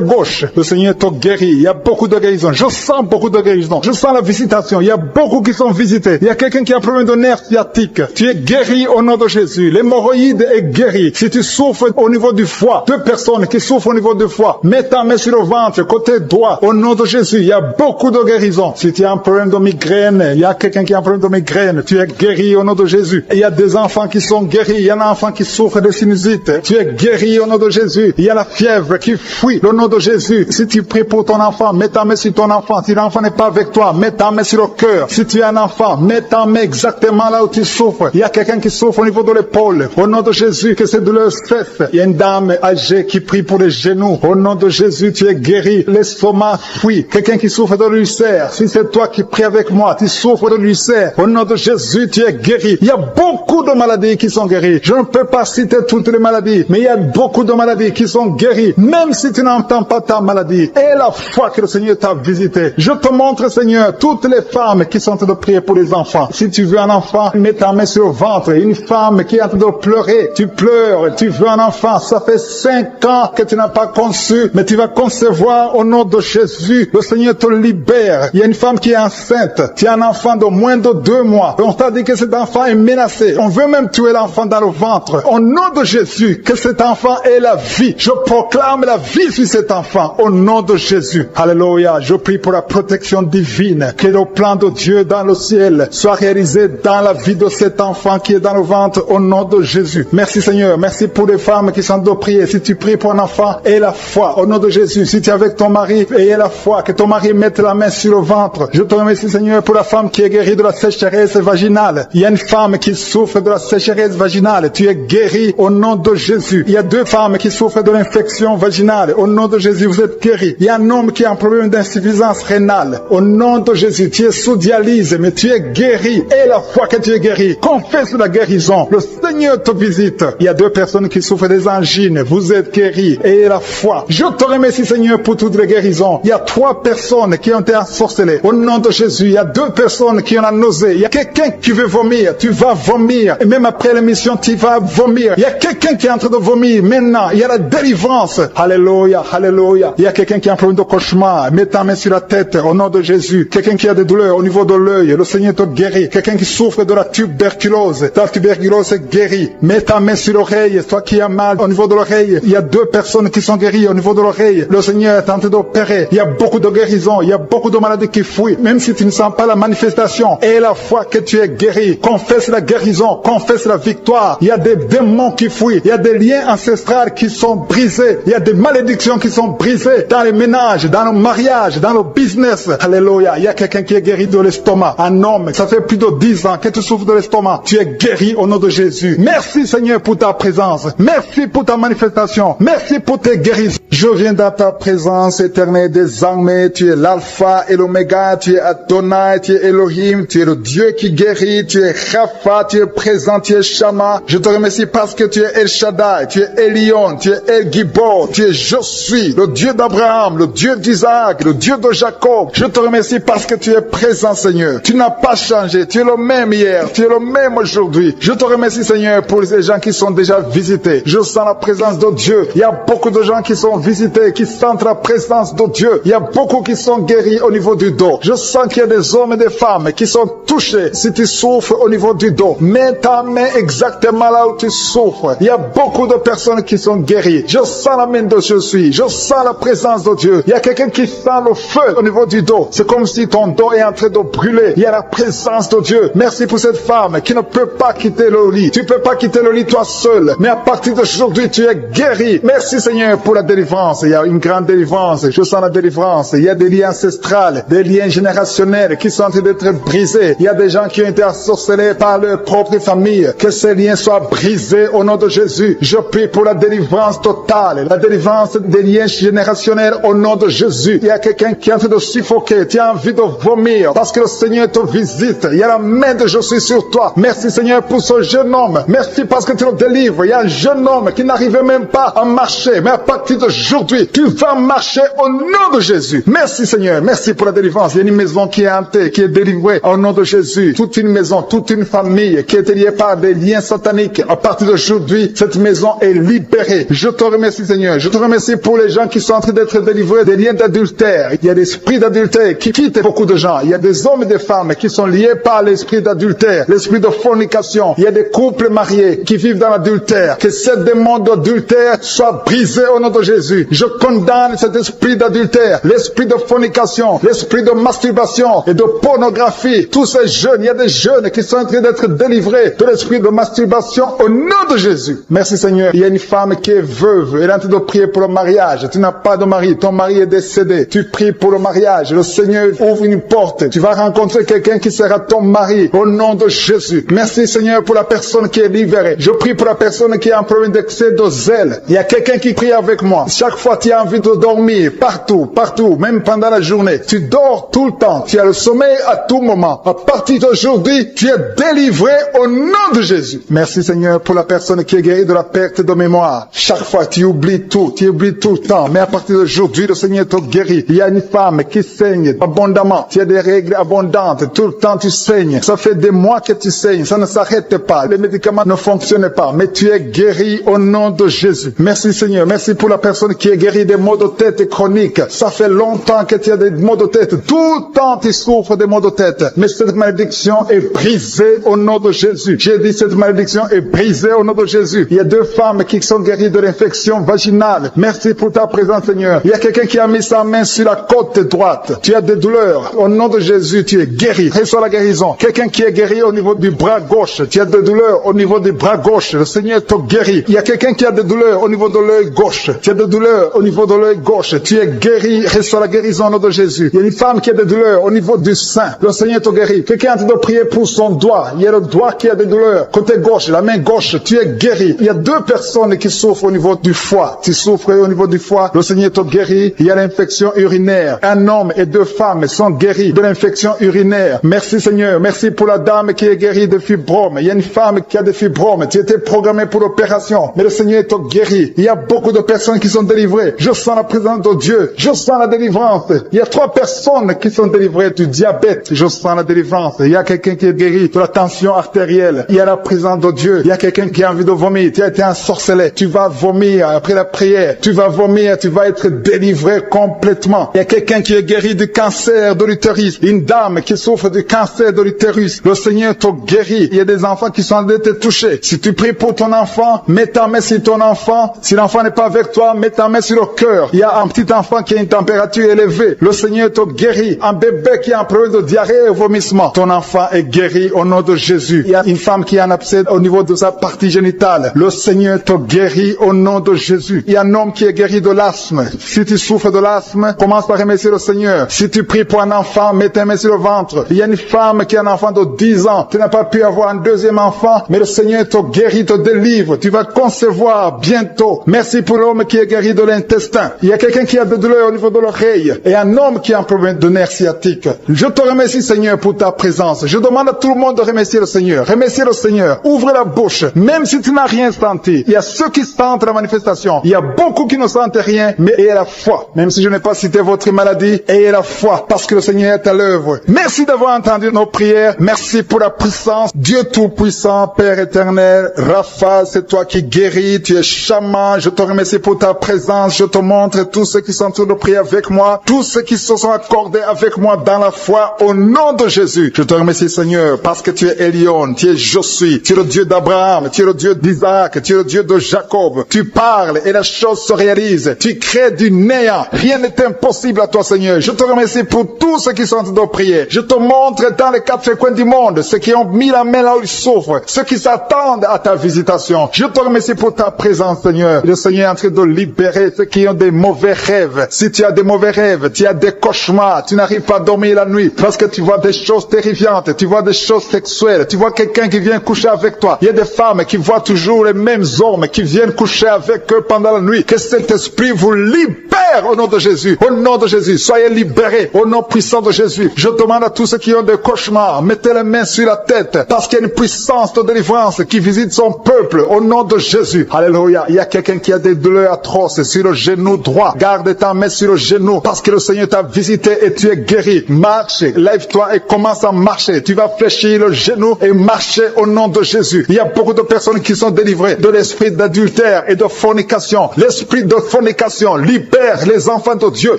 S2: gauche. Le Seigneur te guérit. Il y a beaucoup de guérisons. Je sens beaucoup de guérisons. Je sens la visitation. Il y a beaucoup qui sont visités. Il y a quelqu'un qui a un problème de nerf sciatique. Tu es guéri au nom de Jésus. L'hémorroïde est guéri. Si tu souffres au niveau du foie, 2 personnes qui souffrent au niveau du foie, mets ta main sur le ventre, côté droit, au nom de Jésus. Il y a beaucoup de guérisons. Si tu as un problème de migraine, il y a quelqu'un qui a un problème de migraine, tu es guéri au nom de Jésus. Il y a des enfants qui sont guéris. Il y a un enfant qui souffre de sinusite. Tu es guéri au nom de Jésus. Il y a la fièvre qui fuit au nom de Jésus. Si tu pries pour ton enfant, mets ta main sur ton enfant. Si l'enfant n'est pas avec toi, mets ta main sur le cœur. Si tu es un enfant, mets ta main exactement là où tu souffres. Il y a quelqu'un qui souffre au niveau de l'épaule. Au nom de Jésus, que cette douleur cesse. Il y a une dame âgée qui prie pour les genoux. Au nom de Jésus, tu es guéri. L'estomac fuit. Quelqu'un qui souffre de l'ulcère. Si c'est toi qui pries avec moi, tu souffres de l'ulcère. Au nom de Jésus, tu es guéri. Il y a beaucoup de maladies qui sont guéries. Je ne peux pas citer toutes les maladies, mais il y a beaucoup de maladies qui sont guéries. Même si tu n'entends pas ta maladie, et la foi que le Seigneur t'a visité. Je te montre, Seigneur, toutes les femmes qui sont en train de prier pour les enfants. Si tu veux un enfant, mets ta main sur le ventre. Une femme qui est en train de pleurer, tu pleures, tu veux un enfant. Ça fait 5 ans que tu n'as pas conçu, mais tu vas concevoir au nom de Jésus. Le Seigneur te libère. Il y a une femme qui est enceinte. Tu as un enfant de moins de 2 mois. On t'a dit que cet enfant est menacé. On veut même tuer l'enfant dans le ventre. Au nom de Jésus, que cet enfant ait la vie. Je proclame la vie sur cet enfant. Au nom de Jésus. Alléluia. Je prie pour la protection divine. Que le plan de Dieu dans le ciel soit réalisé dans la vie de cet enfant qui est dans le ventre. Au nom de Jésus. Merci Seigneur. Merci pour les femmes qui sont de prier. Si tu pries pour un enfant, aie la foi. Au nom de Jésus. Si tu es avec ton mari, aie la foi. Que ton mari mette la main sur le ventre. Je te remercie Seigneur pour la femme qui est guérie de la sécheresse vaginale. Il y a une femme qui souffre de la sécheresse vaginale. Tu es guéri au nom de Jésus. Il y a 2 femmes qui souffrent de l'infection vaginale. Au nom de Jésus, vous êtes guéris. Il y a un homme qui a un problème d'insuffisance rénale. Au nom de Jésus, tu es sous dialyse, mais tu es guéri. Et la foi que tu es guéri, confesse la guérison. Le Seigneur te visite. Il y a 2 personnes qui souffrent des angines. Vous êtes guéris. Et la foi. Je te remercie Seigneur pour toutes les guérisons. Il y a 3 personnes qui ont été ensorcelées. Au nom de Jésus, il y a 2 personnes qui ont la nausée. Il y a quelqu'un qui veut vomir. Tu vas vomir. Et même après l'émission, tu vas vomir. Il y a quelqu'un qui est en train de vomir. Maintenant, il y a la délivrance. Alléluia, alléluia. Il y a quelqu'un qui a un problème de cauchemar. Mets ta main sur la tête au nom de Jésus. Quelqu'un qui a des douleurs au niveau de l'œil. Le Seigneur te guérit. Quelqu'un qui souffre de la tuberculose. Ta tuberculose est guérie. Mets ta main sur l'oreille, toi qui as mal au niveau de l'oreille. Il y a 2 personnes qui sont guéries au niveau de l'oreille. Le Seigneur est en train d'opérer. Il y a beaucoup de guérisons, il y a beaucoup de maladies qui fuient. Même si tu ne sens pas la manifestation, et la foi que tu es guéri, confesse la guérison, confesse la victoire. Il y a des démons qui fuient, il y a des liens ancestraux qui sont brisés, il y a des malédictions qui sont brisées dans les ménages, dans le mariage, dans le business. Alléluia. Il y a quelqu'un qui est guéri de l'estomac. Un homme, ça fait plus de 10 ans que tu souffres de l'estomac. Tu es guéri au nom de Jésus. Merci Seigneur pour ta présence. Merci pour ta manifestation. Merci pour tes guérisons. Je viens dans ta présence éternelle des armées. Tu es l'alpha et l'oméga. Tu es Adonai, tu es Elohim. Tu es le Dieu qui guérit. Tu es Rapha, tu es présent, tu es Shama. Je te remercie parce que tu es El Shaddai. Tu es Elion, tu es El Gibor. Tu es Je suis, le Dieu d'Abraham, le Dieu d'Isaac, le Dieu de Jacob. Je te remercie parce que tu es présent, Seigneur. Tu n'as pas changé. Tu es le même hier. Tu es le même aujourd'hui. Je te remercie, Seigneur, pour les gens qui sont déjà visités. Je sens la présence de Dieu. Il y a beaucoup de gens qui sont visités, qui sentent la présence de Dieu. Il y a beaucoup qui sont guéris au niveau du dos. Je sens qu'il y a des hommes et des femmes qui sont touchés. Si tu souffres au niveau du dos, mets ta main exactement là où tu souffres. Il y a beaucoup de personnes qui sont guéries. Je sens la main de Jésus. Je sens la présence de Dieu. Il y a quelqu'un qui sent le feu au niveau du dos. C'est comme si ton dos est en train de brûler. Il y a la présence de Dieu. Merci pour cette femme qui ne peut pas quitter le lit. Tu ne peux pas quitter le lit toi seul. Mais à partir d'aujourd'hui, tu es guéri. Merci Seigneur pour la délivrance. Il y a une grande délivrance. Je sens la délivrance. Il y a des liens ancestrales, des liens générationnels qui sont en train d'être brisés. Il y a des gens qui ont été ensorcelés par leur propre famille. Que ces liens soient brisés au nom de Jésus. Je prie pour la délivrance totale, la délivrance des liens générationnels au nom de Jésus. Il y a quelqu'un qui est en train de suffoquer. Tu as envie de vomir parce que le Seigneur te visite. Il y a la main de Jésus sur toi. Merci Seigneur pour ce jeune homme. Merci parce que tu le délivres. Il y a un jeune homme qui n'arrivait même pas à marcher. Mais à partir d'aujourd'hui, tu vas marcher au nom de Jésus. Merci Seigneur. Merci pour la délivrance. Il y a une maison qui est hantée, qui est délivrée au nom de Jésus. Toute une maison, toute une famille qui est liée par des liens sataniques. À partir d'aujourd'hui, cette maison est libérée. Je te remercie Seigneur. Je te remercie pour les gens qui sont en train d'être délivrés des liens d'adultère. Il y a l'esprit d'adultère qui quitte beaucoup de gens. Il y a des hommes et des femmes qui sont liés par l'esprit d'adultère, l'esprit de fornication. Il y a des couples mariés qui vivent dans l'adultère. Que ce démon d'adultère soit brisé au nom de Jésus. Je condamne cet esprit d'adultère, l'esprit de fornication, l'esprit de masturbation et de pornographie. Tous ces jeunes, il y a des jeunes qui sont en train d'être délivrés de l'esprit de masturbation au nom de Jésus. Merci Seigneur. Il y a une femme qui est veuve. Elle est en train de prier pour le mariage. Tu n'as pas de mari. Ton mari est décédé. Tu pries pour le mariage. Le Seigneur ouvre une porte. Tu vas rencontrer quelqu'un qui sera ton mari au nom de Jésus. Merci Seigneur pour la personne qui est libérée. Je prie pour la personne qui a un problème d'excès de zèle. Il y a quelqu'un qui prie avec moi. Chaque fois tu as envie de dormir, partout, même pendant la journée. Tu dors tout le temps. Tu as le sommeil à tout moment. À partir d'aujourd'hui, tu es délivré au nom de Jésus. Merci Seigneur pour la personne qui est guérie de la perte de mémoire. Chaque fois tu oublies tout le temps. Mais à partir d'aujourd'hui, le Seigneur te guérit. Il y a une femme qui saigne abondamment. Tu as des règles abondantes. Tout le temps tu saignes. Ça fait des mois que tu saignes. Ça ne s'arrête pas. Les médicaments ne fonctionnent pas. Mais tu es guéri au nom de Jésus. Merci Seigneur. Merci pour la personne qui est guérie des maux de tête chroniques. Ça fait longtemps que tu as des maux de tête. Tout le temps tu souffres des maux de tête. Mais cette malédiction est brisée au nom de Jésus. J'ai dit cette malédiction est brisée au nom de Jésus. Il y a 2 femmes qui sont guéries de l'infection vaginale. Merci pour ta présence Seigneur. Il y a quelqu'un qui a mis sa main sur la côte droite. Tu as des douleurs. Au nom de Jésus, tu es guéri. Reçois la guérison. Quelqu'un qui est guéri au niveau du bras gauche. Tu as des douleurs au niveau du bras gauche. Le Seigneur te guérit. Il y a quelqu'un qui a des douleurs au niveau de l'œil gauche. Tu as des douleurs au niveau de l'œil gauche. Tu es guéri. Reçois la guérison au nom de Jésus. Il y a une femme qui a des douleurs au niveau du sein. Le Seigneur te guérit. Quelqu'un est en train de prier pour son doigt. Il y a le doigt qui a des douleurs. Côté gauche, la main gauche, tu es guéri. Il y a 2 personnes qui souffrent au niveau du foie. Tu souffres au niveau du foie. Le Seigneur te guérit. Il y a l'infection urinaire. Un homme et 2 femmes sont guéris de l'infection urinaire. Merci Seigneur. Merci pour la dame qui est guérie de fibromes. Il y a une femme qui a des fibromes. Tu étais programmé pour l'opération. Mais le Seigneur te guérit. Il y a beaucoup de personnes qui sont délivrées. Je sens la présence de Dieu. Je sens la délivrance. Il y a 3 personnes qui sont délivrées du diabète. Je sens la délivrance. Il y a quelqu'un qui est guéri de la tension artérielle. Il y a la présence de Dieu. Il y a quelqu'un qui a envie de vomir. Tu as été ensorcelé. Tu vas vomir après la prière. Tu vas vomir. Tu vas être délivré complètement. Il y a quelqu'un qui est guéri du cancer de l'utérus. Une dame qui souffre du cancer de l'utérus. Le Seigneur te guérit. Il y a des enfants qui sont en train de te toucher. toucher. Si tu pries pour ton enfant, mets ta main sur ton enfant. Si l'enfant n'est pas avec toi, mets ta main sur le cœur. Il y a un petit enfant qui a une température élevée. Le Seigneur te guérit. Un bébé qui a un problème de diarrhée et vomissement. Ton enfant est guéri au nom de Jésus. Il y a une femme qui a un abcès au niveau de sa partie génitale. Le Seigneur te guérit au nom de Jésus. Il y a un homme qui est guéri de l'asthme. Si tu souffres de l'asthme, commence par remercier le Seigneur. Si tu pries pour un enfant, mets ta main sur le ventre. Il y a une femme qui a un enfant de 10 ans. Tu n'as pas pu avoir un deuxième enfant, mais le Seigneur te guérit, te délivre. Tu vas concevoir bientôt. Merci pour l'homme qui est guéri de l'intestin. Il y a quelqu'un qui a de douleur au niveau de l'oreille et un homme qui a un problème de nerf sciatique. Je te remercie, Seigneur, pour ta présence. Je demande à tout le monde de remercier le Seigneur. Remercier le Seigneur. Ouvre la bouche. Même si tu n'as rien senti. Il y a ceux qui sentent la manifestation. Il y a beaucoup qui ne sentent rien, mais ayez la foi. Même si je n'ai pas cité votre maladie, ayez la foi parce que le Seigneur est à l'œuvre. Merci d'avoir entendu nos prières. Merci pour la puissance. Dieu Tout-Puissant, Père éternel, Rapha, c'est toi qui guéris. Tu es Shammah. Je te remercie pour ta présence. Je te montre tous ceux qui sont en train de prier avec moi. Tous ceux qui se sont accordés avec moi dans la foi au nom de Jésus. Je te remercie, Seigneur, parce que tu es Elion, tu es Je suis, tu es le Dieu d'Abraham, tu es le Dieu d'Isaac, tu es le Dieu de Jacob. Tu parles et la chose se réalise. Tu crées du néant. Rien n'est impossible à toi, Seigneur. Je te remercie pour tous ceux qui sont en train de prier. Je te montre dans les 4 coins du monde ceux qui ont mis la main là où ils souffrent, ceux qui s'attendent à ta visitation. Je te remercie pour ta présence, Seigneur. Le Seigneur est en train de libérer ceux qui ont des mauvais rêves. Si tu as des mauvais rêves, tu as des cauchemars, tu n'arrives pas à dormir la nuit parce que tu vois des choses terrifiantes, tu vois des choses sexuelles, tu vois quelqu'un qui vient coucher avec toi. Il y a des femmes qui voient toujours les mêmes hommes qui viennent coucher avec eux pendant la nuit. Que cet esprit vous libère au nom de Jésus. Au nom de Jésus, soyez libérés au nom puissant de Jésus. Je demande à tous ceux qui ont des cauchemars, mettez les mains sur la tête parce qu'il y a une puissance de délivrance qui visite son peuple au nom de Jésus. Alléluia. Il y a quelqu'un qui a des douleurs atroces sur le genou droit. Garde ta main sur le genou parce que le Seigneur t'a visité et tu es guéri. Marche, lève-toi et commence à marcher. Tu vas fléchir le genou et marcher au nom de Jésus. Il y a beaucoup de personnes qui sont délivrées de l'esprit d'adultère et de fornication. L'esprit de fornication libère les enfants de Dieu.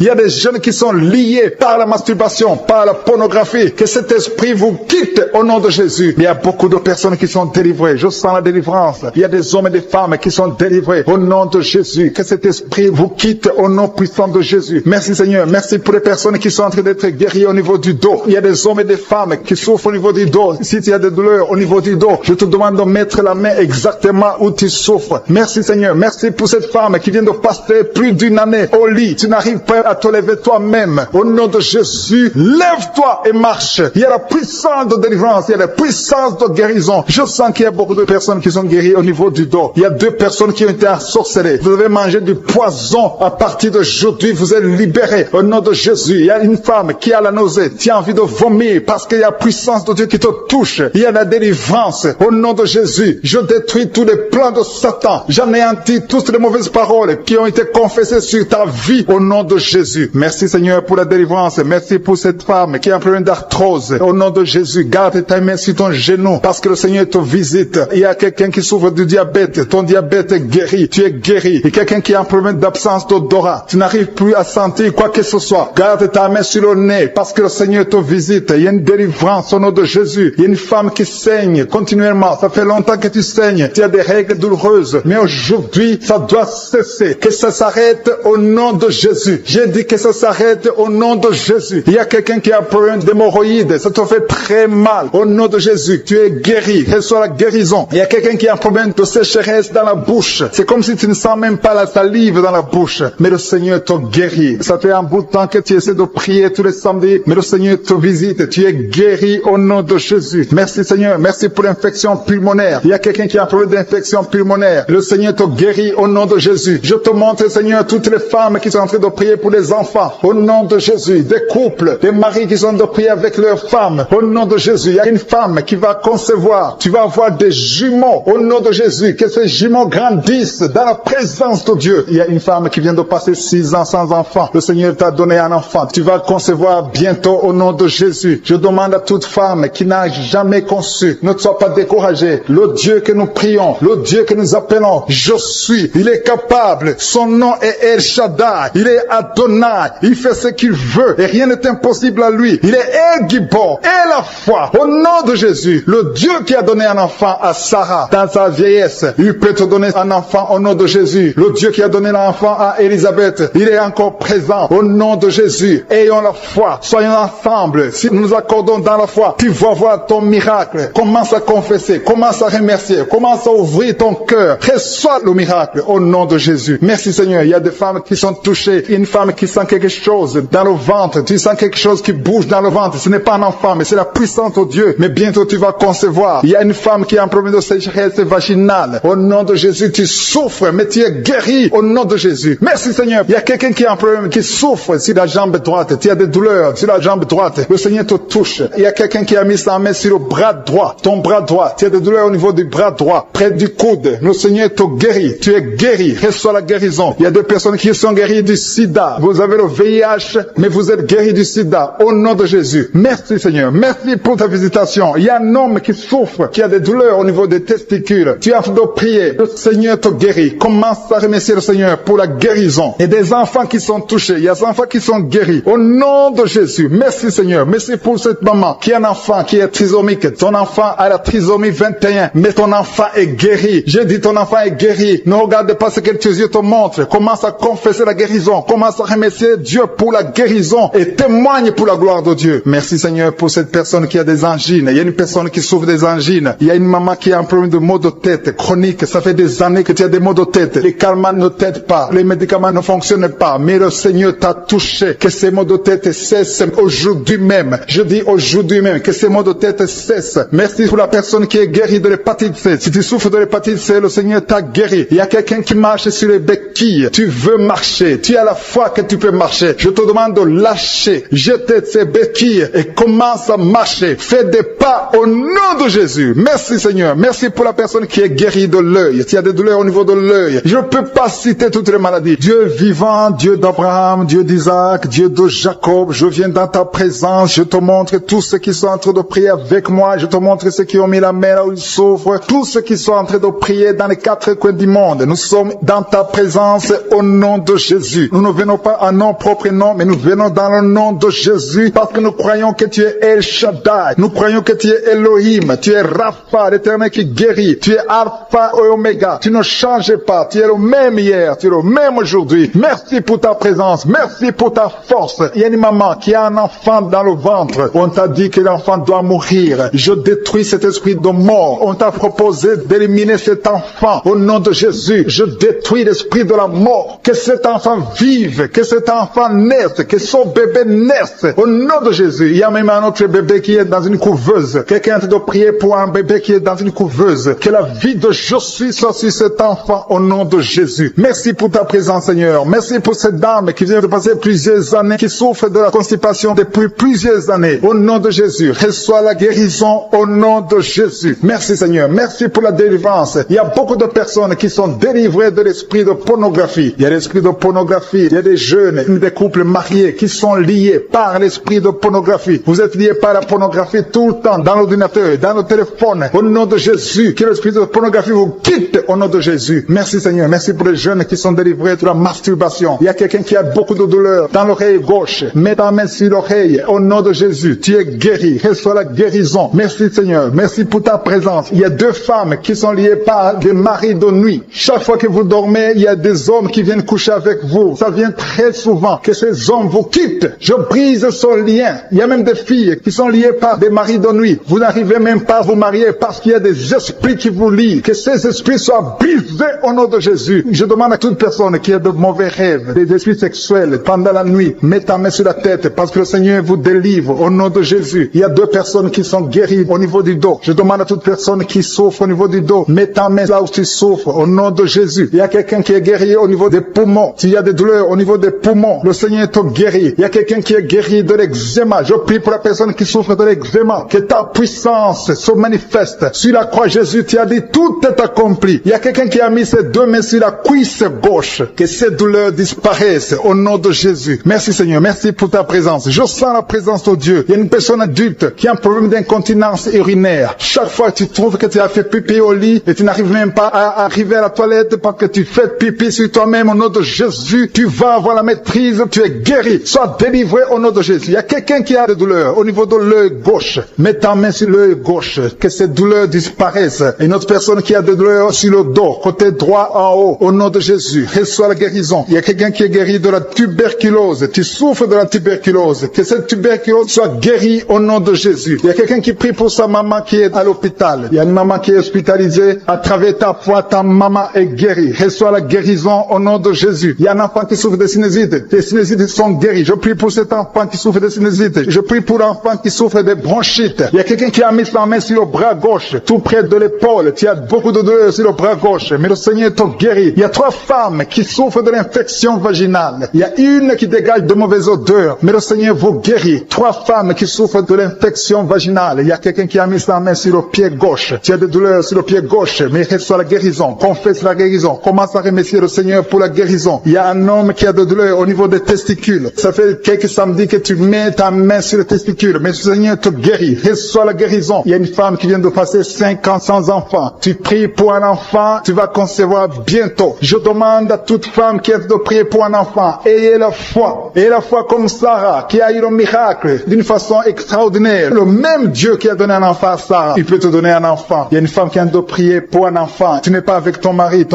S2: Il y a des jeunes qui sont liés par la masturbation, par la pornographie. Que cet esprit vous quitte au nom de Jésus. Il y a beaucoup de personnes qui sont délivrées. Je sens la délivrance. Il y a des hommes et des femmes qui sont délivrés au nom de Jésus. Que cet esprit vous quitte au nom puissant de Jésus. Merci Seigneur. Merci pour les personnes qui sont en train d'être guéries au niveau du dos. Il y a des hommes et des femmes qui souffrent au niveau du dos. Si tu as des douleurs au niveau du dos, je te demande de mettre la main exactement où tu souffres. Merci Seigneur. Merci pour cette femme qui vient de passer plus d'une année au lit. Tu n'arrives pas à te lever toi-même. Au nom de Jésus, lève-toi et marche. Il y a la puissance de délivrance. Il y a la puissance de guérison. Je sens qu'il y a beaucoup de personnes qui sont guéries au niveau du dos. Il y a 2 personnes qui ont été ensorcelées. Vous avez mangé du poison. À partir d'aujourd'hui, vous êtes libérés. Au nom de Jésus, il y a une femme qui a la nausée. Tu as envie de vomir parce qu'il y a la puissance de Dieu qui te touche. Il y a la délivrance. Au nom de Jésus, je détruis tous les plans de Satan. J'anéantis toutes les mauvaises paroles qui ont été confessées sur ta vie. Au nom de Jésus. Merci Seigneur pour la délivrance. Merci pour cette femme qui a un problème d'arthrose. Au nom de Jésus, garde ta main sur ton genou parce que le Seigneur te visite. Il y a quelqu'un qui souffre du diabète. Ton diabète est guéri. Tu es guéri. Et quelqu'un qui a un problème d'absence d'odorat. Tu n'arrives plus à sentir quoi que ce soit. Garde ta main sur le nez parce que le Seigneur te visite. Il y a une délivrance au nom de Jésus. Il y a une femme qui saigne continuellement. Ça fait longtemps que tu saignes. Tu as des règles douloureuses. Mais aujourd'hui, ça doit cesser. Que ça s'arrête au nom de Jésus. J'ai dit que ça s'arrête au nom de Jésus. Il y a quelqu'un qui a un problème d'hémorroïdes. Ça te fait très mal. Au nom de Jésus, tu es guéri. Reçois la guérison. Il y a quelqu'un qui a un problème de sécheresse dans la bouche. C'est comme si tu ne sens même pas la salive dans la bouche. Mais le Seigneur te guérit. Ça fait un bout de temps que tu essaies de prier tous les samedis. Mais le Seigneur te visite. Tu es guéri au nom de Jésus. Merci Seigneur. Merci pour l'infection pulmonaire. Il y a quelqu'un qui a un problème d'infection pulmonaire. Le Seigneur te guérit au nom de Jésus. Je te montre Seigneur toutes les femmes qui sont en train de prier pour les enfants. Au nom de Jésus. Des couples, des maris qui sont en train de prier avec leurs femmes. Au nom de Jésus. Il y a une femme qui va concevoir. Tu vas avoir des jumeaux. Au nom de Jésus. Que ces jumeaux grandissent dans la présence de Dieu. Il y a une femme qui vient de passer 6 ans sans enfant. Le Seigneur t'a donné un enfant. Tu vas concevoir bientôt au nom de Jésus. Je demande à toute femme qui n'a jamais conçu, ne sois pas découragée. Le Dieu que nous prions, le Dieu que nous appelons, je suis. Il est capable. Son nom est El Shaddai. Il est Adonai. Il fait ce qu'il veut et rien n'est impossible à lui. Il est El Gibor et la foi. Au nom de Jésus, le Dieu qui a donné un enfant enfant à Sarah dans sa vieillesse. Il peut te donner un enfant au nom de Jésus. Le Dieu qui a donné l'enfant à Élisabeth, il est encore présent au nom de Jésus. Ayons la foi, soyons ensemble. Si nous nous accordons dans la foi, tu vas voir ton miracle. Commence à confesser, commence à remercier, commence à ouvrir ton cœur. Reçois le miracle au nom de Jésus. Merci Seigneur. Il y a des femmes qui sont touchées. Une femme qui sent quelque chose dans le ventre. Tu sens quelque chose qui bouge dans le ventre. Ce n'est pas un enfant, mais c'est la puissance de Dieu. Mais bientôt tu vas concevoir. Il y a une femme qui a un problème de sécheresse vaginale. Au nom de Jésus, tu souffres, mais tu es guéri au nom de Jésus. Merci Seigneur. Il y a quelqu'un qui a un problème, qui souffre sur la jambe droite. Tu as des douleurs sur la jambe droite. Le Seigneur te touche. Il y a quelqu'un qui a mis sa main sur le bras droit. Ton bras droit. Tu as des douleurs au niveau du bras droit, près du coude. Le Seigneur te guérit. Tu es guéri. Reçois la guérison. Il y a des personnes qui sont guéries du sida. Vous avez le VIH, mais vous êtes guéris du sida. Au nom de Jésus. Merci Seigneur. Merci pour ta visitation. Il y a un homme qui souffre, qui a des douleurs au niveau des testicules. Tu as envie de prier. Le Seigneur te guérit. Commence à remercier le Seigneur pour la guérison. Et des enfants qui sont touchés. Il y a des enfants qui sont guéris. Au nom de Jésus. Merci Seigneur. Merci pour cette maman qui a un enfant qui est trisomique. Ton enfant a la trisomie 21. Mais ton enfant est guéri. J'ai dit ton enfant est guéri. Ne regarde pas ce que tes yeux te montrent. Commence à confesser la guérison. Commence à remercier Dieu pour la guérison. Et témoigne pour la gloire de Dieu. Merci Seigneur pour cette personne qui a des angines. Il y a une personne qui souffre des angines. Il y a une maman qui a un problème de maux de tête chronique. Ça fait des années que tu as des maux de tête. Les calmants ne t'aident pas. Les médicaments ne fonctionnent pas. Mais le Seigneur t'a touché. Que ces maux de tête cessent aujourd'hui même. Je dis aujourd'hui même que ces maux de tête cessent. Merci pour la personne qui est guérie de l'hépatite C. Si tu souffres de l'hépatite C, le Seigneur t'a guéri. Il y a quelqu'un qui marche sur les béquilles. Tu veux marcher. Tu as la foi que tu peux marcher. Je te demande de lâcher, jeter ces béquilles et commence à marcher. Fais des pas au nom de Jésus. Merci Seigneur. Merci pour la personne qui est guérie de l'œil. Tu as des douleurs au niveau de l'œil. Je ne peux pas citer toutes les maladies. Dieu vivant, Dieu d'Abraham, Dieu d'Isaac, Dieu de Jacob, je viens dans ta présence. Je te montre tous ceux qui sont en train de prier avec moi. Je te montre ceux qui ont mis la main là où ils souffrent. Tous ceux qui sont en train de prier dans les quatre coins du monde. Nous sommes dans ta présence au nom de Jésus. Nous ne venons pas à nos propres noms, mais nous venons dans le nom de Jésus parce que nous croyons que tu es El Shaddai. Nous croyons que tu es Elohim. Tu es Rapha, l'Éternel qui guérit. Tu es Alpha et Oméga. Tu ne changes pas. Tu es le même hier. Tu es le même aujourd'hui. Merci pour ta présence. Merci pour ta force. Il y a une maman qui a un enfant dans le ventre. On t'a dit que l'enfant doit mourir. Je détruis cet esprit de mort. On t'a proposé d'éliminer cet enfant. Au nom de Jésus, je détruis l'esprit de la mort. Que cet enfant vive. Que cet enfant naisse. Que son bébé naisse. Au nom de Jésus. Il y a même un autre bébé qui est dans une couveuse. Quelqu'un est en train de prier pour un bébé qui est dans une couveuse. Que la vie de Josué soit sur cet enfant au nom de Jésus. Merci pour ta présence, Seigneur. Merci pour cette dame qui vient de passer plusieurs années, qui souffre de la constipation depuis plusieurs années. Au nom de Jésus, reçois la guérison au nom de Jésus. Merci, Seigneur. Merci pour la délivrance. Il y a beaucoup de personnes qui sont délivrées de l'esprit de pornographie. Il y a l'esprit de pornographie. Il y a des jeunes, des couples mariés qui sont liés par l'esprit de pornographie. Vous êtes liés par la pornographie tout le temps, dans l'ordinateur, dans le téléphone. Au nom de Jésus, que l'esprit de pornographie vous quitte au nom de Jésus. Merci Seigneur. Merci pour les jeunes qui sont délivrés de la masturbation. Il y a quelqu'un qui a beaucoup de douleur dans l'oreille gauche. Mets ta main sur l'oreille. Au nom de Jésus, tu es guéri. Reçois la guérison. Merci Seigneur. Merci pour ta présence. Il y a deux femmes qui sont liées par des maris de nuit. Chaque fois que vous dormez, il y a des hommes qui viennent coucher avec vous. Ça vient très souvent que ces hommes vous quittent. Je brise ce lien. Il y a même des filles qui sont liées par des maris de nuit. Vous n'arrivez même pas à vous marier parce qu'il y a des esprits qui vous lient. Que ces esprits soient brisés au nom de Jésus. Je demande à toute personne qui a de mauvais rêves, des esprits sexuels pendant la nuit, mets ta main sur la tête parce que le Seigneur vous délivre au nom de Jésus. Il y a deux personnes qui sont guéries au niveau du dos. Je demande à toute personne qui souffre au niveau du dos, mets ta main là où tu souffres au nom de Jésus. Il y a quelqu'un qui est guéri au niveau des poumons. S'il y a des douleurs au niveau des poumons, le Seigneur te guérit. Il y a quelqu'un qui est guéri de l'eczéma. Je prie pour la personne qui souffre de l'eczéma. Que ta puissance se manifeste. Sur la croix, Jésus, tu as dit, tout est accompli. Il y a quelqu'un qui a mis ses deux mains sur la cuisse gauche. Que ces douleurs disparaissent au nom de Jésus. Merci Seigneur. Merci pour ta présence. Je sens la présence de Dieu. Il y a une personne adulte qui a un problème d'incontinence urinaire. Chaque fois que tu trouves que tu as fait pipi au lit et tu n'arrives même pas à arriver à la toilette parce que tu fais pipi sur toi-même au nom de Jésus, tu vas avoir la maîtrise, tu es guéri. Sois délivré au nom de Jésus. Il y a quelqu'un qui a des douleurs au niveau de l'œil gauche. Mets ta main sur l'œil gauche. Que cette douleur douleurs disparaissent. Une autre personne qui a des douleurs sur le dos, côté droit en haut, au nom de Jésus, reçois la guérison. Il y a quelqu'un qui est guéri de la tuberculose. Tu souffres de la tuberculose. Que cette tuberculose soit guérie au nom de Jésus. Il y a quelqu'un qui prie pour sa maman qui est à l'hôpital. Il y a une maman qui est hospitalisée. À travers ta foi, ta maman est guérie. Reçois la guérison au nom de Jésus. Il y a un enfant qui souffre de sinusite. Tes sinusites sont guéries. Je prie pour cet enfant qui souffre de sinusite. Je prie pour l'enfant qui souffre de bronchite. Il y a quelqu'un qui a mis sa main sur le bras gauche, tout près de l'épaule. Tu as beaucoup de douleurs sur le bras gauche, mais le Seigneur te guérit. Il y a 3 femmes qui souffrent de l'infection vaginale. Il y a une qui dégage de mauvaises odeurs, mais le Seigneur vous guérit. 3 femmes qui souffrent de l'infection vaginale. Il y a quelqu'un qui a mis sa main sur le pied gauche. Tu as des douleurs sur le pied gauche, mais reçois la guérison. Confesse la guérison. Commence à remercier le Seigneur pour la guérison. Il y a un homme qui a des douleurs au niveau des testicules. Ça fait quelques samedis que tu mets ta main sur les testicules, mais le Seigneur te guérit. Reçois la guérison. Il y a une femme qui vient de passer 5 ans sans enfant. Tu pries pour un enfant, tu vas concevoir bientôt. Je demande à toute femme qui est de prier pour un enfant, ayez la foi. Ayez la foi comme Sarah, qui a eu le miracle d'une façon extraordinaire. Le même Dieu qui a donné un enfant à Sarah, il peut te donner un enfant. Il y a une femme qui vient de prier pour un enfant. Tu n'es pas avec ton mari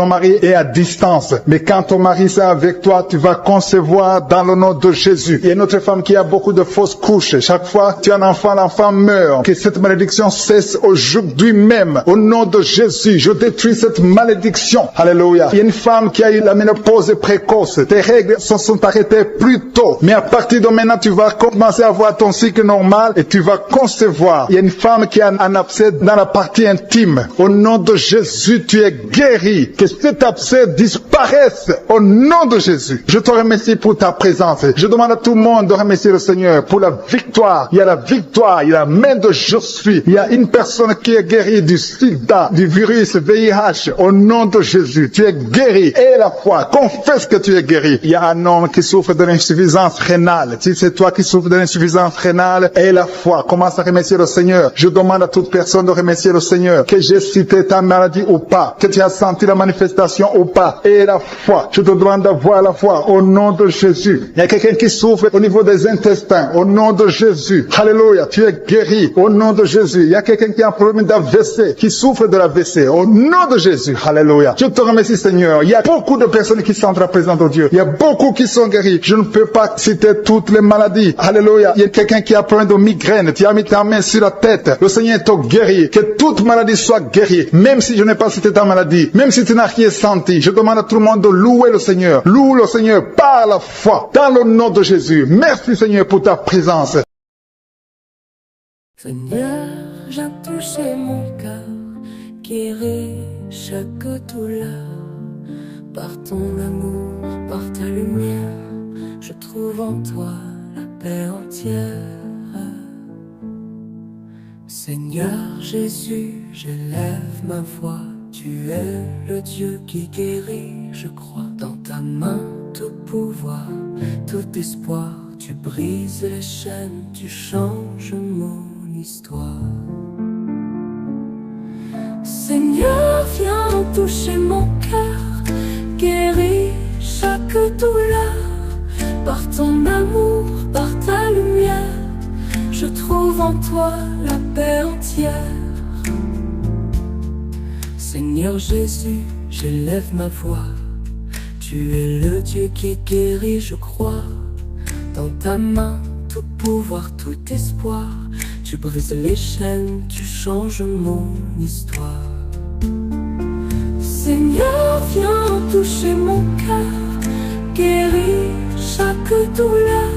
S2: est à distance. Mais quand ton mari est avec toi, tu vas concevoir dans le nom de Jésus. Il y a une autre femme qui a beaucoup de fausses couches. Chaque fois que tu as un enfant, l'enfant meurt. Que cette malédiction cesse aujourd'hui même. Au nom de Jésus, je détruis cette malédiction. Alléluia. Il y a une femme qui a eu la ménopause précoce. Tes règles se sont arrêtées plus tôt. Mais à partir de maintenant, tu vas commencer à avoir ton cycle normal et tu vas concevoir. Il y a une femme qui a un abcès dans la partie intime. Au nom de Jésus, tu es guéri. Que cet abcès disparaisse au nom de Jésus. Je te remercie pour ta présence. Je demande à tout le monde de remercier le Seigneur pour la victoire. Il y a la victoire, il y a la main de je suis. Il y a une personne qui est guérie du sida, du virus VIH. Au nom de Jésus, tu es guéri. Et la foi, confesse que tu es guéri. Il y a un homme qui souffre de l'insuffisance rénale. Si c'est toi qui souffres de l'insuffisance rénale, et la foi, commence à remercier le Seigneur. Je demande à toute personne de remercier le Seigneur. Que j'ai cité ta maladie ou pas, que tu as senti la manifestation ou pas. Et la foi, je te demande d'avoir la foi au nom de Jésus. Il y a quelqu'un qui souffre au niveau des intestins. Au nom de Jésus. Alléluia, tu es guéri. Au nom de Jésus. Il y a quelqu'un qui a un problème d'AVC, qui souffre de l'AVC. Au nom de Jésus. Alléluia. Je te remercie Seigneur. Il y a beaucoup de personnes qui sont la présence de Dieu. Il y a beaucoup qui sont guéris. Je ne peux pas citer toutes les maladies. Alléluia. Il y a quelqu'un qui a un problème de migraine. Tu as mis ta main sur la tête. Le Seigneur te guérit. Que toute maladie soit guérie. Même si je n'ai pas cité ta maladie. Même si tu n'as rien senti. Je demande à tout le monde de louer le Seigneur. Loue le Seigneur par la foi. Dans le nom de Jésus. Merci Seigneur pour ta présence.
S3: Seigneur, j'ai touché mon cœur, guéri chaque douleur. Par ton amour, par ta lumière, je trouve en toi la paix entière. Seigneur Jésus, j'élève ma voix. Tu es le Dieu qui guérit, je crois. Dans ta main, tout pouvoir, tout espoir. Tu brises les chaînes, tu changes mon histoire. Seigneur, viens toucher mon cœur, guéris chaque douleur. Par ton amour, par ta lumière, je trouve en toi la paix entière. Seigneur Jésus, j'élève ma voix. Tu es le Dieu qui guérit, je crois. Dans ta main, tout pouvoir, tout espoir. Tu brises les chaînes, tu changes mon histoire. Seigneur, viens toucher mon cœur, guéris chaque douleur.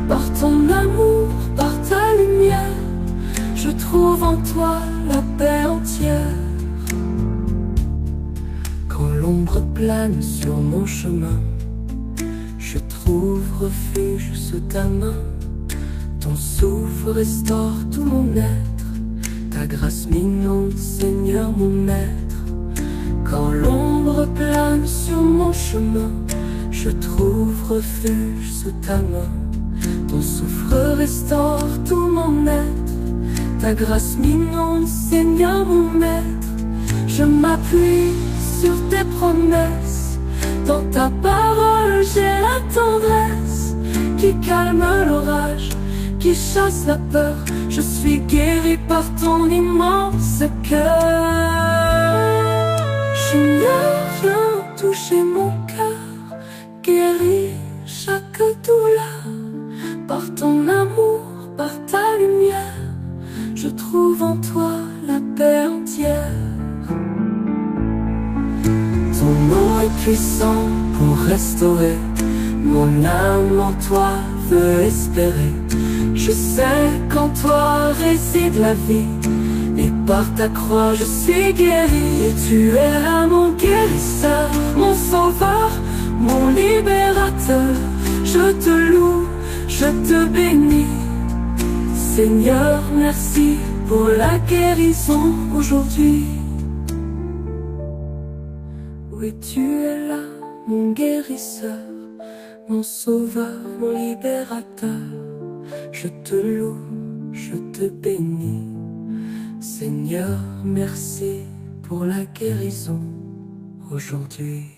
S3: Par ton amour, par ta lumière, je trouve en toi la paix entière. Quand l'ombre plane sur mon chemin, je trouve refuge sous ta main. Ton souffle restaure tout mon être. Ta grâce m'inonde, Seigneur mon maître. Quand l'ombre plane sur mon chemin, je trouve refuge sous ta main. Ton souffle restaure tout mon être. Ta grâce m'inonde, Seigneur mon maître. Je m'appuie sur tes promesses. Dans ta parole j'ai la tendresse qui calme l'orage, qui chasse la peur. Je suis guéri par ton immense cœur. Seigneur, viens toucher mon cœur, guéris chaque douleur. Par ton amour, par ta lumière, je trouve en toi la paix entière. Ton nom est puissant pour restaurer, mon âme en toi veut espérer. Je sais qu'en toi réside la vie, et par ta croix je suis guéri. Et tu es là mon guérisseur, mon sauveur, mon libérateur. Je te loue, je te bénis. Seigneur, merci pour la guérison aujourd'hui. Oui, tu es là, mon guérisseur, mon sauveur, mon libérateur. Je te loue, je te bénis. Seigneur, merci pour la guérison aujourd'hui.